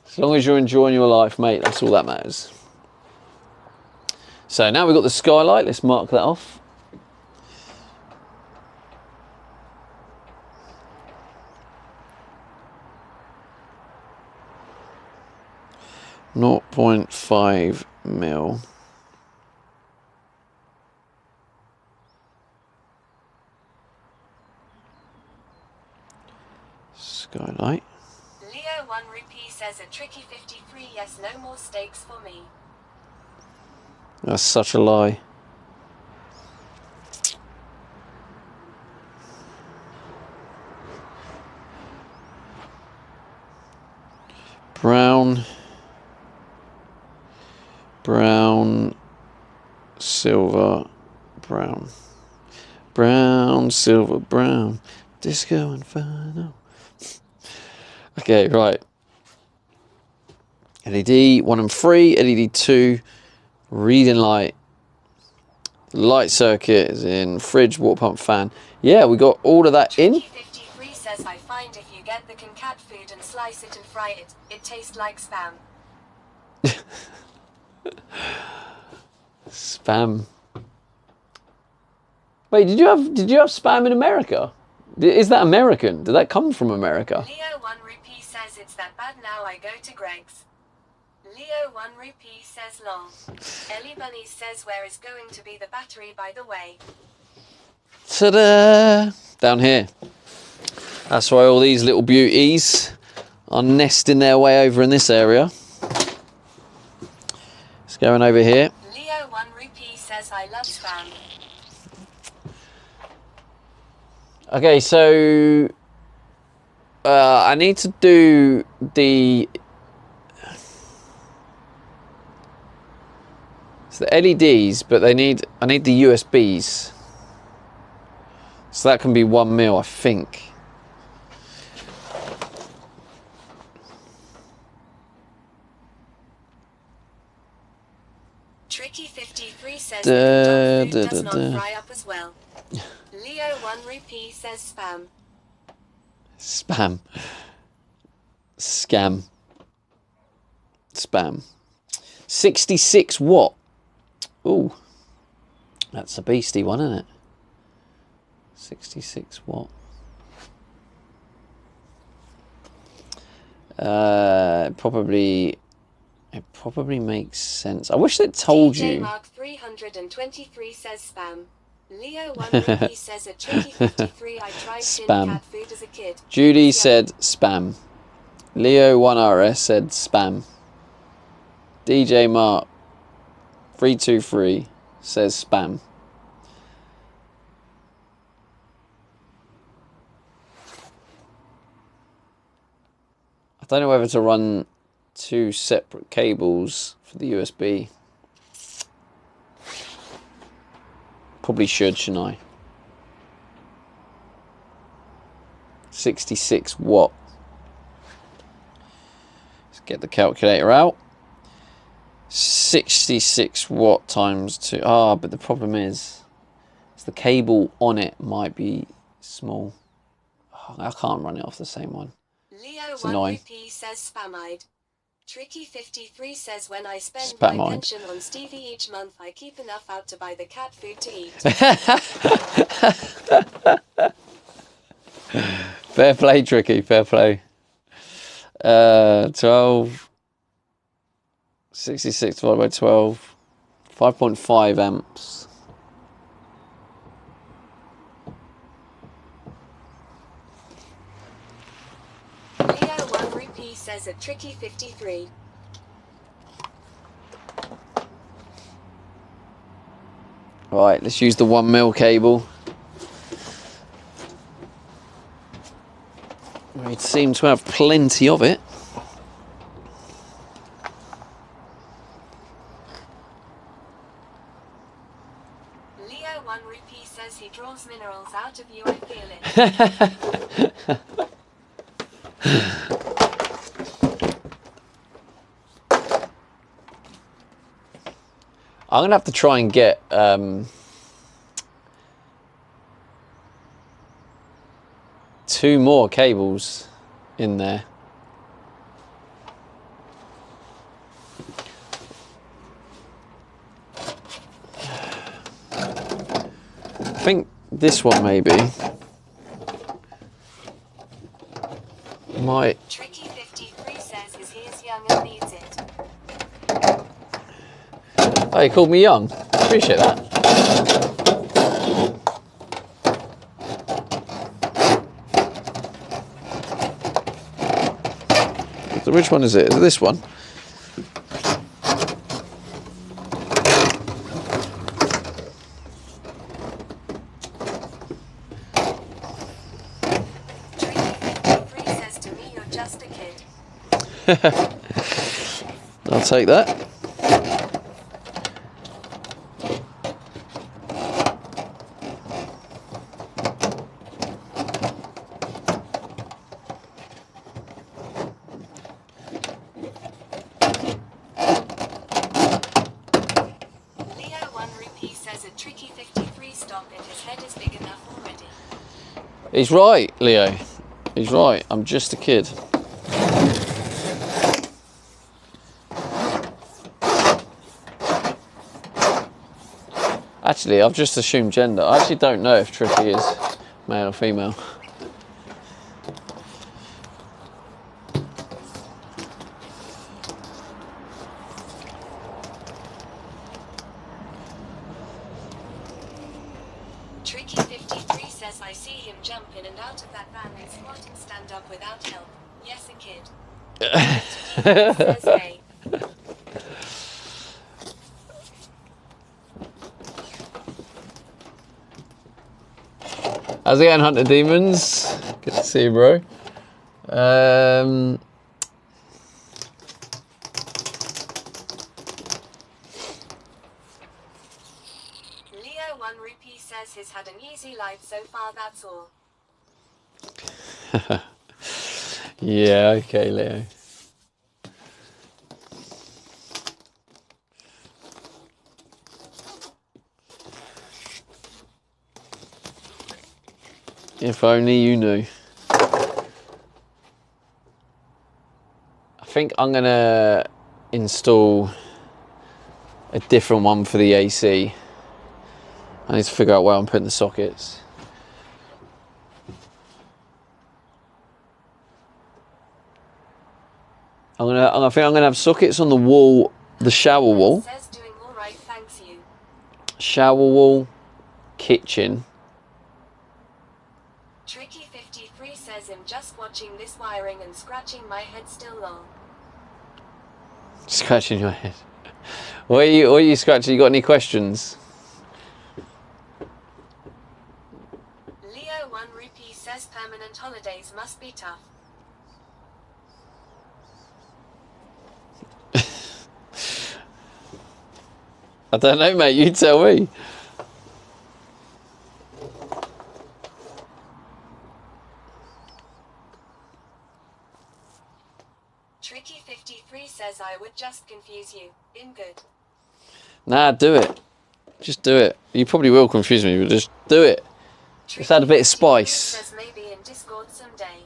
As long as you're enjoying your life, mate, that's all that matters. So now we've got the skylight. Let's mark that off. .5 mil. Skylight.
Leo 1 Rupee says a tricky 53. Yes, no more stakes for me.
That's such a lie. Brown, silver, brown. Brown, silver, brown. Disco Inferno. Okay, right. LED 1 and 3, LED 2, reading light. Light circuit is in, fridge, water pump, fan. Yeah, we got all of that in.
Tricky 53 says I find if you get the cat food and slice it and fry it, it tastes like spam.
Spam. Wait, did you have spam in America? Is that American? Did that come from America?
Leo 1 Rupee says it's that bad now I go to Greg's. Leo 1 Rupee says lol. Ellie Bunny says where is going to be the battery by the way.
Ta-da! Down here. That's why all these little beauties are nesting their way over in this area. It's going over here.
Leo 1 Rupee says I love spam.
Okay, so I need to do the LEDs, but I need the USBs. So that can be 1 mil, I think.
Tricky 53 says the dog food does not fry up as well. Leo 1 Rupee says spam.
Spam. Scam. Spam. 66 watt. Ooh. That's a beastie one, isn't it? 66 watt. It probably makes sense. I wish they'd told
DJ
you.
Mark 323 says spam. Leo 1 Rupee says a tricky 53. I tried tin cat food as a kid.
Judy said spam. Leo 1RS said spam. DJ Mark 323 says spam. I don't know whether to run 2 separate cables for the USB. Probably shouldn't I? 66 watt. Let's get the calculator out. 66 watt times 2. But the problem is the cable on it might be small. I can't run it off the same one.
Leo 1 Rupee says spamide. Tricky 53 says when I spend my pension on Stevie each month, I keep enough out to buy the cat food to eat.
Fair play, Tricky, fair play. 12, 66 divided by 12, 5.5 amps.
Leo 1 Rupee says a tricky 53.
Right, let's use the 1 mil cable. We seem to have plenty of it.
Leo 1 Rupee says he draws minerals out of you, I feel it.
I'm going to have to try and get 2 more cables in there. I think this one maybe might.
Tricky 53 says his hair's young and needs it.
Oh, you called me young. Appreciate that. So which one is it? Is it this one?
Tricky53 says to me, you're just a kid.
I'll take that.
Leo 1 Rupee says a Tricky53 stop it, his head is big enough already.
He's right, Leo. He's right. I'm just a kid. Actually, I've just assumed gender. I actually don't know if Tricky is male or female.
Tricky53 says I see him jump in and out of that van and squat and stand up without help. Yes, a kid. Says hey.
How's it going, Hunter Demons? Good to see you, bro.
Leo 1 Rupee says he's had an easy life so far, that's all.
Yeah, okay, Leo. If only you knew. I think I'm gonna install a different one for the AC. I need to figure out where I'm putting the sockets. I think I'm gonna have sockets on the wall, the shower wall,
Says doing all right, thanks you.
shower wall, kitchen.
Tricky53 says I'm just watching this wiring and scratching my head still long.
Scratching your head. What are you scratching? You got any questions?
Leo 1 Rupee says permanent holidays must be tough.
I don't know, mate. You tell me.
Tricky53 says I would just confuse you. In good.
Nah, do it. Just do it. You probably will confuse me, but just do it. Just add a bit of spice.
Says maybe in Discord someday.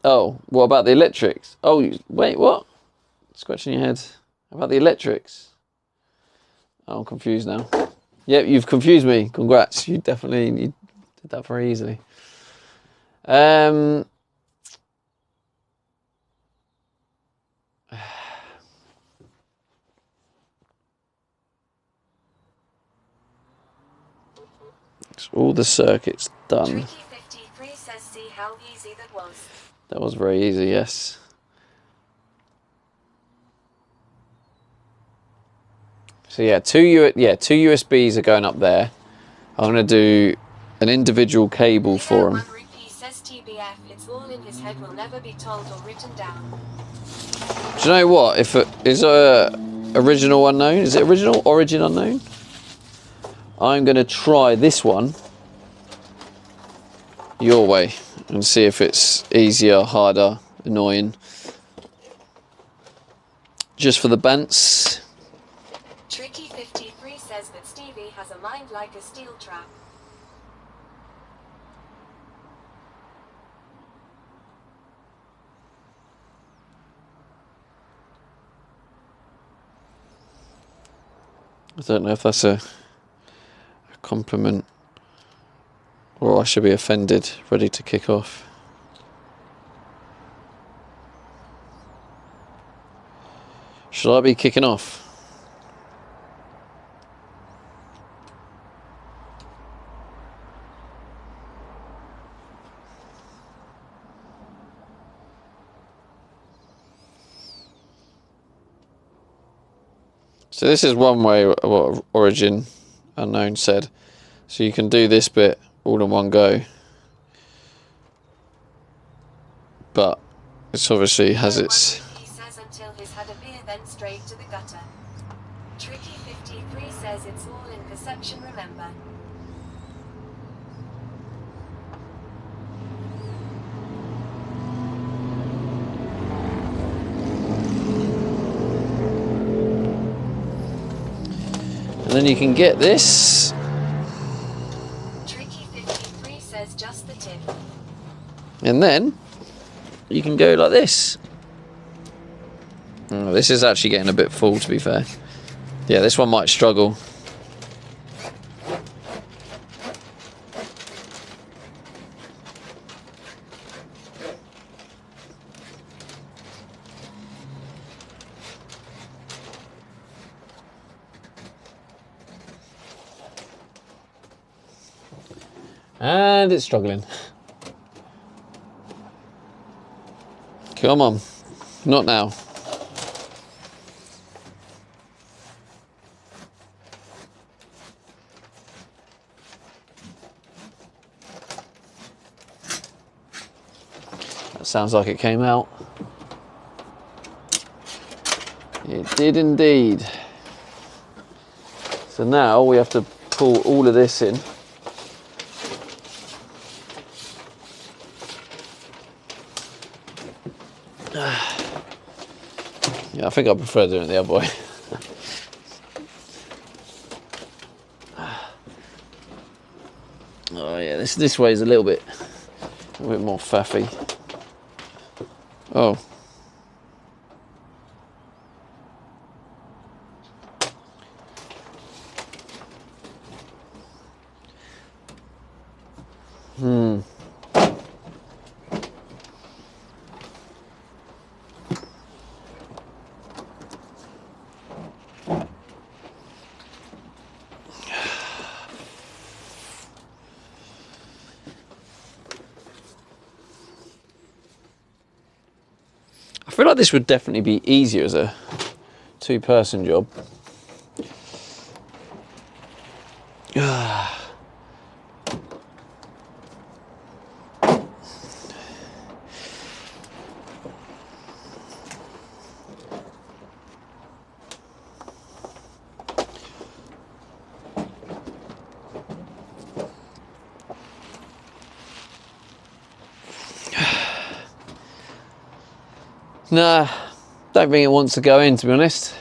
Oh, what about the electrics? Oh, wait, what? Scratching your head. How about the electrics? Oh, I'm confused now. Yep, you've confused me. Congrats. You did that very easily. All the circuits done.
Tricky53 says see how easy that was.
That was very easy, yes. So yeah, two USBs are going up there. I'm gonna do an individual cable for them.
Leo 1 Rupee says TBF, it's all in his head, will never be told or written down.
Do you know what? If it is original unknown, is it original origin unknown? I'm gonna try this one your way and see if it's easier, harder, annoying. Just for the bants.
Tricky53 says that Stevie has a mind like a steel trap.
I don't know if that's a compliment or I should be offended, ready to kick off. Should I be kicking off? So this is one way what Origin Unknown said. So you can do this bit all in one go. But it's obviously has its...
He says until he's had a beer then straight to the gutter. Tricky 53 says it's all in perception, remember.
And then you can get this.
Tricky 53 says just the tip.
And then you can go like this. Oh, this is actually getting a bit full, to be fair. Yeah, this one might struggle. And it's struggling. Come on. Not now. That sounds like it came out. It did indeed. So now we have to pull all of this in. Yeah, I think I prefer doing it the other way. Oh yeah, this way is a little bit more faffy. Oh. I feel like this would definitely be easier as a two-person job. Nah, don't think it wants to go in, to be honest.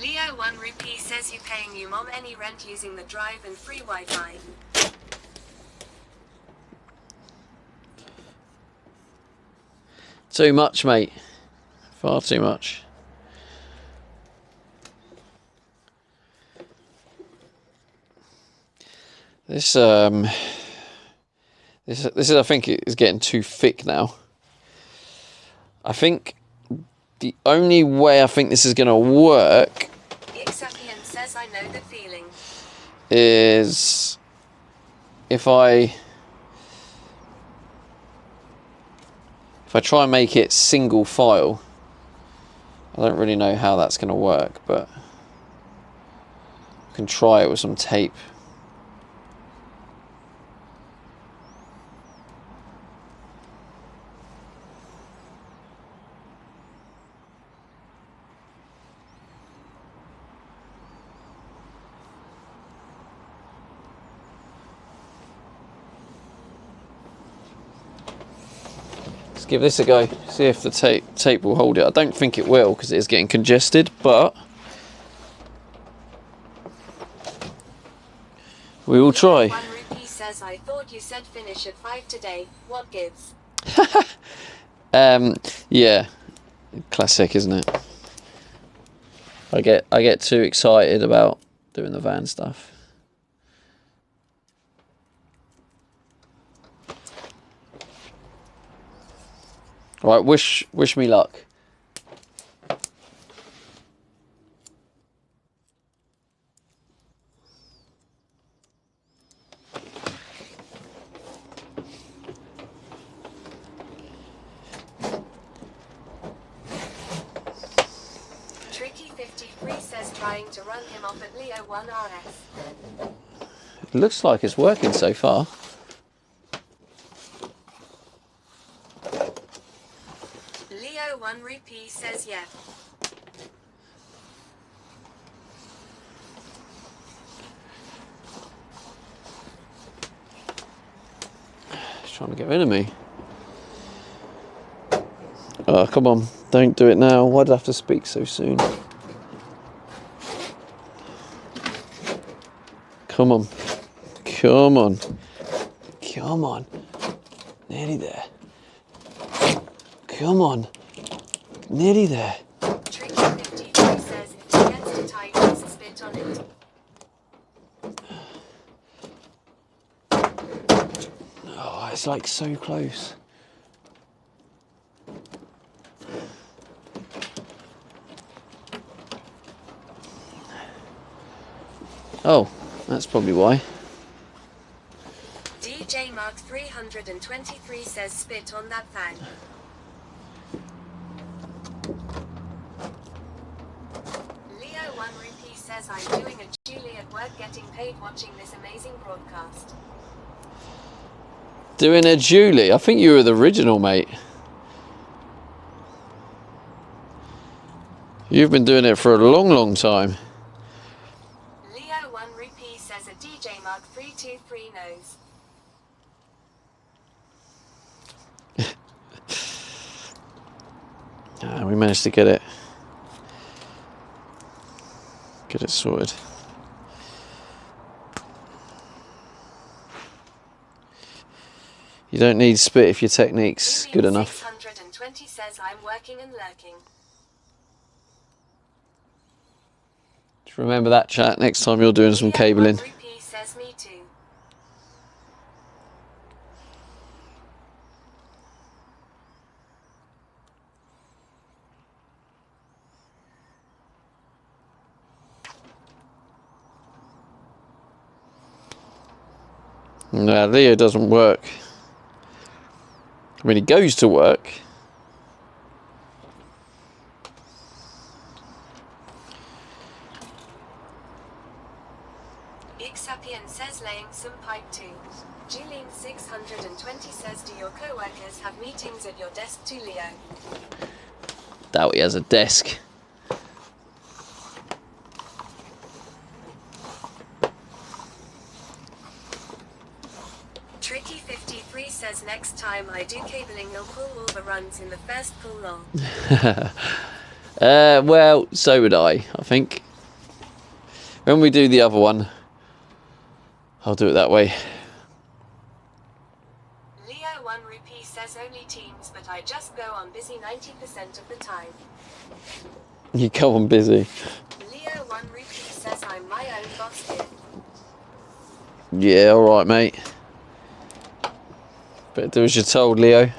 Leo 1 rupee says you paying you mom any rent using the drive and free Wi-Fi.
Too much, mate. Far too much. This is, I think, it is getting too thick now. I think the only way I think this is going to work
Ixapian says I know the feeling.
is if I try and make it single file. I don't really know how that's going to work, but I can try it with some tape. Give this a go, see if the tape will hold it. I don't think it will because it is getting congested, but we will try.
1 rupee says I thought you said finish at 5 today. What gives?
Yeah, classic, isn't it? I get too excited about doing the van stuff. Right, wish me luck.
going to run him off at Leo 1 RS.
It looks like it's working so far.
Leo 1 Rupee says yeah.
He's trying to get rid of me. Oh, come on. Don't do it now. Why'd I have to speak so soon? Come on. Come on. Come on. Nearly there. Come on. Nearly there.
Tricky 53 says if he gets too tight, just spit on it.
Oh, it's like so close. Oh, that's probably why.
DJ Mark 323 says spit on that thing. Leo 1 Rupee says I'm doing a Julie at work getting paid watching this amazing broadcast.
Doing a Julie. I think you were the original, mate. You've been doing it for a long, long time.
Leo 1 Rupee says a DJ Mark 323 knows.
We managed to get it sorted. You don't need spit if your technique's good enough.
620 says I'm working and lurking.
Just remember that, chat, next time you're doing some
Leo 1
cabling.
Rupee says me too.
No, Leo doesn't work. I mean, he goes to work.
Ixapian says laying some pipe too. Julian 620 says do your co-workers have meetings at your desk too, Leo?
Doubt he has a desk.
Tricky 53 says next time I do cabling you'll pull all the runs in the first pull long.
Well, so would I think. When we do the other one, I'll do it that way.
Leo 1 Rupee says only teams, but I just go on busy 90% of the time.
You go on busy.
Leo 1 Rupee says I'm my own boss here.
Yeah, alright, mate. Better do as you're told, Leo.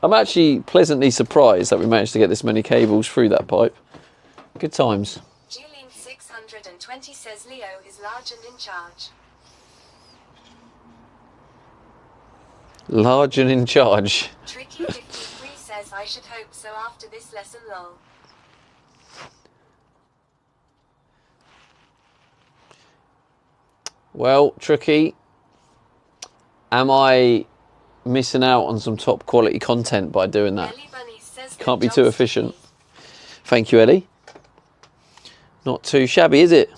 I'm actually pleasantly surprised that we managed to get this many cables through that pipe. Good times.
Julian 620 says Leo is large and in charge.
Large and in charge.
Tricky 53 says I should hope so after this lesson lol.
Well, Tricky, am I missing out on some top quality content by doing that?
Ellie Bunny says
Can't be
good
too
job,
efficient.
Steve.
Thank you, Ellie. Not too shabby, is it?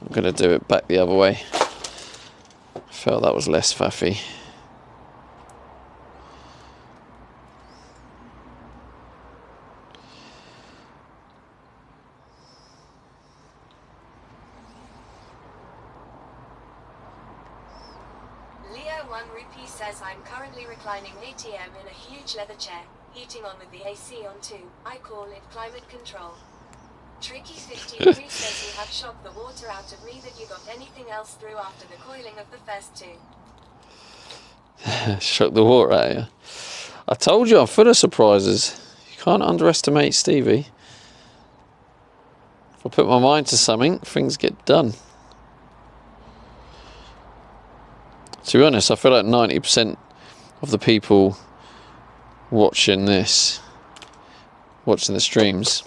I'm going to do it back the other way. I felt that was less faffy.
Leo 1 Rupee says I'm currently reclining ATM in a huge leather chair, heating on with the AC on too. I call it climate control. Tricky 53 says you have shocked the water out of me that you got anything else through after the coiling of the first two.
Shook the water out of you. I told you I'm full of surprises. You can't underestimate Stevie. If I put my mind to something, things get done. To be honest, I feel like 90% of the people watching the streams,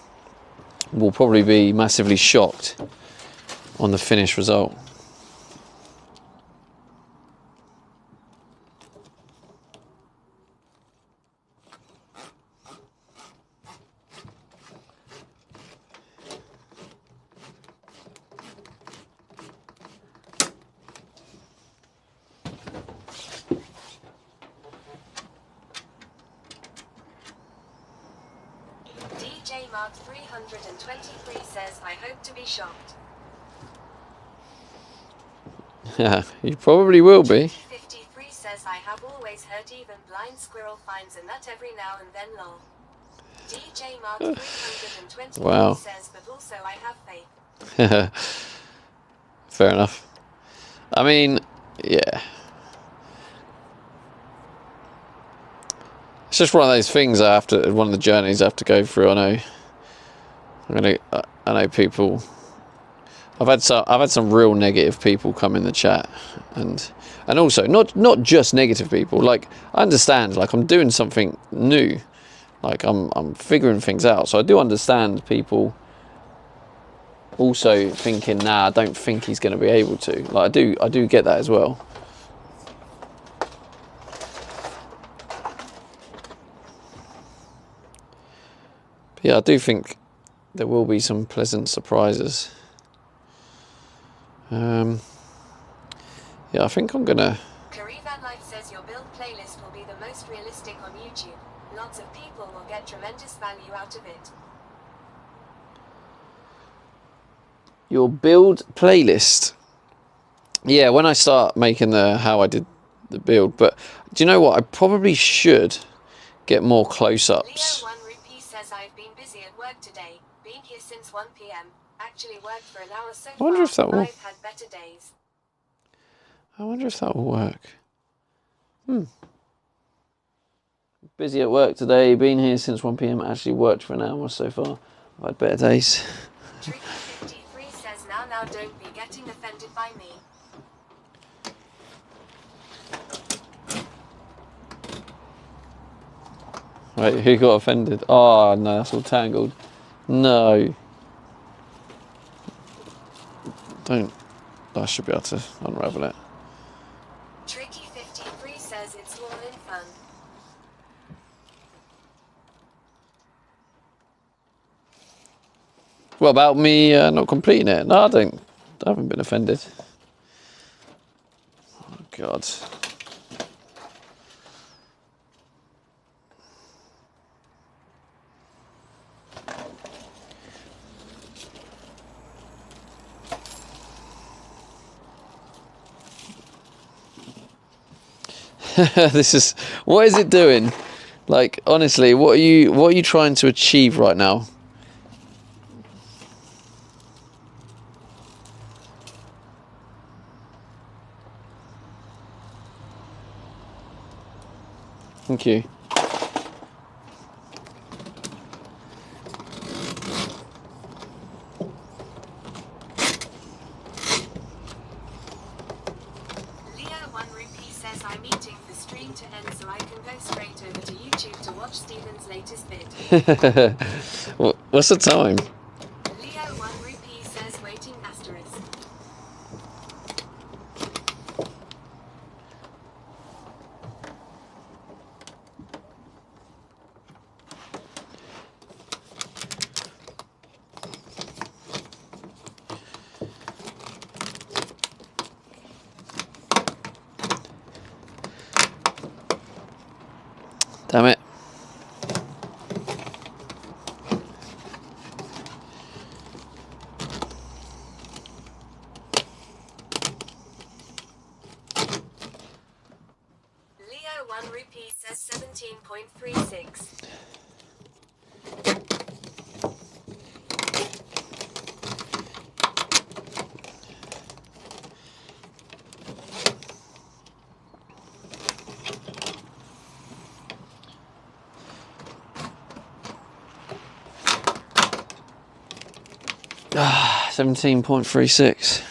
will probably be massively shocked on the finished result.
DJ Mark 323 says, I hope to be shocked.
Yeah, you probably will be.
53 says, I have always heard even blind squirrel finds a nut every now and then lol. DJ Mark 323
Wow.
says, but also I have faith.
Fair enough. I mean, yeah. It's just one of those things one of the journeys I have to go through. I know people. I've had some real negative people come in the chat, and also not just negative people. Like, I understand. Like, I'm doing something new. Like, I'm figuring things out. So I do understand people also thinking, nah, I don't think he's going to be able to. Like, I do get that as well. But yeah, I do think there will be some pleasant surprises. Yeah, I think I'm gonna.
Karivan Life says your build playlist will be the most realistic on YouTube. Lots of people will get tremendous value out of it.
Your build playlist. Yeah, when I start making how I did the build, but do you know what? I probably should get more close-ups.
Leo 1 Rupee says I've been busy at work today. Been here since 1 PM. Actually worked for an hour so
I wonder if that will.
I've had better days.
I wonder if that will work. Busy at work today. Been here since 1 PM. Actually worked for an hour so far. I've had better days.
Tricky 53 says now don't be getting offended by me.
Wait, who got offended? Oh no, that's all tangled. No. Don't. I should be able to unravel it.
Tricky 53 says it's all in fun.
What about me not completing it? No, I haven't been offended. Oh God. What is it doing? Like, honestly, what are you trying to achieve right now? Thank you.
Leo 1 Rupee says I'm eating the stream to end so I can go straight over to YouTube to watch Steven's latest vid.
What's the time?
Leo 1 Rupee says waiting asterisk.
Damn it.
Leo 1 Rupee says 17.36.
17.36.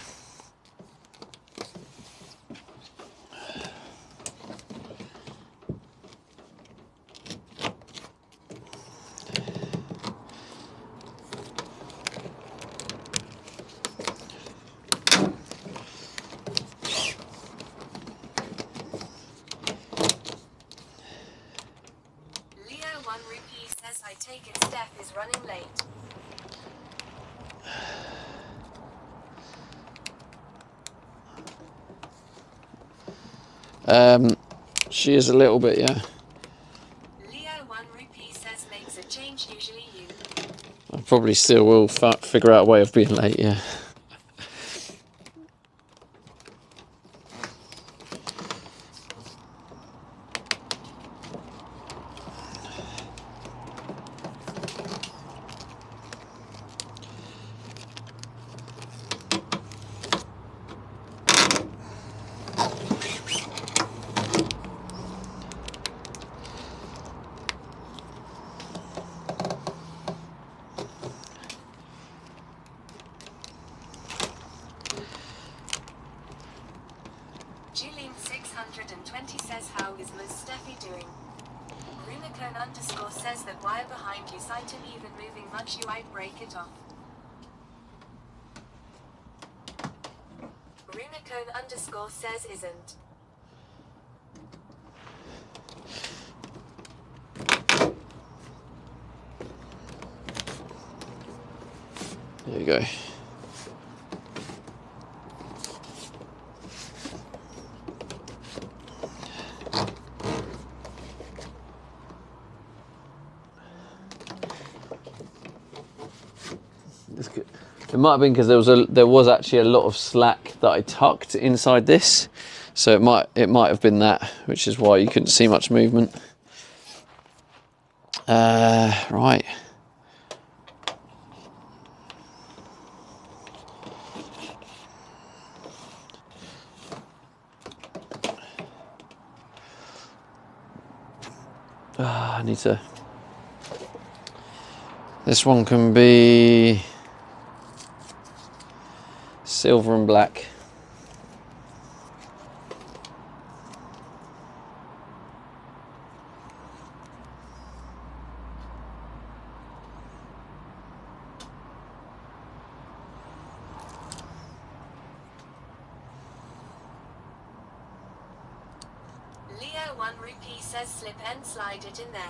Leo 1 Rupee says I take it Steph is running late.
She is a little bit, yeah.
Leo 1 Rupee says makes a change usually you.
I probably still will figure out a way of being late, yeah.
Julian 620 says how is Ms. Steffi doing? Runicone underscore says that wire behind you sight him even moving much you might break it off. Runicone underscore says isn't.
There you go. It might have been because there was actually a lot of slack that I tucked inside this, so it might have been that, which is why you couldn't see much movement. Right. I need to. This one can be silver and black.
Leo 1 Rupee says slip and slide it in there.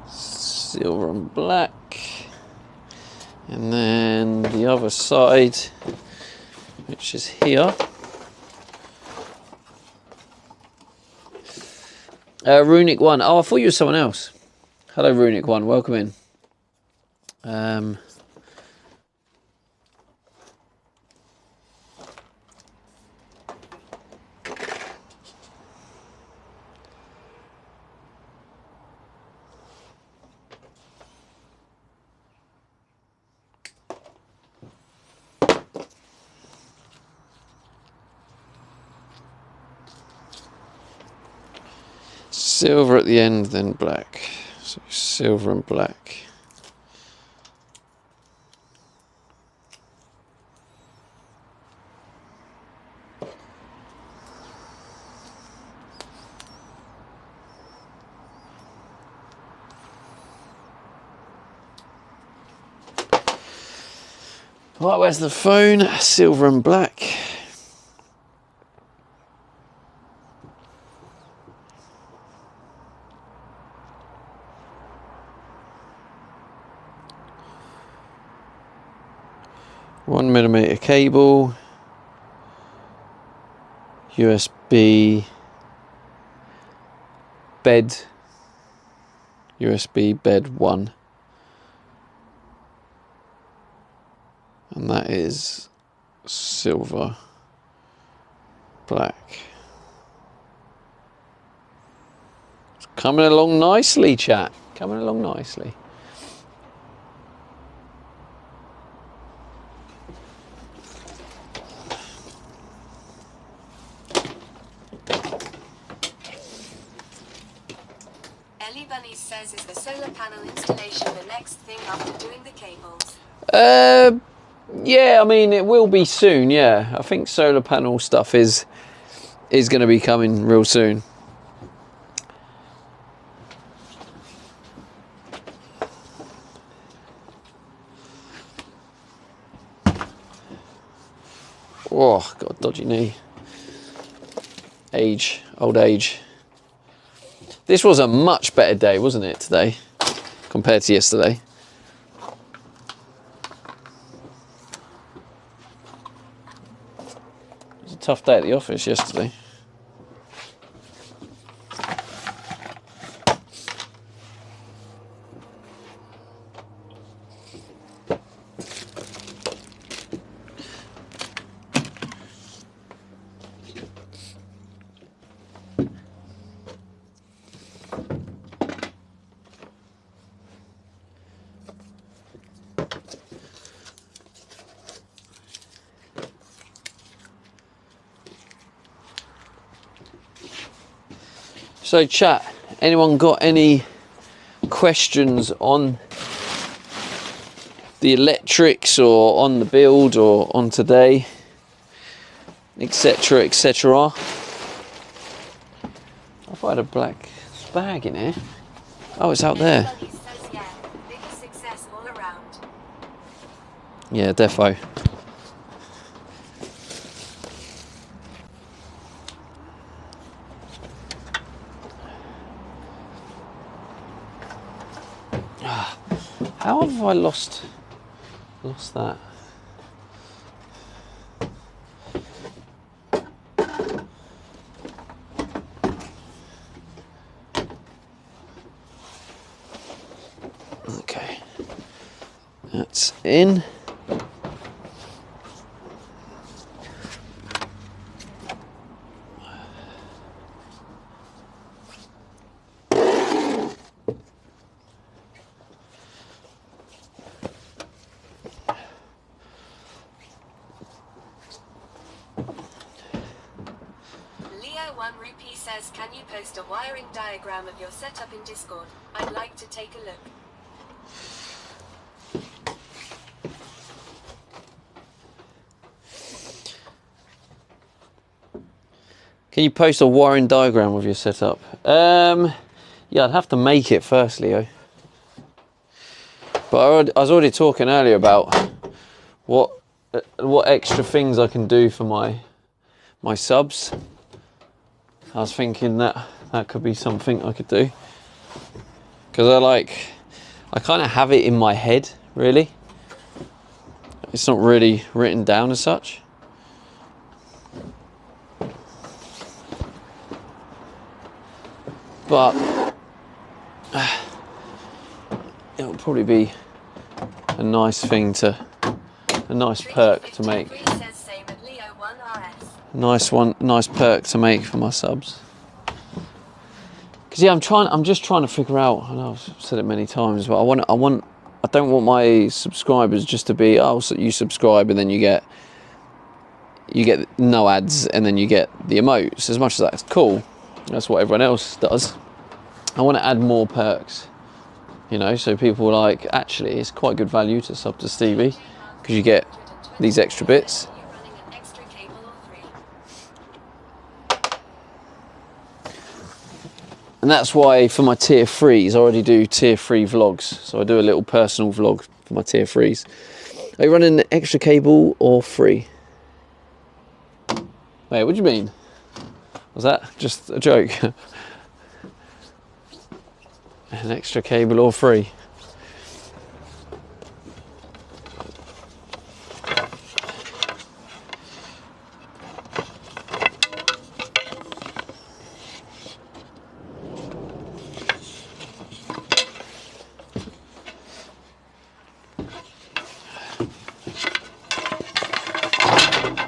Silver and black, and then the other side, which is here. Runic 1. Oh, I thought you were someone else. Hello, Runic 1. Welcome in. Silver at the end, then black. So silver and black. Right, where's the phone? Silver and black. $1mm cable, USB bed, USB bed 1, and that is silver, black. It's coming along nicely, chat. Coming along nicely.
Ellie Bunny says, is the solar panel installation the next thing after doing the cables?
Yeah, I mean, it will be soon, yeah. I think solar panel stuff is going to be coming real soon. Oh, got a dodgy knee. Old age. This was a much better day, wasn't it, today, compared to yesterday? It was a tough day at the office yesterday. So chat, anyone got any questions on the electrics or on the build or on today, etc, etc? I thought I had a black bag in here. Oh, it's out there.
Ellie Bunny says, yeah, biggest success all around.
Yeah, defo. How have I lost that? Okay, that's in.
Leo1Rupee says, can you post a wiring diagram of your setup in Discord? I'd like to take a look.
Can you post a wiring diagram of your setup? Yeah, I'd have to make it first, Leo. But I was already talking earlier about what extra things I can do for my subs. I was thinking that could be something I could do, because I kind of have it in my head, really. It's not really written down as such. But it'll probably be a nice perk to make. Nice perk to make for my subs. Because yeah, I'm just trying to figure out. I know I've said it many times, but I don't want my subscribers just to be, oh, so you subscribe and then you get no ads and then you get the emotes. As much as that's cool, that's what everyone else does. I want to add more perks, you know, so people are like, actually, it's quite good value to sub to Stevie because you get these extra bits. And that's why for my tier 3s, I already do tier 3 vlogs. So I do a little personal vlog for my tier 3s. Are you running an extra cable or free? Wait, what do you mean? Was that just a joke? An extra cable or free?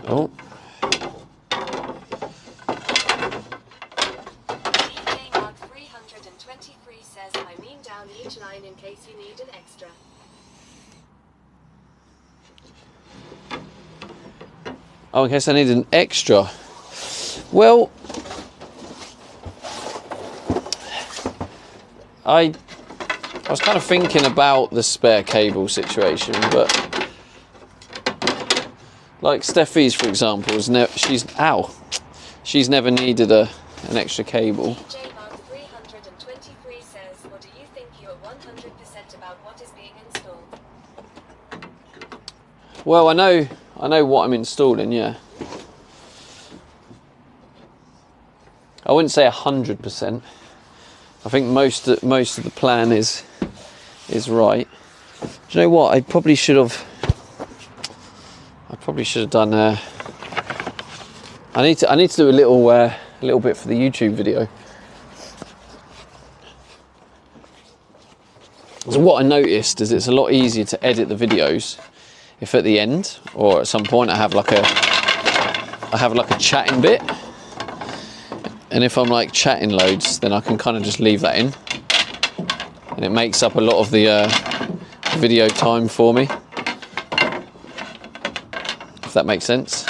Oh.
Mark 323 says, I mean down each line in case you need an extra.
Oh, in case I need an extra. Well, I was kind of thinking about the spare cable situation, but like Steffi's, for example, she's never needed an extra cable.
DJ Mark 323 says, or do you think you're 100% about what is being installed?
Well, I know what I'm installing, yeah. I wouldn't say 100%. I think most of the plan is right. Do you know what? I probably should have done. I need to do a little bit for the YouTube video. So what I noticed is it's a lot easier to edit the videos if at the end or at some point I have like a chatting bit. And if I'm like chatting loads, then I can kind of just leave that in. And it makes up a lot of the video time for me. If that makes sense.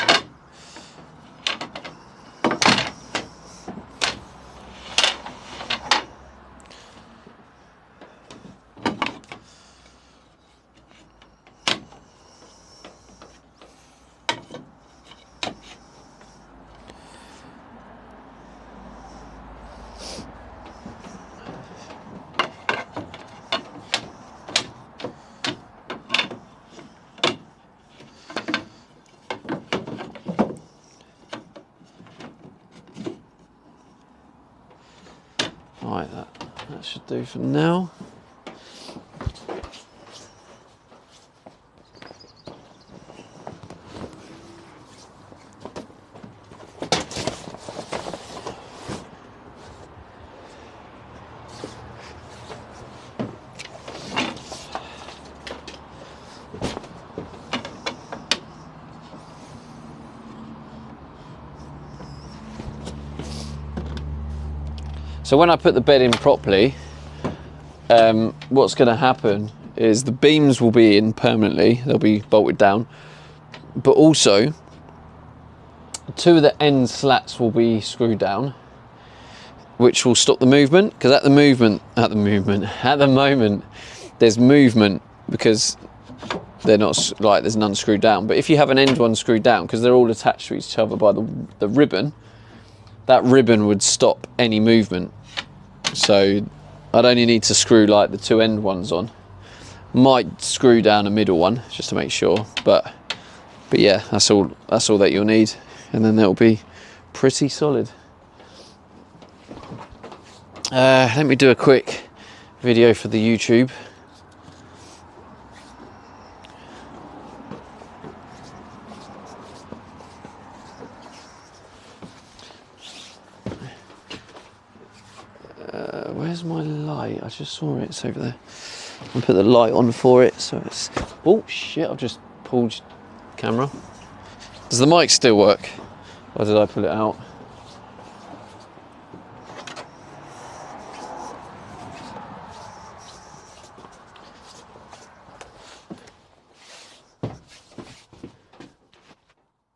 Right, that should do for now. So when I put the bed in properly, what's going to happen is the beams will be in permanently, they'll be bolted down, but also 2 of the end slats will be screwed down, which will stop the movement, because at the moment there's movement because they're not like there's none screwed down. But if you have an end one screwed down, because they're all attached to each other by the ribbon, that ribbon would stop any movement. So I'd only need to screw like the 2 end ones on. Might screw down a middle one just to make sure, but yeah, that's all that you'll need, and then it'll be pretty solid. Let me do a quick video for the YouTube. Where's my light? I just saw it, it's over there. I'll put the light on for it so it's... Oh shit, I've just pulled camera. Does the mic still work? Or did I pull it out?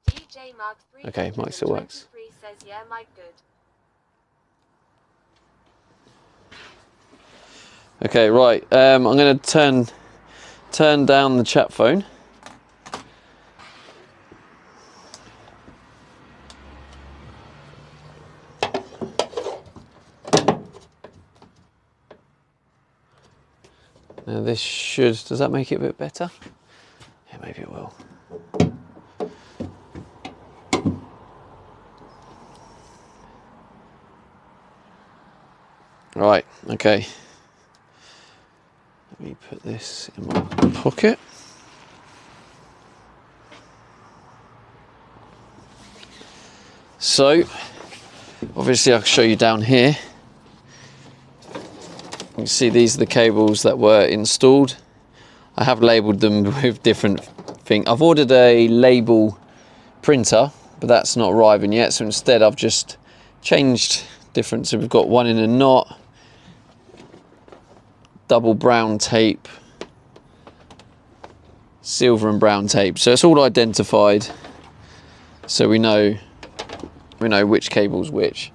DJ Mark 323
Okay, mic still works.
says, yeah, mic good.
Okay, right. I'm going to turn down the chat phone. Now this should, does that make it a bit better? Yeah, maybe it will. Right, okay. Let me put this in my pocket. So, obviously I'll show you down here. You can see these are the cables that were installed. I have labelled them with different things. I've ordered a label printer, but that's not arriving yet. So instead I've just changed different. So we've got one in a knot, double brown tape, silver and brown tape. So it's all identified, so we know which cable's which.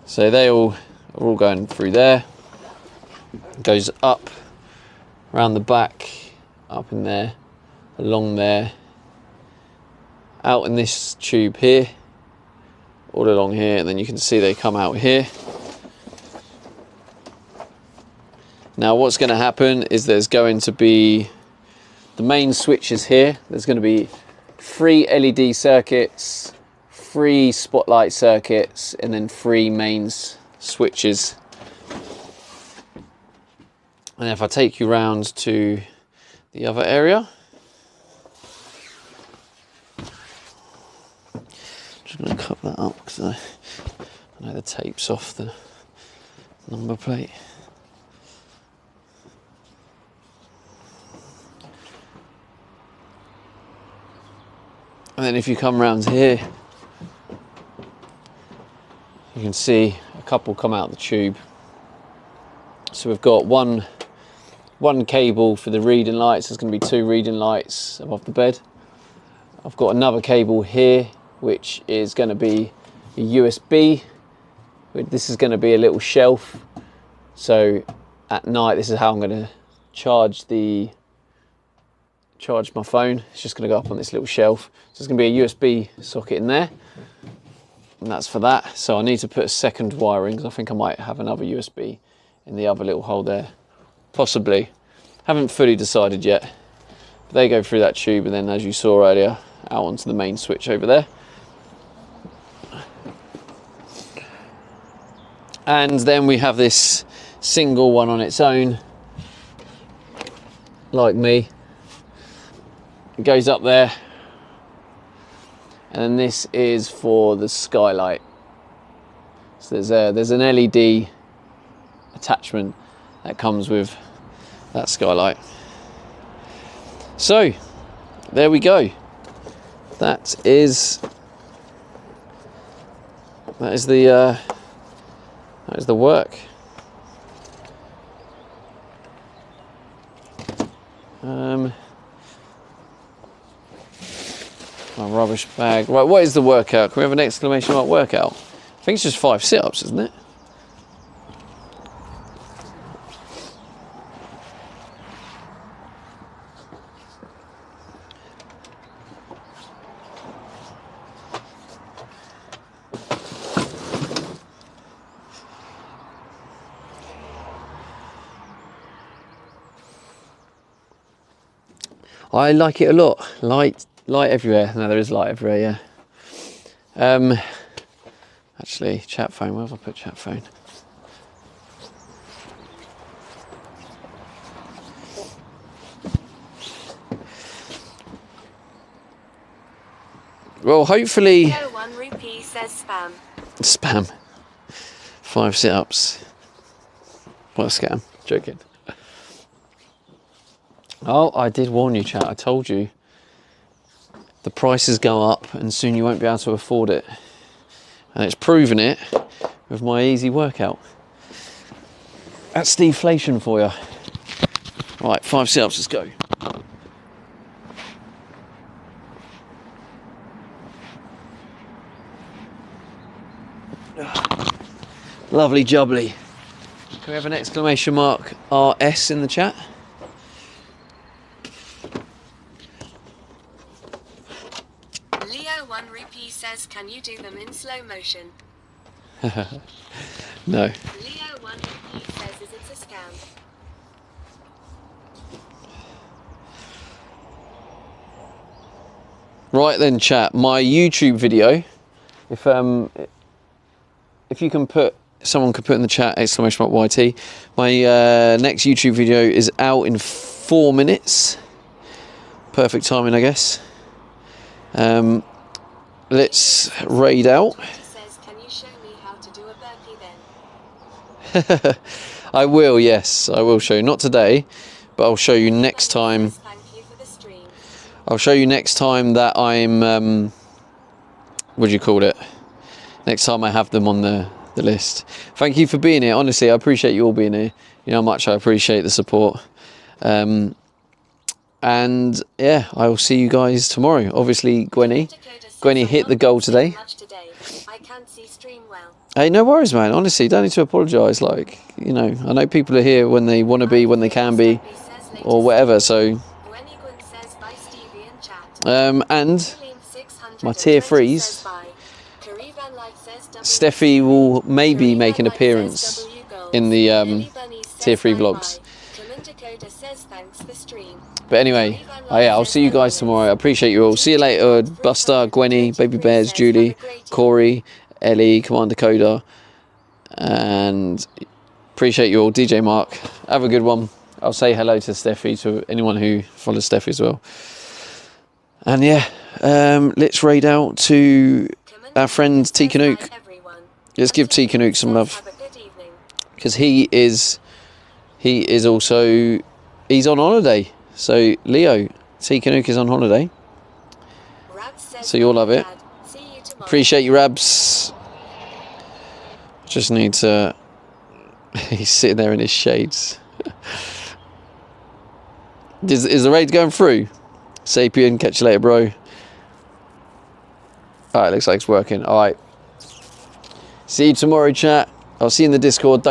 So they all are all going through there. Goes up, around the back, up in there, along there, out in this tube here, all along here, and then you can see they come out here. Now what's going to happen is there's going to be the main switches here. There's going to be 3 LED circuits, 3 spotlight circuits, and then 3 mains switches. And if I take you round to the other area, just going to cut that up because I know the tape's off the number plate. And then if you come round here, you can see a couple come out the tube. So we've got one cable for the reading lights. There's going to be 2 reading lights above the bed. I've got another cable here, which is going to be a USB. This is going to be a little shelf. So at night, this is how I'm going to charge my phone. It's just going to go up on this little shelf. So there's going to be a USB socket in there, and that's for that. So I need to put a second wire in because I think I might have another USB in the other little hole there, possibly. Haven't fully decided yet. But they go through that tube, and then as you saw earlier, out onto the main switch over there. And then we have this single one on its own, like me. It goes up there, and then this is for the skylight. So there's an LED attachment that comes with that skylight. So there we go. That is the work. My rubbish bag. Right, what is the workout? Can we have an exclamation mark workout? I think it's just 5 sit-ups, isn't it? I like it a lot. Light everywhere. No, there is light everywhere, yeah. Actually, chat phone. Where have I put chat phone? Well, hopefully...
1 rupee says spam.
Spam. 5 sit-ups. What a scam. Joking. Oh, I did warn you, chat. I told you. The prices go up and soon you won't be able to afford it. And it's proven it with my easy workout. That's deflation for you. Right, 5 sit-ups, let's go. Lovely jubbly. Can we have an exclamation mark RS in the chat?
Leo 1 rupee says, can you do them in slow motion?
No.
Leo 1 rupee says, is it a scam?
Right then, chat. My YouTube video. If you can put, someone could put in the chat exclamation mark YT. My next YouTube video is out in 4 minutes. Perfect timing, I guess. Let's raid out.
Says, can you show me how to do a burpee then?
I will, yes, I will show you. Not today, but I'll show you next time.
Thank you for the stream.
I'll show you next time that I'm, what do you call it? Next time I have them on the list. Thank you for being here. Honestly, I appreciate you all being here. You know how much I appreciate the support. And yeah, I will see you guys tomorrow. Obviously, Gwenny hit the goal today.
I can't see stream well.
Hey, no worries, man. Honestly, don't need to apologise. Like, you know, I know people are here when they want to be, when they can be, or whatever. So, and my tier 3s, Steffi will maybe make an appearance in the tier 3 vlogs. But anyway, yeah, I'll see you guys tomorrow. I appreciate you all. See you later, Buster, Gwenny, Baby Bears, Julie, Corey, Ellie, Commander Coda, and appreciate you all. DJ Mark, have a good one. I'll say hello to Steffi, to anyone who follows Steffi as well. And yeah, let's raid out to our friend T Canuck. Let's give T Canuck some love, because he is also, he's on holiday. So Leo, T Canuck is on holiday, so you'll love it. Appreciate you, Rabs. Just need to, he's sitting there in his shades. Is the raid going through? Sapien, catch you later, bro. Alright, looks like it's working. Alright. See you tomorrow, chat. I'll see you in the Discord.